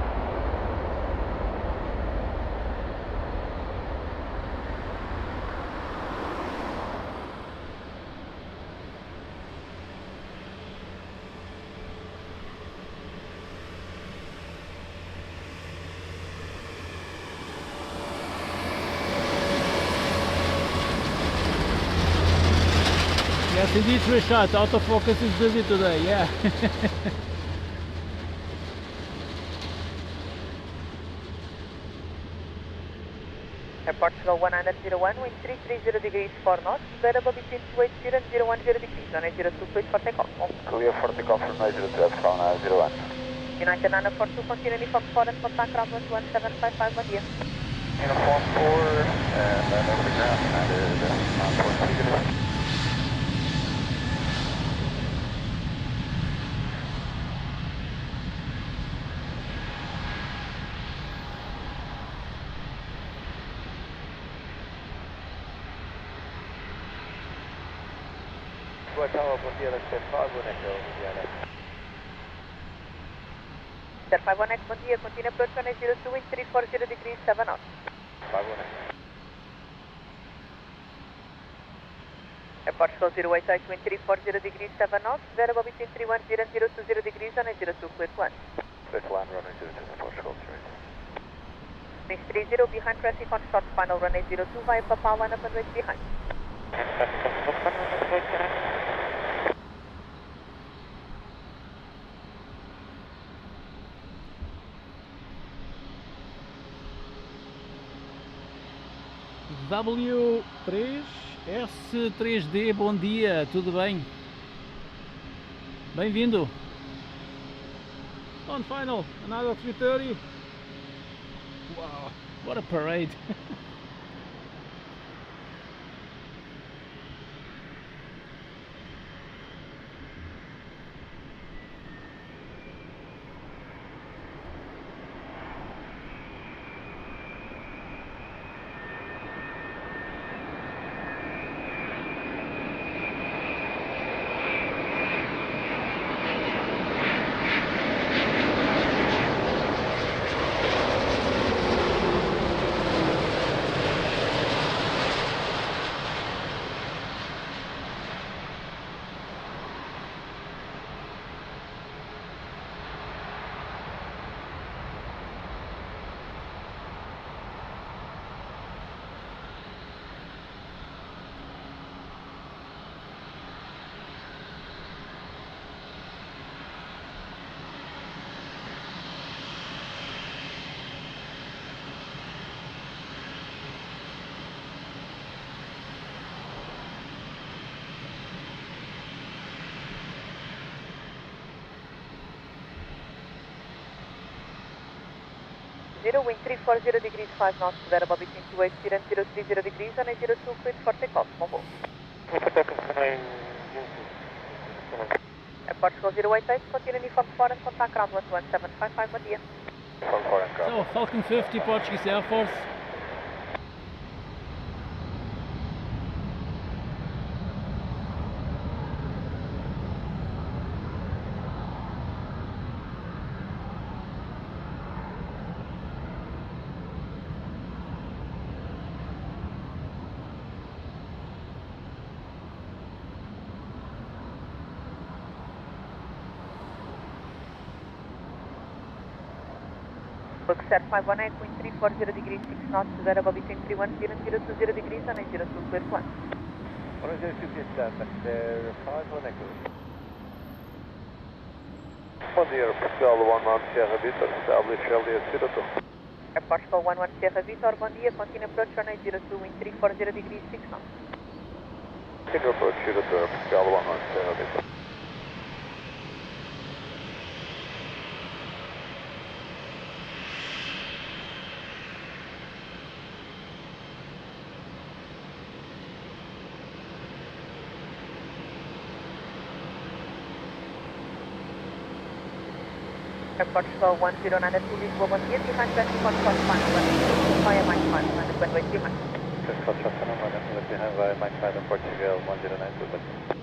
Yes, indeed, Richard, autofocus is busy today, yeah. Portugal 1901, wind 330 degrees 4 knots, variable between 280 and 010 degrees, runway 02 cleared for takeoff. Clear for takeoff runway 02 Alpha 01. United 942, continue uniform 4 and contact ground 1755, bom dia. Uniform 4 and then over the ground, United 942. Tower, bom dia, that's 51 Echo, Indiana. 51X, bom dia, continue approach runway 02, wind 340 degrees 7 knots. 51 Portugal 088, wind 340 degrees 7 knots, variable between 310 and 020 degrees, runway 02 cleared to land. Clear to land, runway 02, Portugal 088. Mix 30 behind traffic on short final runway 02 via Papa 1 up and wait behind. W3 S3D, bom dia, tudo bem? Bem-vindo. On final, another 330. Wow, what a parade. Wind 340 degrees 5 knots, variable between 280 and 030 degrees, and 02 cleared for takeoff. Mobile. Portugal 088, continue uniform 4 and contact ground 11755, bom dia. So, Falcon 50, Portuguese Air Force. Bookset 518, wind 340 degrees, 6 knots, variable between 310 and 020 degrees, runway 02, clear for 1. 102 there, 518. Bom dia, Portugal 11 Sierra Vitor, establish LDS 02. Air Portugal 11 Sierra Vitor, bom dia, continue approach runway 02, wind 340 degrees, 6 knots. Continue approach 02, Portugal 11 Sierra Vitor. Air Portugal 1092, Lisbon, bom dia, behind traffic on short final runway 02, via Mike 5, runway behind. Transport short final runway behind via Mike 5 and Portugal 1092.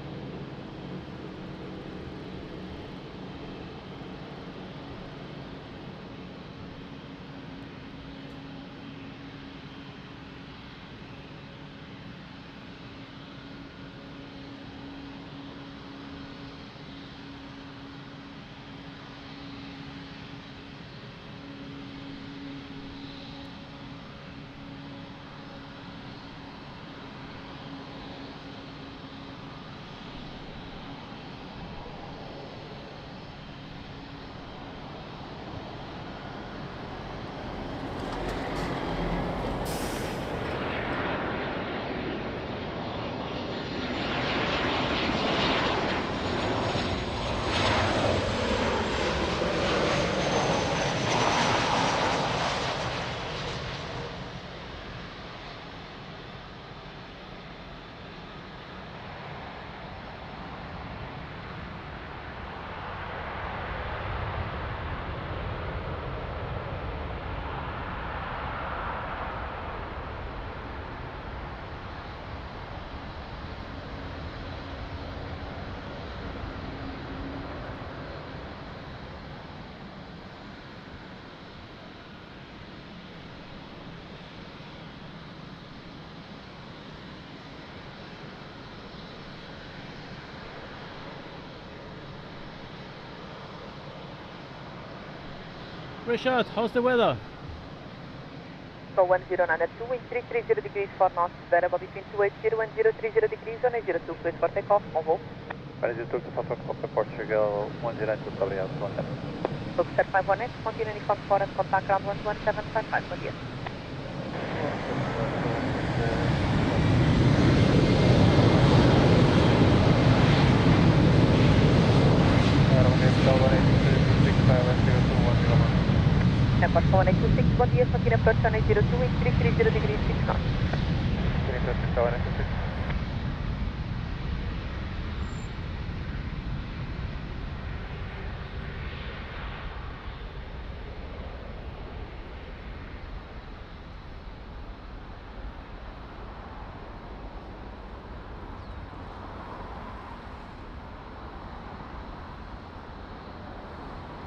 Richard, how's the weather? So 1092, wind 330 degrees, 4 knots, variable between 280 and 030 degrees, runway 02, clear for takeoff, on hold. Paris took the Papa Portugal 102, obrigado, go ahead. Bookset 518, continue uniform forward, contact ground 11755, bom dia. Air Portugal 186, bom dia, continue approach runway 02, wind 330 degrees, 6 knots.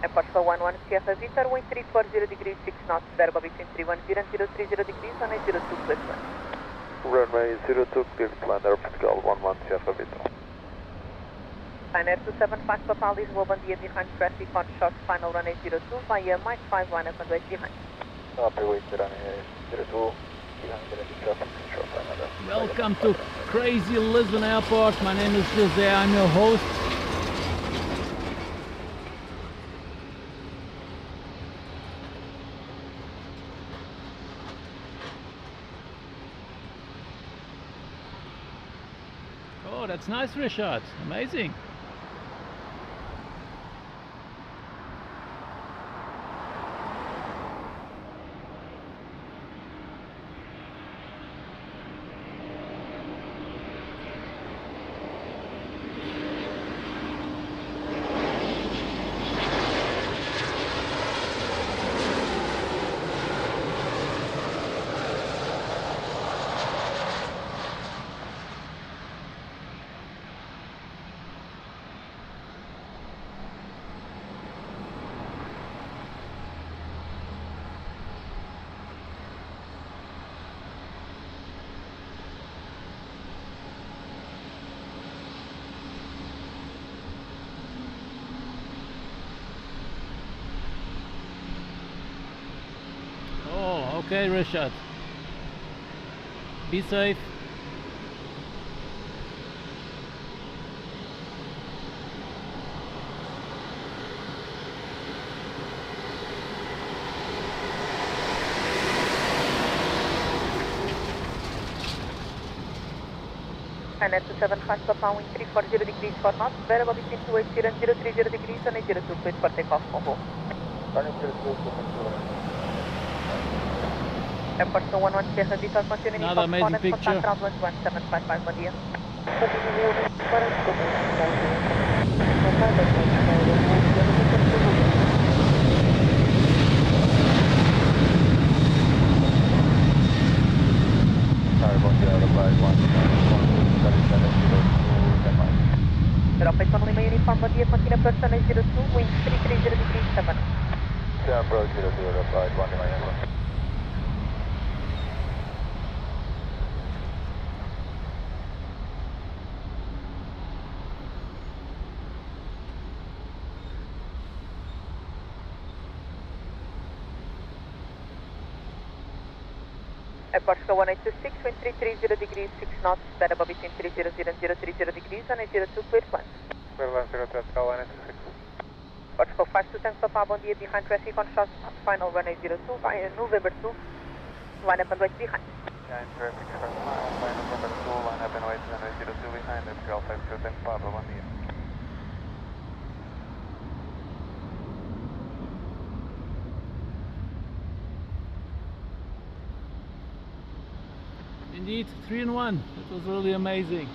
Air Portugal 11 Sierra Vitor, wind 340 degrees, 6 knots, variable between 310 and 030 degrees, runway 02, clear for 1. Runway 02, clear to land, Air Portugal 11 Sierra Vitor. Fine Air 275 Papa Lisbon, bom dia, behind traffic on short final runway 02, via Mike 51 and runway behind. Copy, wait, runway 02, behind the traffic, short final. Welcome to crazy Lisbon Airport. My name is Jose, I'm your host. Oh, that's nice, Richard. Amazing. Okay, Rashad. Be safe. And at 25 Papa, wind 340 degrees for knots, variable between 280 and 030 degrees, and 02, cleared for takeoff, Convo. Airport 11 Sierra Vita, continuing Another amazing picture. Contact ground 1755, bom dia. Europa Economy Lima Uniform, bom dia, continue approach runway 02, wind 330 degrees, 7. Approach 02, Europa 1 Lima Uniform. Airport 1826, wind 330 degrees, 6 knots, variable between 300 and 030 degrees, and 02, cleared climb. Clear 103, 1826. Portugal 52 Papa, bom dia, behind traffic on short, final runway 02, via November 2, line up and wait behind. Behind traffic, short final, line up number 2, line up and wait, runway 02 behind, Portugal 52 Papa, bom dia. Indeed, 3 in 1. It was really amazing.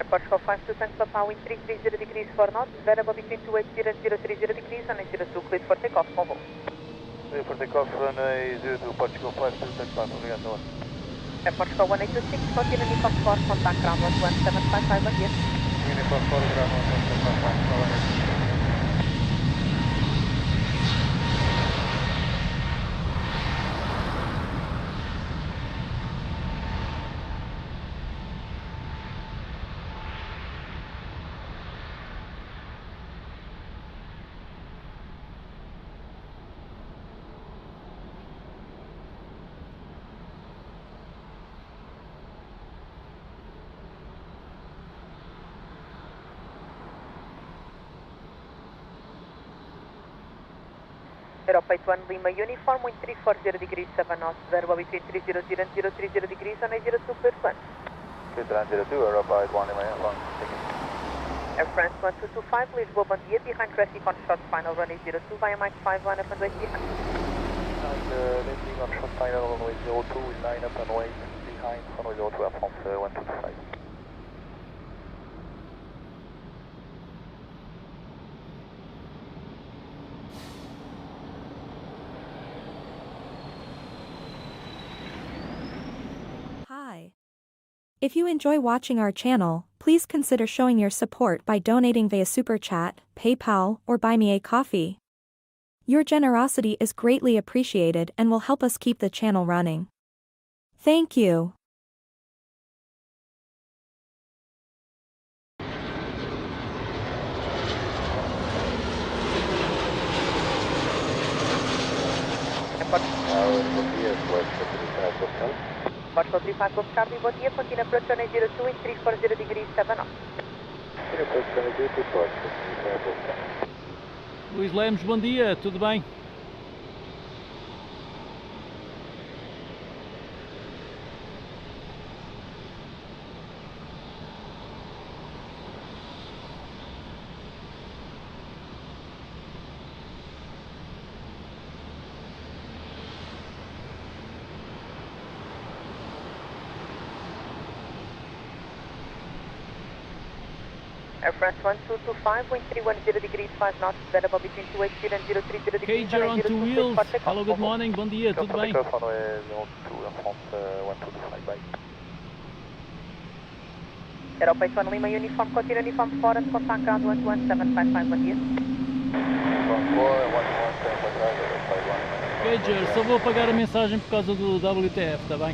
Portugal 52 Papa, wind 330 degrees 4 knots, variable between 280 and 030 degrees, and 02, cleared for takeoff, Convo. Clear for takeoff, runway 02, Portugal 52 Papa, obrigado. Portugal 1826, continue Uniform 4, contact ground 1755, bom dia. Uniform 4, ground 1755, Europa 81 Lima Uniform, wind 340 degrees 7 knots, variable between 300 and 030 degrees, and 02, cleared climb. Clear 02, Europa 1 Lima Uniform. Air France 1225, Lisbon, bom dia, behind traffic on short final runway 02, via Mike 5, line up and wait behind. Landing on short final runway 02, line up and wait behind runway 02, Air France 1225. Hi. If you enjoy watching our channel, please consider showing your support by donating via Super Chat, PayPal, or Buy Me a Coffee. Your generosity is greatly appreciated and will help us keep the channel running. Thank you. Portugal 35 Golf Charlie, bom dia, continue approach runway 02, wind 340 degrees 7 knots. Luís Lemos, bom dia, tudo bem? Air France 1225, wind 310 degrees, 5 knots, variable between 280 and 030 degrees. Cager on two wheels, hello, good morning, bom dia, tudo bem? Europa 81 Lima, uniform, continue uniform, forward, contact ground 11755, bom dia. Cager, só vou apagar a mensagem por causa do WTF, está bem?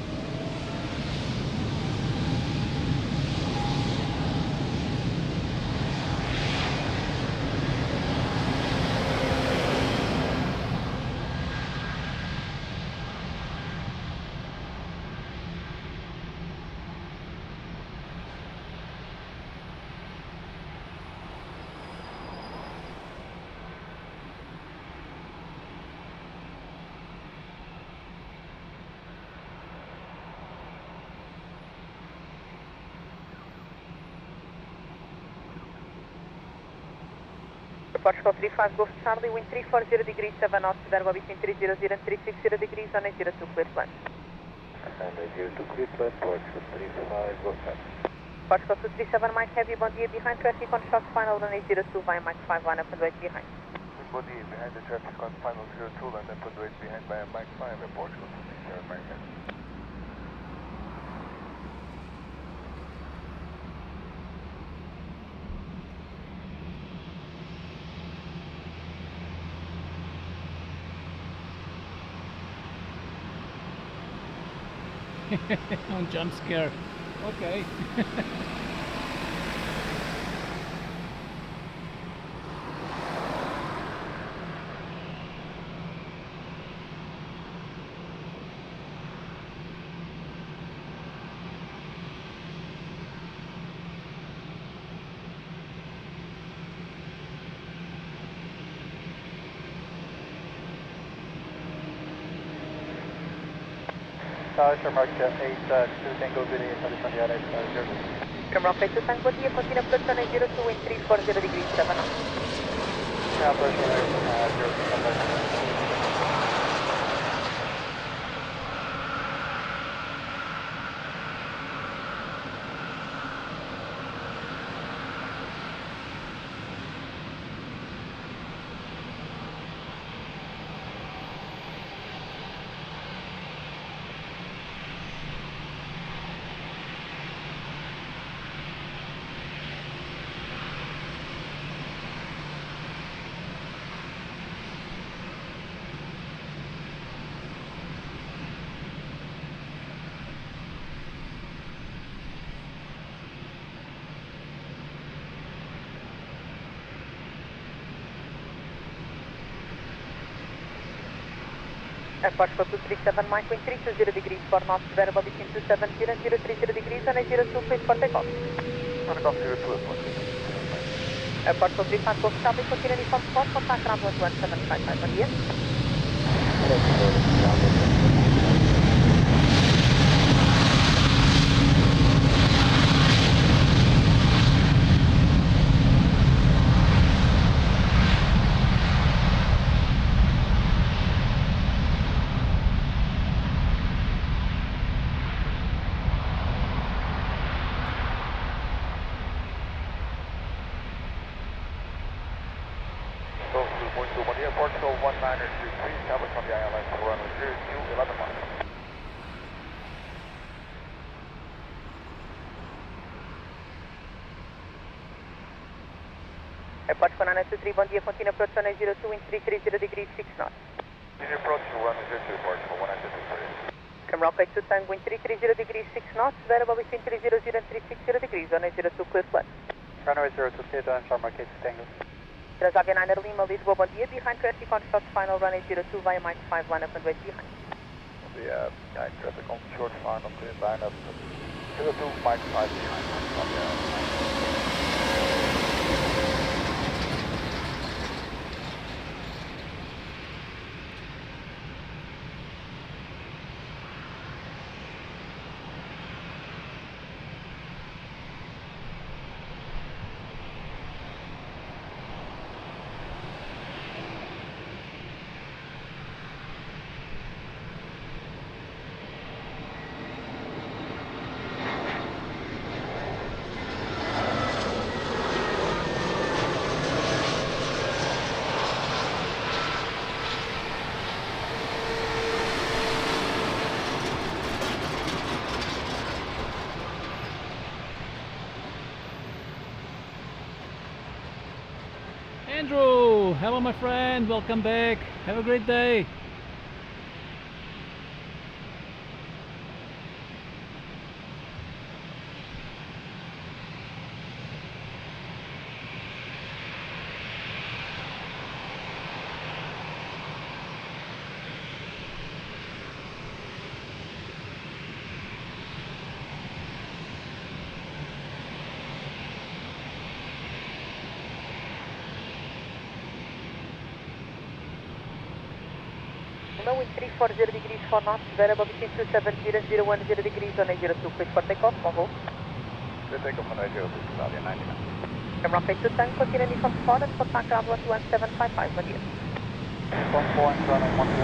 Portugal 35 Golf Charlie, wind 340 degrees, 7 knots, variable between 300 and 360 degrees on a 02 clear plan. And a 02 clear plan, Portugal 35 Golf Charlie. Portugal 237 Mike Heavy, bom dia, behind traffic on shots, final runway 02 via Mike 51 up and wait behind. Bom dia, behind the traffic on final 02 and up and wait behind by Mike 5 at Portugal 237 Mike Heavy. Jump scare. Okay. Sharmark 8, 2 Tango Video, Lisbon, Airlines, 0. Shamrock 8 Tango, bom dia, continue approach on a 02, wind 340 degrees, 7 knots. Approach on 0. Portugal 237 Mike, wind 320 degrees, 4 knots, variable between 270 and 030 degrees on a 02, please for takeoff. Portugal 02 at Portugal 35 Golf Charlie, continue uniform, sport, contact ground 11755, bom dia. Muito bom dia, Portugal 1923, establish on the Airlines for runway 02, 11 miles. Portugal 923, bom dia, continue approach on a 02, wind 330 degrees, 6 knots. Continue approach to runway 02, Portugal 1923. Shamrock 8 Tango, wind 330 degrees, 6 knots, variable between 300 and 360 degrees on a 02, clear plan. Runway 02, clear down, Sharmark 8 Tango. Transavianer Lima, Lisbon, bom dia, behind traffic on shots, final runway 02 via Mike 51 up and wait behind. The behind traffic on short final, clear line up 02, Mike 5 behind. Andrew, hello my friend, welcome back. Have a great day. Wind 340 degrees 4 knots, variable between 270 and 010 degrees on a 02, quick for takeoff, Bravo. Good takeoff on 02, Claudia 99. Camera face to tank, continuing from forward for tank ground 11755, Maria. 141, running 11.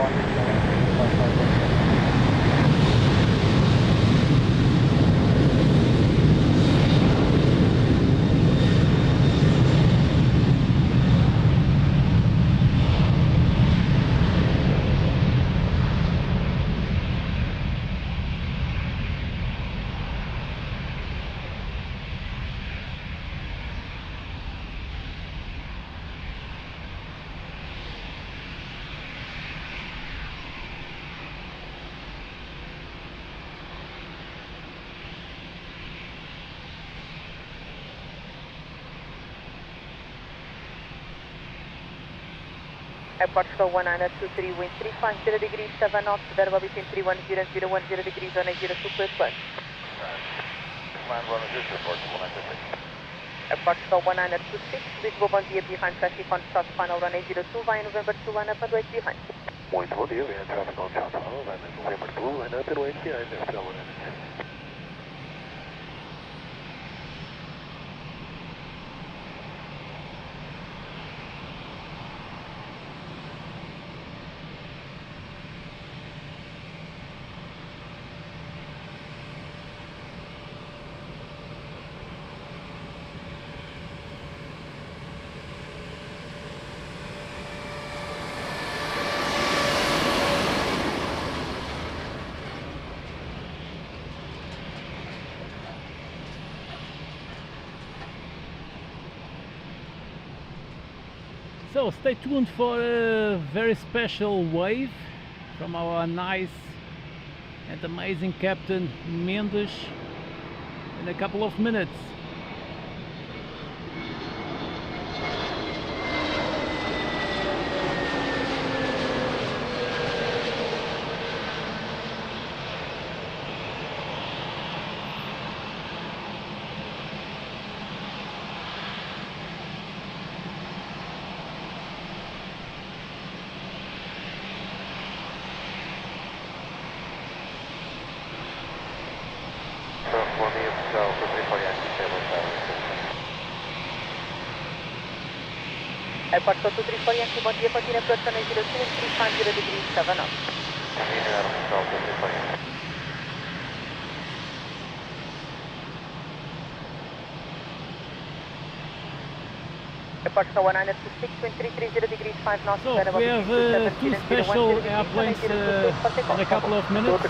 Airport flow 1923, wind 350 degrees 7 knots, variable between 310 and 010 degrees on a 02, clear flight. Command run is report 1923. Airport flow 1926, Lisbon, bom dia, behind traffic on short final runway 02, via November 2, line up and wait behind. Muito bom dia, behind traffic on short final, line November 2, line up and wait behind, after 1 minute. So stay tuned for a very special wave from our nice and amazing Captain Mendes in a couple of minutes. Airport flow 234 Yankee, bom dia, continue approach on a 02, 350 degrees 7 knots. Airport flow 1926, wind 330 degrees 5 knots. So we have two special airplanes in a couple of minutes.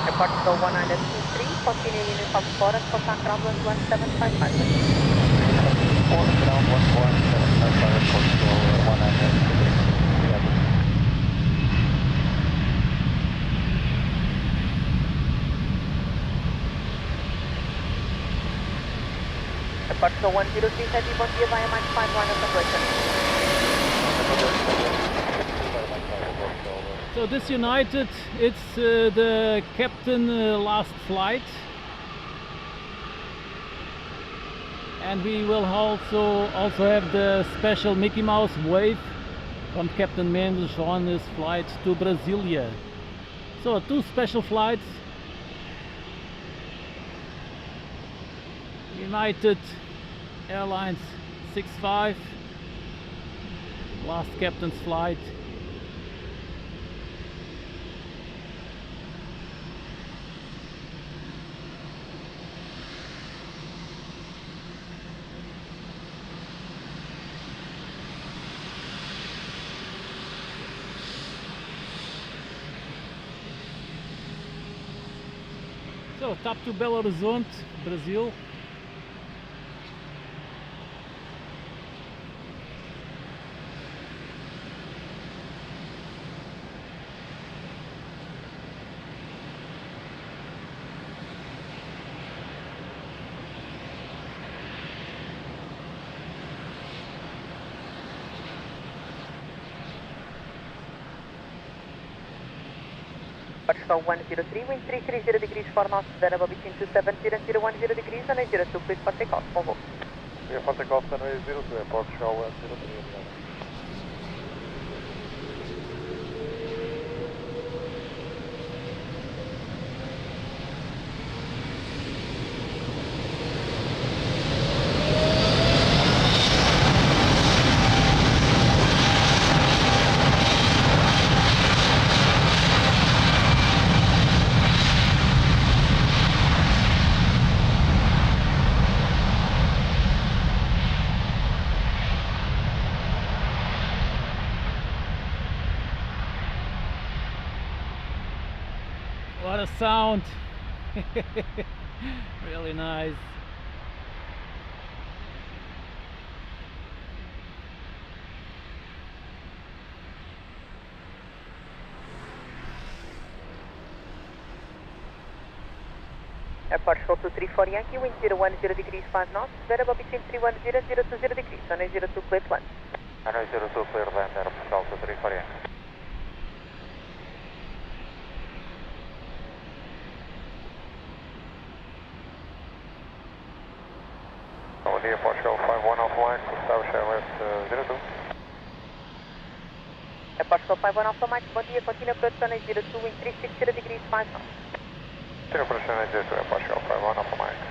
Airport flow 1923, continue uniform forward for tank ground 11755. Ground 11755, control 193. Airport flow 103 heavy, bom dia, via Mike 51 of conversion. So this United, it's the Captain last flight, and we will also have the special Mickey Mouse wave from Captain Mendes on his flight to Brasilia. So two special flights. United Airlines 65, last captain's flight. So, top to Belo Horizonte, Brazil. Portugal 103, wind 330 degrees for north, variable between 270 and 010 degrees, runway 02, please for takeoff, convo. Clear for takeoff, runway 02, Portugal 103. What a sound! Really nice. Portugal 234 Yankee, wind 010 degrees 5 knots, variable between 310 and 020 degrees, runway 02, clear to land. Runway 02, clear land, Portugal 234 Yankee. Bom dia, Portugal 51 offline, Gustavo Airlines 02. Portugal 51 Alpha Mike, bom dia, continue approach runway 02, wind 360 degrees 5 knots. Continue approach runway 02, Portugal 51 Alpha Mike.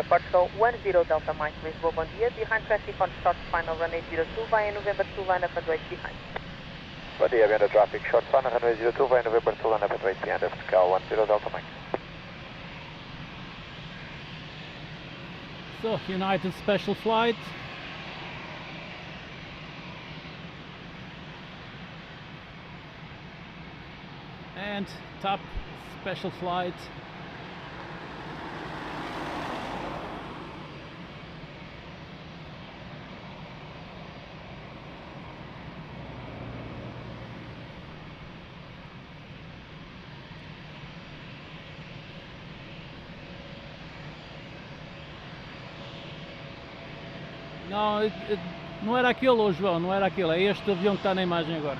Portugal 10 Delta Mike, Lisbon, bom dia, behind traffic on short final runway 02 via November 2 line up and wait behind. Bom dia, behind the traffic, short final runway 02 via November 2 line up and wait behind, Portugal 10 Delta Mike. So, United special flight. And top special flight. Não, não era aquele, ô João, não era aquele, é este avião que está na imagem agora.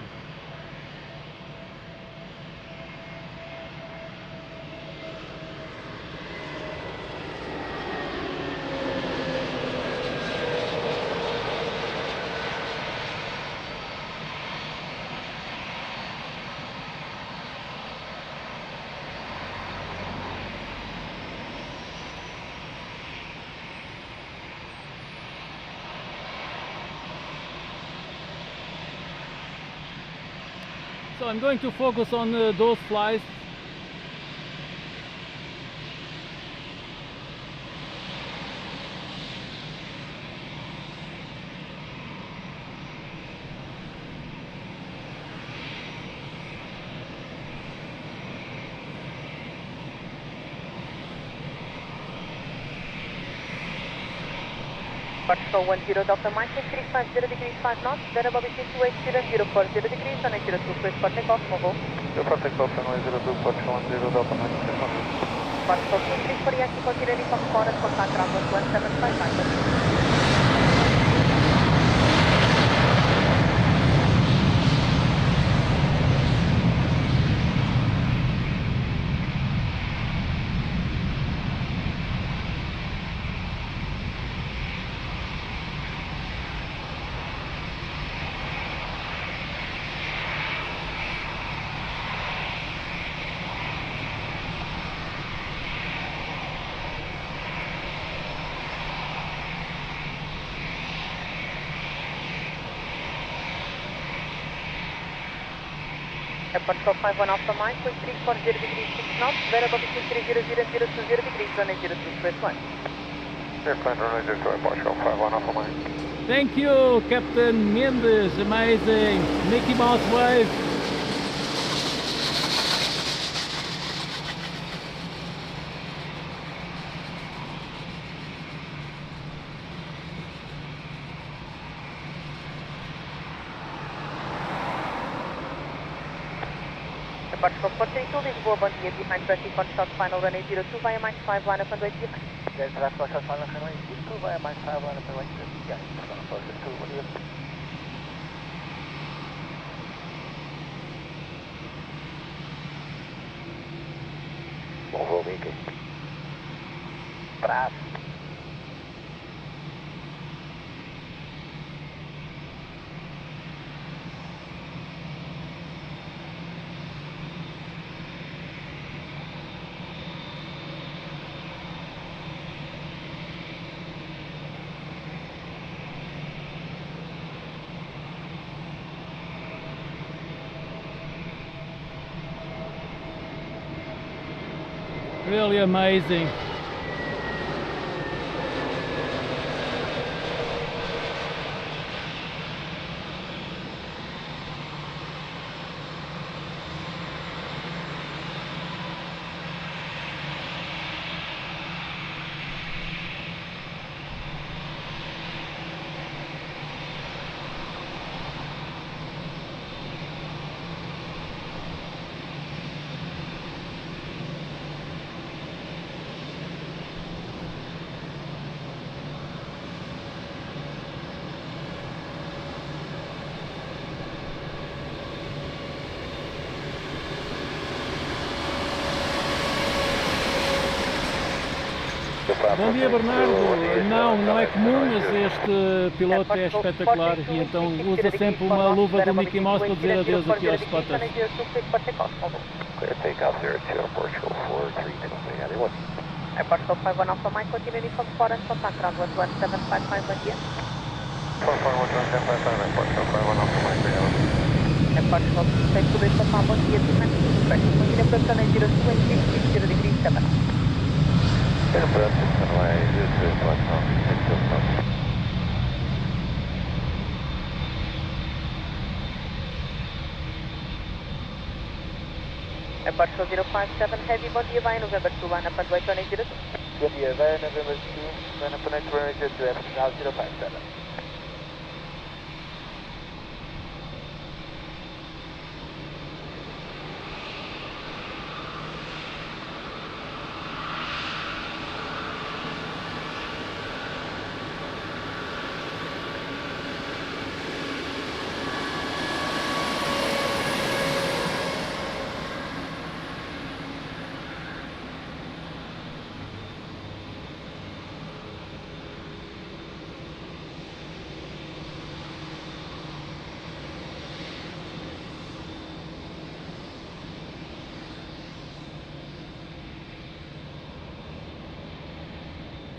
So I'm going to focus on those flights. Portugal 10 Delta Mike, 350 degrees 5 knots, variable between 280 and 040 degrees, runway 02, please for takeoff, convo. Clear for takeoff, runway 02, Portugal 10 Delta Mike. Portugal 234 Yankee, continuing from forward, contact runway 1755. Portugal 51 Alpha Mike, with 340 degrees 6 knots, variable between 300 and 020 degrees, runway 02, clear to land. Clear plan, runway 02, Portugal 51 Alpha Mike. Thank you, Captain Mendes, amazing. Mickey Mouse wave. Portugal 432, Lisboa, bom dia, behind traffic on short final runway 02 via Mike 5 line up and wait behind. Behind traffic on short final runway 02 via Mike 5 line up and wait behind. Portugal 432, bom dia. Really amazing. Bom dia, Bernardo. Não é comum, mas este piloto é espetacular e então usa sempre uma luva do Mickey Mouse para dizer adeus aqui aos spotters. Clear takeoff 02, Portugal 43, Airport 51 Alpha Mike, continuing from Florence, contact ground 11755, bom dia. 441 Portugal 51 Alpha Mike, Airport 56 Papa, bom dia, behind the pressure, continue approach on 02 0 degrees 7. Airport runway 02, platform 6 Airport 057 Heavy, bom dia, vai November 2, line up and wait on 02. Bom dia, vai November 2, line up and runway 02, now 057.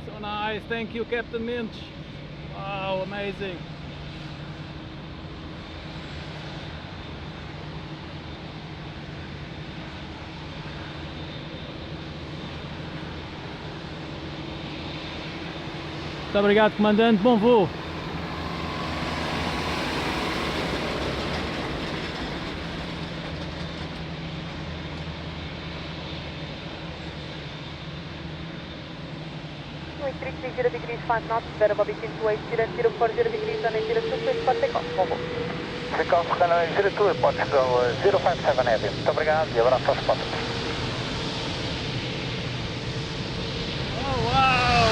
So nice, thank you, Captain Minch. Wow, amazing. Muito obrigado, comandante, bom voo. Wind 330 degrees 5 knots, variable between 280 and 040 degrees on 02, please for takeoff, bom voo. Takeoff runway 02, Portugal 057 Heavy. Muito obrigado e abraço aos spotters. Oh, wow!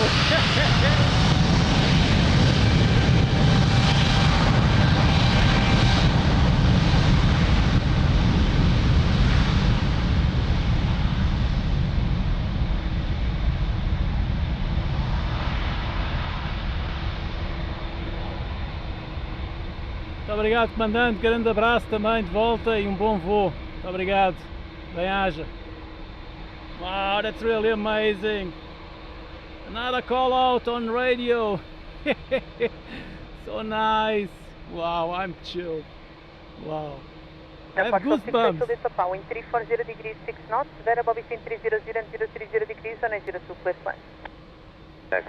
Muito obrigado, comandante, grande abraço também de volta e um bom voo. Muito obrigado, bem-aja. Wow, that's really amazing. Another call out on radio. So nice. Wow, I'm chilled. Wow. I have goosebumps. Wind 340 degrees 6 knots, variable between 300 and 030 degrees on 02, please land.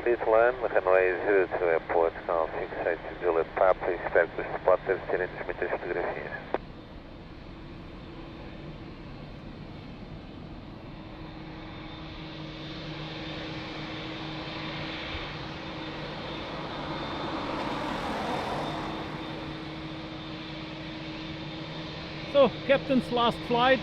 Please land, runway 02 Airport, canal 68 Juliet Papa, espero que os spotters tirem-nos muitas fotografias. So, Captain's last flight.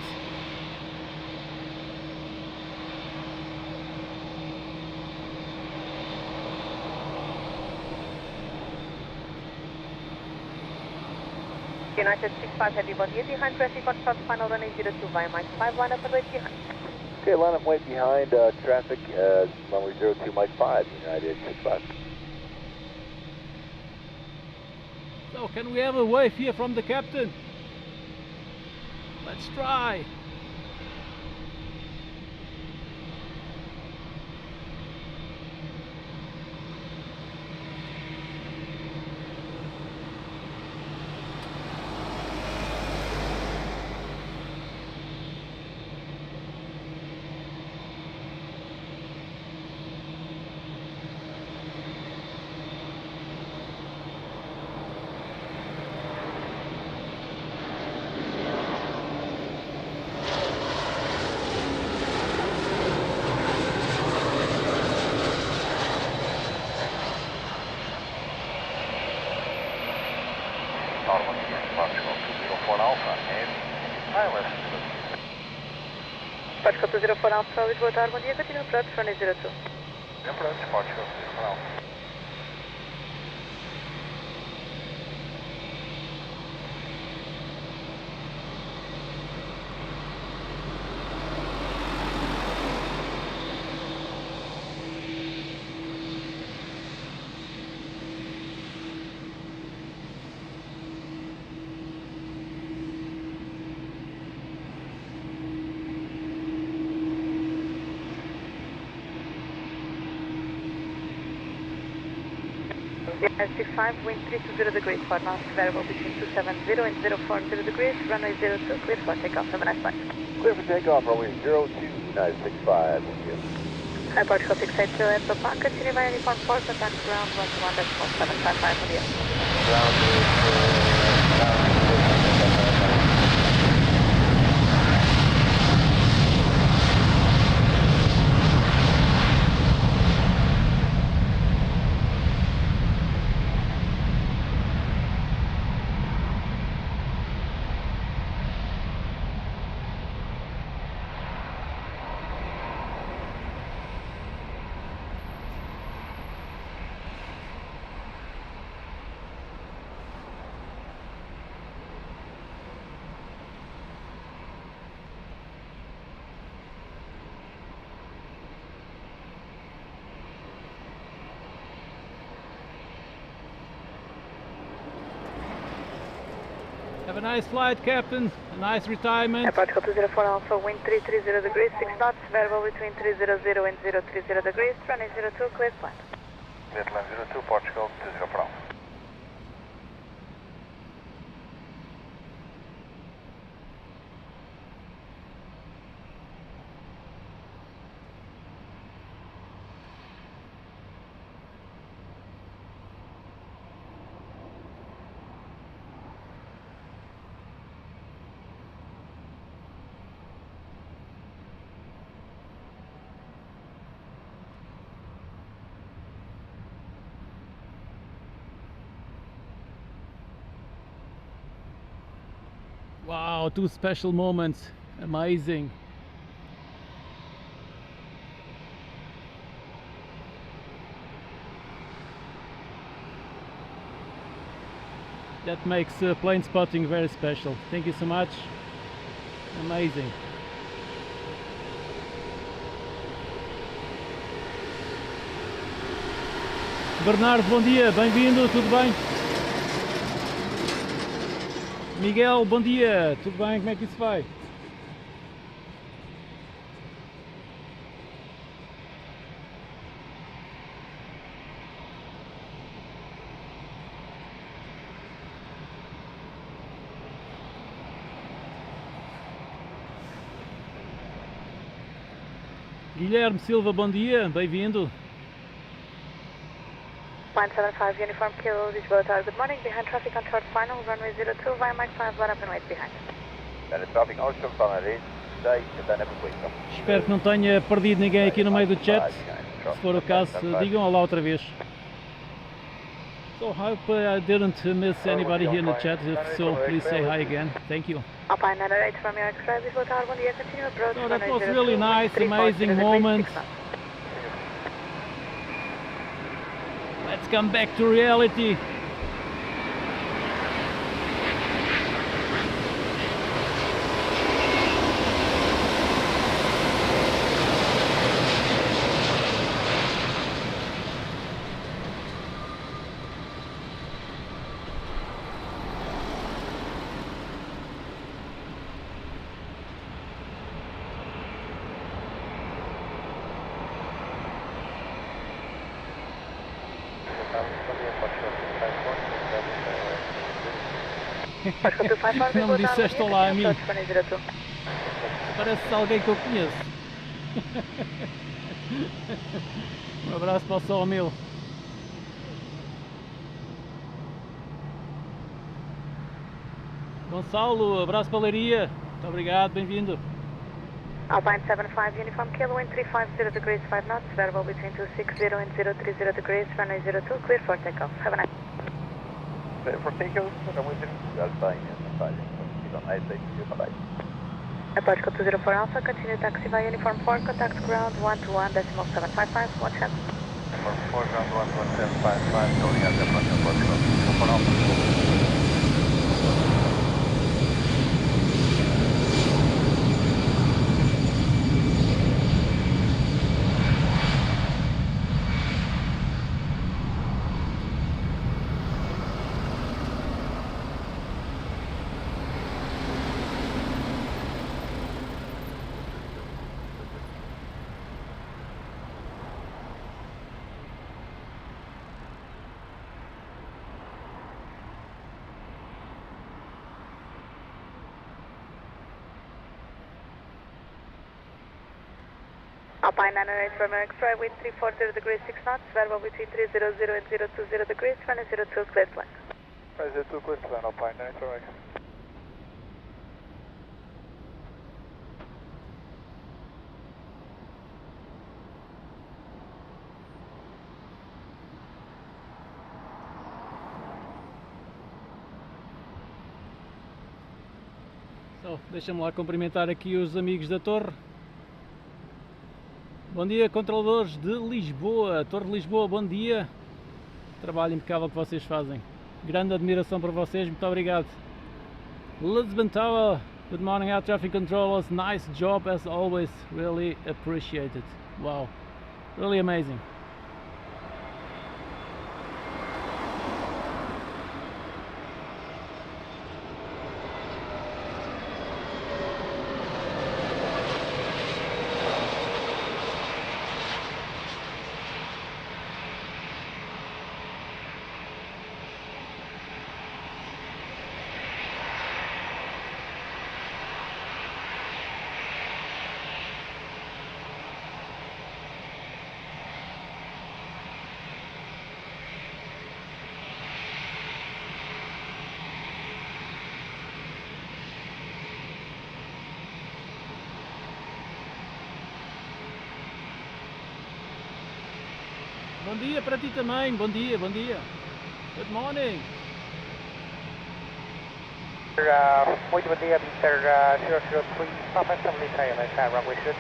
United 65 Heavy, bom dia, behind traffic on short final runway 02 via Mike 5, line up and wait behind. Okay, line up wait behind traffic, runway 02 Mike 5, United 65. So, can we have a wave here from the captain? Let's try. 04 Alpha, and pilot. Portugal 04 Alpha, Lisboa, tarde, bom dia, continua approach, runway 02. Approach, Portugal 04 Alpha. At 65, wind 320 degrees, for now variable between 270 and 040 degrees, runway 02, clear for takeoff, have a nice flight. Clear for takeoff, runway 02, 965, thank you. Airport Code 680 at the park, continue by uniform 4, contact ground 121.755 for you. Ground Have a nice flight, Captain. A nice retirement. Airport Code 204 Alpha, wind 330 degrees, 6 knots, variable between 300 and 030 degrees, runway 02, clear flight. Airline 02, Portugal 204 Alpha. Wow, two special moments. Amazing. That makes plane spotting very special. Thank you so much. Amazing. Bernardo, bom dia, bem-vindo, tudo bem? Miguel, bom dia, tudo bem? Como é que isso vai? Guilherme Silva, bom dia, bem-vindo. Line 75, uniform kilo, Lisboa Tower, good morning, behind traffic on short final, runway 02, via Mike 5, let up and wait behind. traffic on short final, stay, then have a quick stop. Espero que não tenha perdido ninguém aqui no meio do chat. Se for o caso, digam olá outra vez. So I hope I didn't miss anybody here in the chat. If so, please say hi again. Thank you. Alpine 908 from your X-ray, Lisboa Tower, bom dia, continue approach, So that runway was 02, really nice, wind 340 amazing degrees, moment. 6 knots. Let's come back to reality. Não me disseste olá a mim. Parece alguém que eu conheço. Um abraço para o Sol Mil. Gonçalo, abraço para a Leiria. Muito obrigado, bem-vindo. Alpine 75, uniform kilo, wind 350 degrees, 5 knots, variable between 260 and 030 degrees, runway 02, clear for takeoff. Have a nice. For takeoff, I'm with you. That's fine, yes, I'm fine. Lisbon, 880, bye-bye. Portugal 204 Alpha, continue taxi via uniform 4, contact ground 121.755, watch out. Uniform 4, ground 11755, calling out Portugal 204 Alpha. Alpine 908 from X-ray with 340 degrees 6 knots, variable between 300 and 020 degrees, runway 02 cleared plan. Runway 02 cleared plan, Alpine 908. So, deixa-me lá cumprimentar aqui os amigos da torre. Bom dia, controladores de Lisboa, Torre de Lisboa, bom dia. Trabalho impecável que vocês fazem. Grande admiração para vocês, muito obrigado. Lisbon Tower, good morning air traffic controllers, nice job as always, really appreciated. Wow, really amazing. Bom dia para ti também, bom dia, bom dia. Good morning. Muito bom dia, Mr. 003, Papa, Assembly Airlines, runway 02.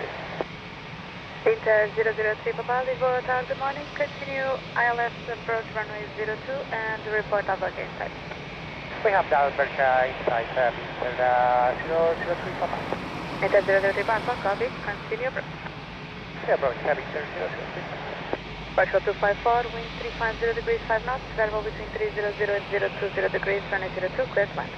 Inter 003 Papa, Lisboa Tower, good morning. Continue ILS approach runway 02 and report Alberca inside. We have the Alberca inside, Mr. 003 Papa. Inter 003 Papa, copy, continue approach. Approach, Mr. 003. Portugal 254, wind 350 degrees 5 knots, variable between 300 and 020 degrees, runway 02, clear flight.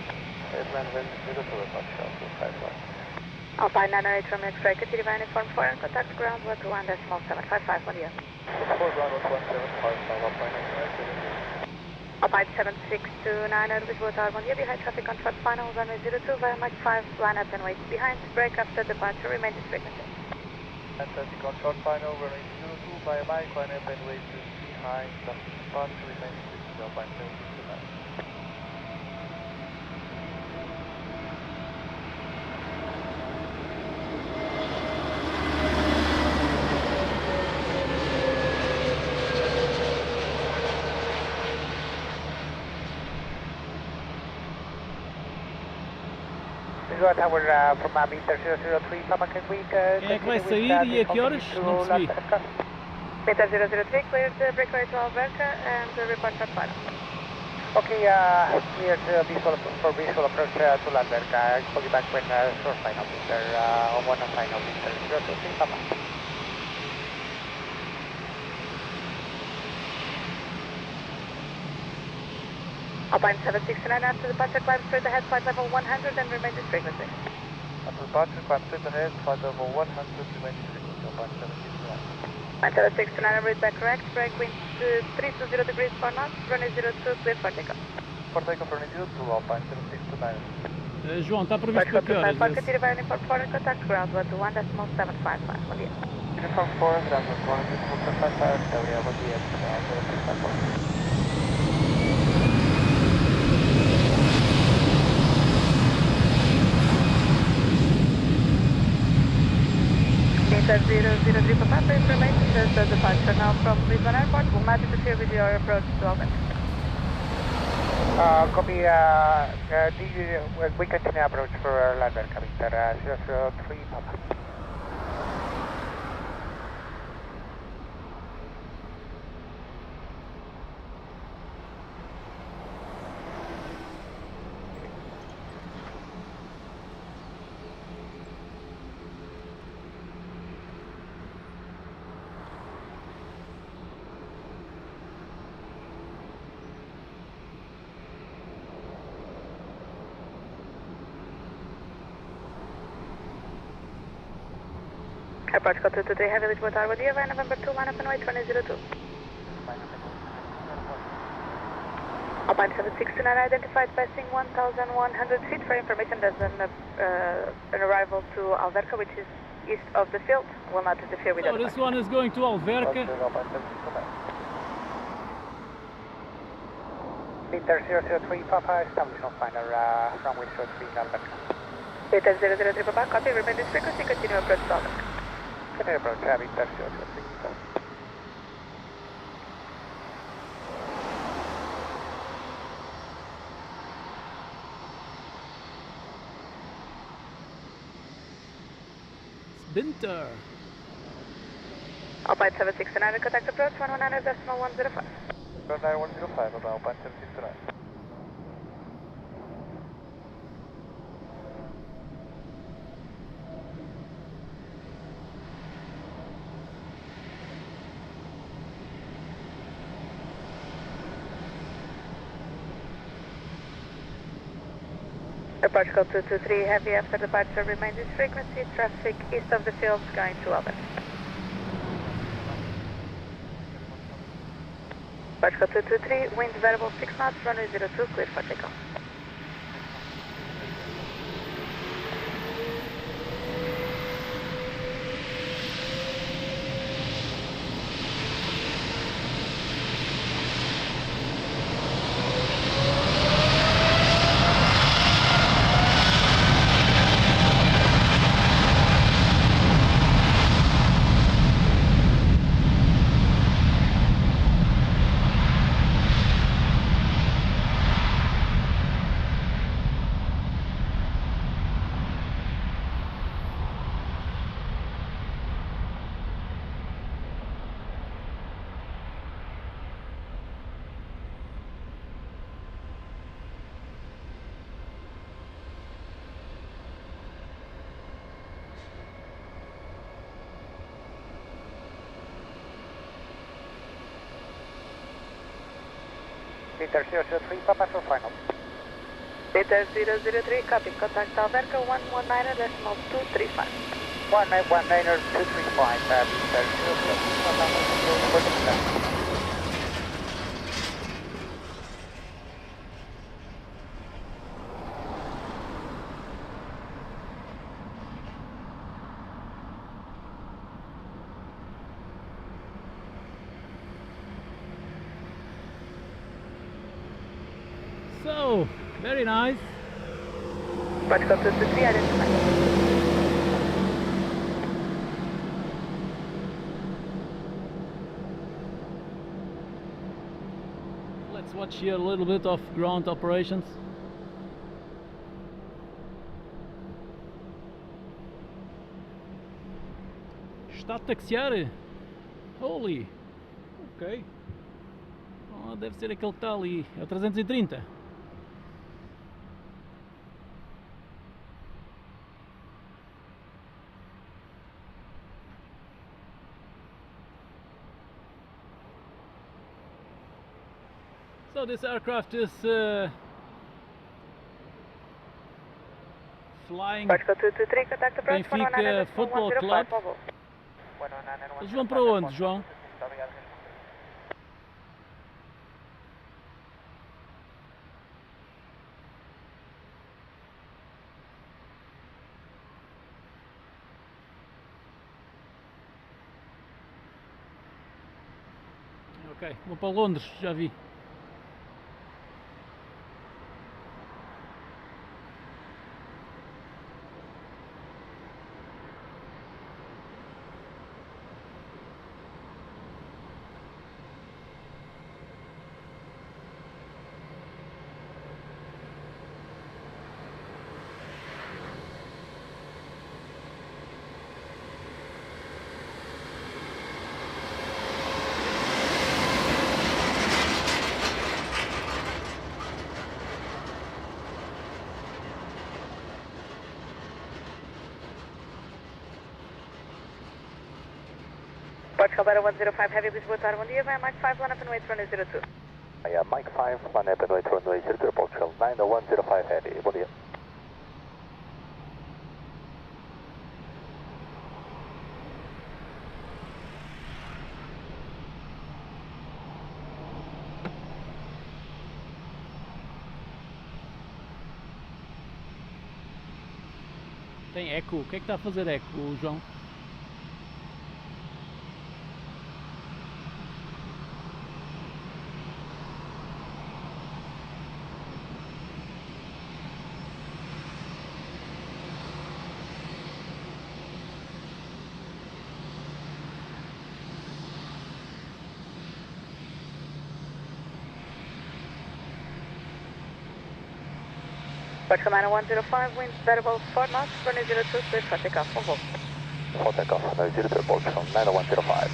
Airline 02, Portugal 254. Alpine 908 from X-ray, continue via uniform 4 and contact ground 121.755, bom dia. 4, ground 11755, Alpine 908. Alpine 7629 Lisboa Tower, bom dia, behind traffic on short final, runway 02 via Mach 5, line up and wait behind, brake after departure, remain this frequency. And traffic on short final, runway 02 via Mike, line up and wait behind, traffic departure, remain frequency, Alpine 7629. Lisboa Tower from Mr. 003, Papa, can we Quem é que vai sair e a que horas? Não percebi. Meter 003, cleared the breakaway to Alberca and report short final. Okay, clear visual for visual approach to Alberca. I'll call you back when short final, Mr. On one final, Mr. 003, Papa. Alpine 769 after departure, climb straight ahead, flight level 100 and remain this frequency. After departure, climb straight ahead, flight level 100, remain this frequency, Alpine 769. Alpine 769, read back correct, brake wind 320 degrees 4 knots, runway 02, clear for takeoff. For takeoff, runway 02, Alpine 769. João, está previsto para que horas? Continue via uniform 4 and contact ground 121.755, bom dia. Uniform 4, ground 121.755, Gabriel, bom dia, 054. Inter 003 Papa, please remain just the departure now from Lisbon Airport. We'll match interfere with your approach to Albany. Copy, we continue approach for landward Victor, 003 Papa. Airport code 223, heavy Lisbon Tower, via November 2, line up and wait 2002. Alpine 769 identified passing 1,100 feet. For information, there's an arrival to Alverca, which is east of the field. Will not interfere with So this one is going to Alverca. Peter 003 Papa, establish on final runway 03 Alverca. Peter 003 Papa, copy, remain this frequency, continue approach to Alverca. Continue approach, Peter 003. Winter. Alpine 769, contact approach 119.105. 9105, about Alpine 769. Approach code 223, heavy after departure, remain this frequency, traffic east of the field going to Alverca. Approach code 223, wind variable 6 knots, runway 02, clear for takeoff. Peter 003 Papa for final. Peter 003, copy, contact Alverca 119.235. 119.235, Peter 003 Papa. So, very nice. Approach code 223, identified. Let's watch here a little bit of ground operations. Stadtaxiare. Holy. Ok. Oh, deve ser aquele que está ali. É o 330. So this aircraft is flying Approach code 223, contact approach Benfica Football Club. Eles vão para onde, João? Ok, vou para Londres, já vi. Portugal Better 105 Heavy, Lisboa, Tar, bom dia, vai Mike 5, line up and wait, runway 02. Yeah, Mike 5, line up and wait, runway 02, Portugal 9105 Heavy, bom dia. Tem eco. O que é que está a fazer eco, João? Portugal Manor 105, winds variable 4 knots, runway 02, clear for takeoff, on hold. For takeoff, runway 02, Portugal 9105.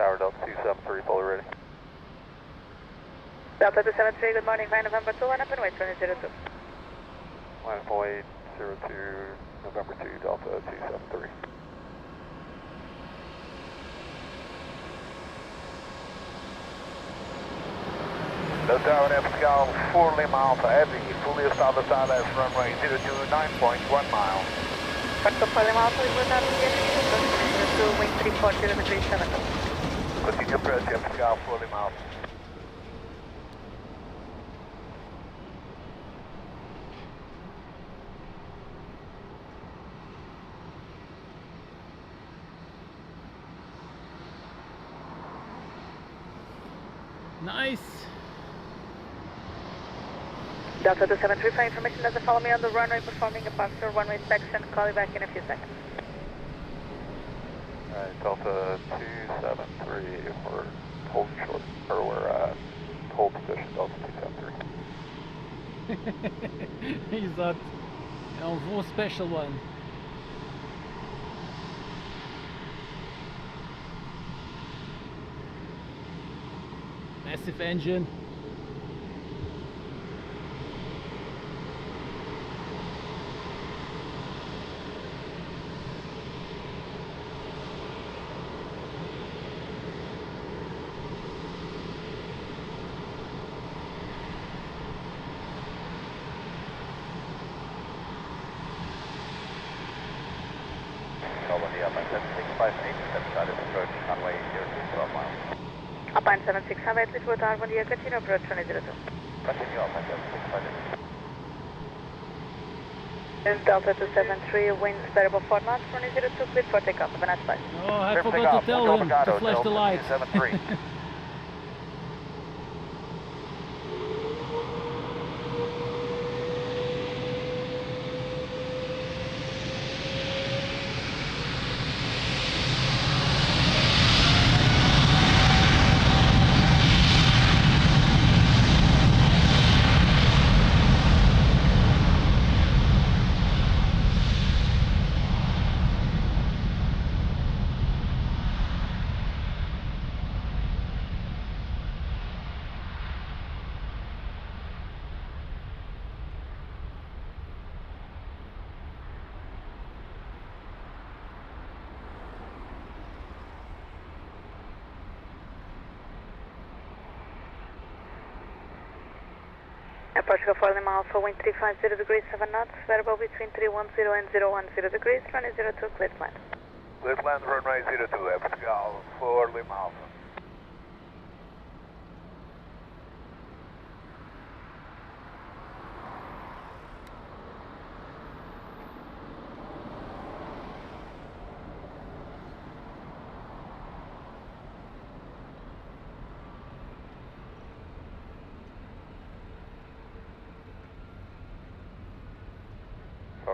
Tower Delta 273, fully ready. Delta 273, good morning, flight November 2, line up and wait, runway 02. Line up and wait, 02, November 2, Delta 273. Low tower Pascal, 4 Lima Alpha Heavy, fully established ILS runway 029.1 miles. Portugal 4 Lima Alpha, Lisboa, Tar, bom dia, approach 02, wind 340 degrees 7 knots. Continue approach Pascal, 4 Lima Alpha. Nice. Delta 273, for information doesn't follow me on the runway, performing a parser runway inspection, call you back in a few seconds. Alright, Delta 273, we're holding short, or we're hold position, Delta 273. Exato. É um voo special one. Massive engine. Alpine 7658, Lisboa, Tar, bom dia, continue approach runway 02. Continue Alpine 7658. Delta 273, winds variable 4 knots, runway 02, clear for takeoff, have a nice flight. Oh, I forgot to tell him to flash the lights. 273. Portugal 4 Lima Alpha, wind 350 degrees 7 knots, variable between 310 and 010 degrees, runway 02, clear land. Clear land runway 02, Pascal, 4 Lima Alpha.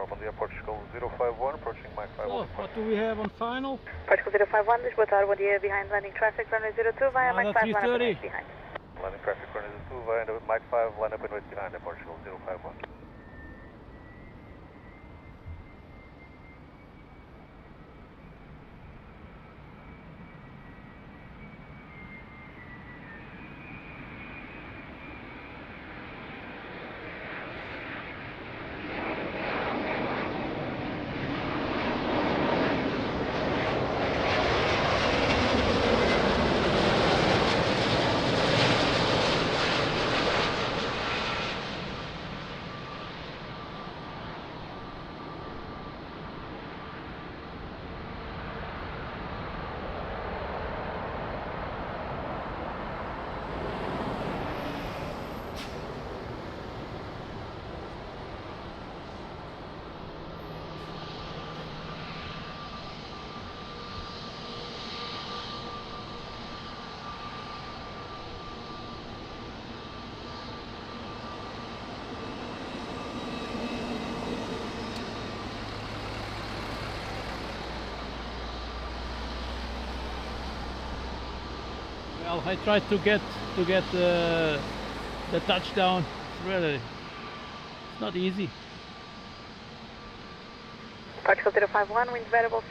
bom dia, Portugal 051, approaching Mike 5. So, what do we have on final? Portugal 051, Lisbon, bom dia, behind landing traffic, runway 02 via Mike 5, line up and 330. wait behind. Landing traffic runway 2 via Mike 5, line up and wait behind the Portugal 051. Well, I tried to get the touchdown. It's not easy. Portugal 051, wind variable,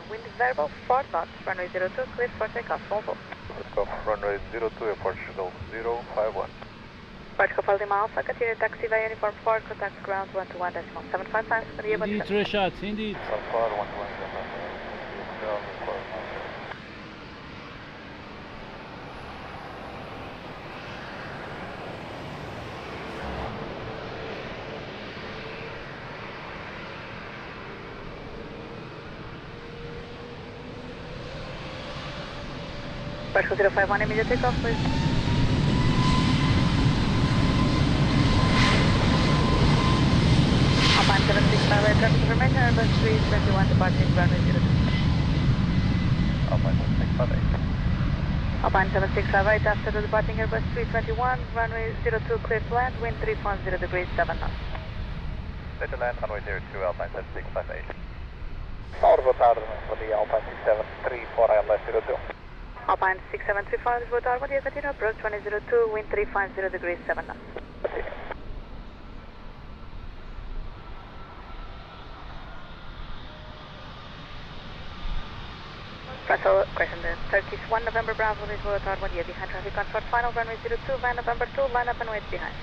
wind variable 4 knots, runway 02, clear for takeoff, full. Takeoff runway 02, Portugal 051. Portugal for Lima Alpha, continue taxi via uniform 4, contact ground 121.75 times, bom dia, Indeed, 3 shots, indeed. 121. Portugal 051, immediate takeoff, please. Alpine 765, traffic information, Airbus 321, departing runway 02. Alpine 7658. Alpine 7658, after the departing Airbus 321, runway 02, clear to land, wind 340 degrees, 7 knots. Clear to land, runway 02, Alpine 7658. Boa tarde, bom dia, Alpine 6734, ILS 02. Alpine 6735, Lisbon, bom dia, continue approach, runway 02, wind 350 degrees, 7 knots. Russell, question the Turkish 1 November Bravo, Lisbon, bom dia, behind traffic on short final, runway 02, via November 2, line up and wait behind.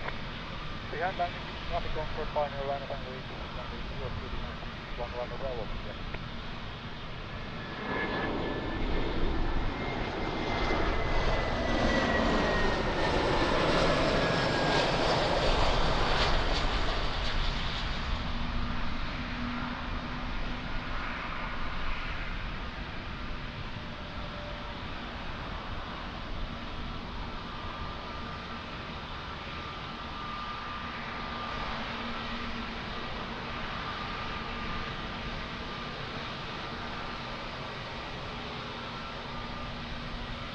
Behind landing, traffic on for final, line up and wait, runway 02 behind, 1 November Bravo, yeah.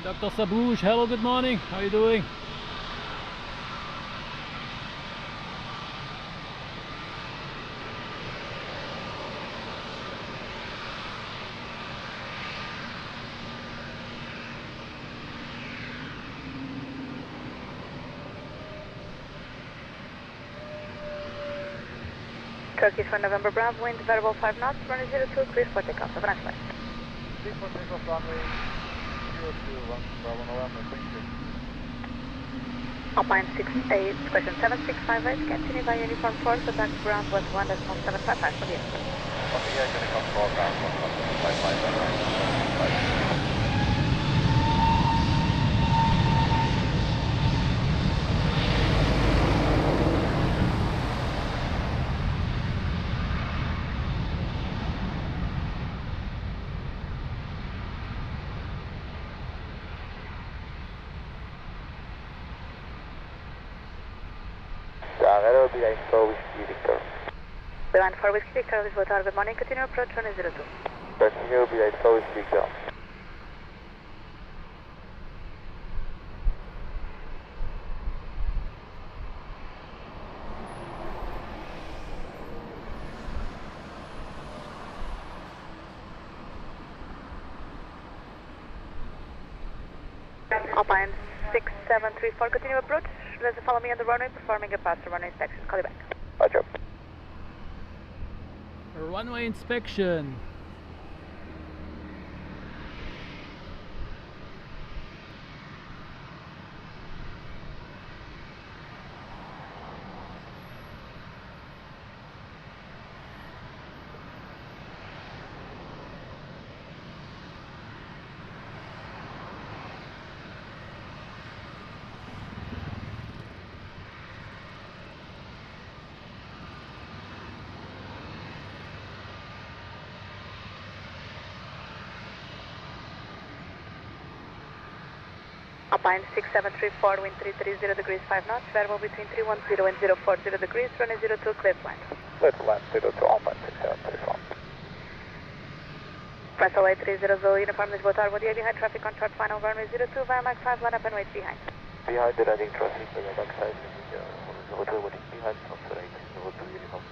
Dr. Sabouche, hello, good morning. How are you doing? Turkish 1 November Bravo, wind variable 5 knots, runway 02, clear for takeoff. Have a nice flight. Clear for takeoff, runway 02, 1 Bravo November, thank you. Alpine 68, question 7658, continue via uniform 4, contact ground 121.755, bom dia. Bom dia, uniform 4, ground 121.755. Behind 4 Whiskey Victor. Behind 4 Whiskey Victor, Lisbon, good morning, continue approach runway 02. Continue behind 4 Whiskey Victor. Alpine 6734, continue approach. Let's follow me on the runway, performing a pass runway inspection. Call you back. Roger. Runway inspection. Alpine 6734, wind 330 degrees 5 knots, variable between 310 and 040 degrees, runway 02, clear to land. Clear to land 02, Alpine 6734. Press LA 300, uniform Lisbon Tower, body behind traffic on short final, runway 02, via Mach 5, line up and wait behind. Behind the landing traffic, the backside, 02, waiting behind, consider 02 uniform.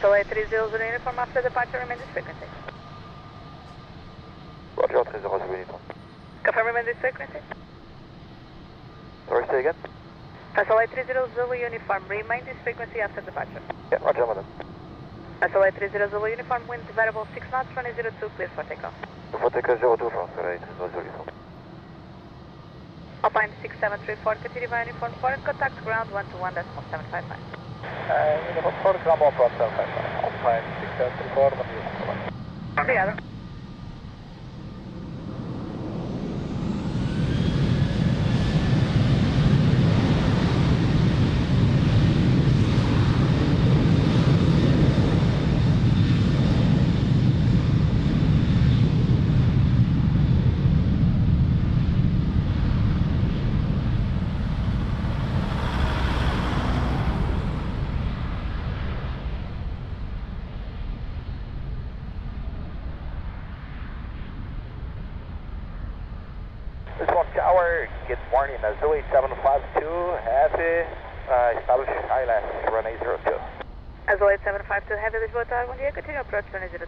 LA 300, uniform after departure, remain this frequency. Roger, 300 uniform. Confirm remain this frequency. Sorry, say again? Press LA 30 Zulu uniform, remain this frequency after departure. Yeah, roger, madam. Press LA 30 Zulu uniform, wind variable 6 knots, runway 02, clear for takeoff. For takeoff 02 from Sorry, 30 uniform. Alpine 6734, continue by uniform 4 and contact ground 121.755. Uniform 4, ground 1.755. Alpine 6734, Obrigado. Lisbon Tower, good morning. Zoe 752, heavy, establish ILS, runway 02. Azul 8752, heavy Lisbon Tower, bom dia, continue approach, runway 02.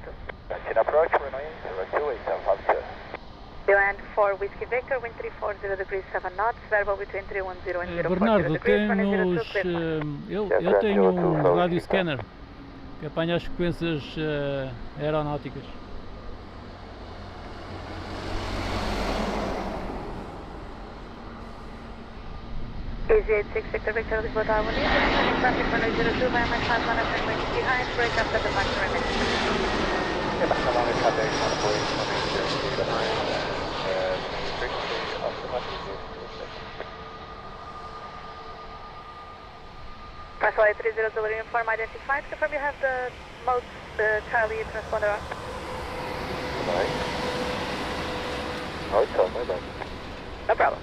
Continue approach, runway 02, 8752. Land for Whiskey Victor, wind 340 degrees 7 knots, variable between 310 and 040 Bernardo, degrees, runway 02, temos, clear for land. eu tenho um rádio scanner que apanha as frequências aeronáuticas. Easy 86 Victor Victor Lisbon Tower, bom dia, continue traffic, runway 02, via Mach 5, line up and wait behind, break after departure, remain. Yeah, back along the traffic, on the way, runway 02 behind, frequency of the Mach 06. Press LA 30 uniform identified, confirm you have the mode Charlie transponder on. Right. Oh, it's on my back. No problem.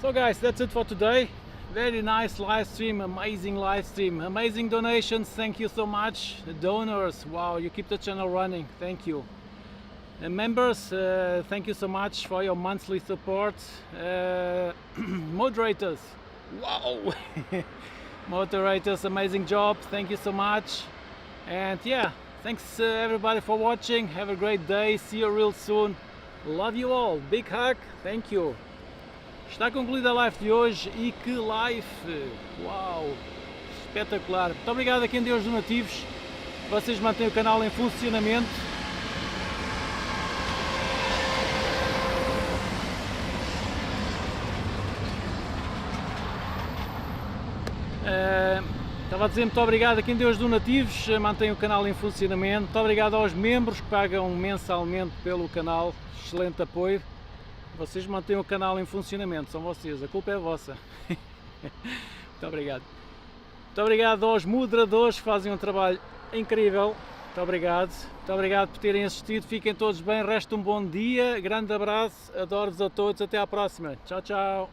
So guys, that's it for today. Very nice live stream, amazing live stream, amazing donations. Thank you so much. Donors, wow, you keep the channel running. Thank you. And members, thank you so much for your monthly support. Moderators, wow. Moderators, amazing job. Thank you so much. And yeah, thanks everybody for watching. Have a great day. See you real soon. Love you all. Big hug. Thank you. Está concluída a live de hoje e que live! Uau! Espetacular! Muito obrigado a quem deu os donativos. Vocês mantêm o canal em funcionamento. Estava a dizer muito obrigado a quem deu os donativos, mantém o canal em funcionamento. Muito obrigado aos membros que pagam mensalmente pelo canal, excelente apoio. Vocês mantêm o canal em funcionamento, são vocês, a culpa é vossa. Muito obrigado. Muito obrigado aos moderadores que fazem um trabalho incrível. Muito obrigado por terem assistido. Fiquem todos bem, resta um bom dia, grande abraço, adoro-vos a todos, até à próxima. Tchau, tchau.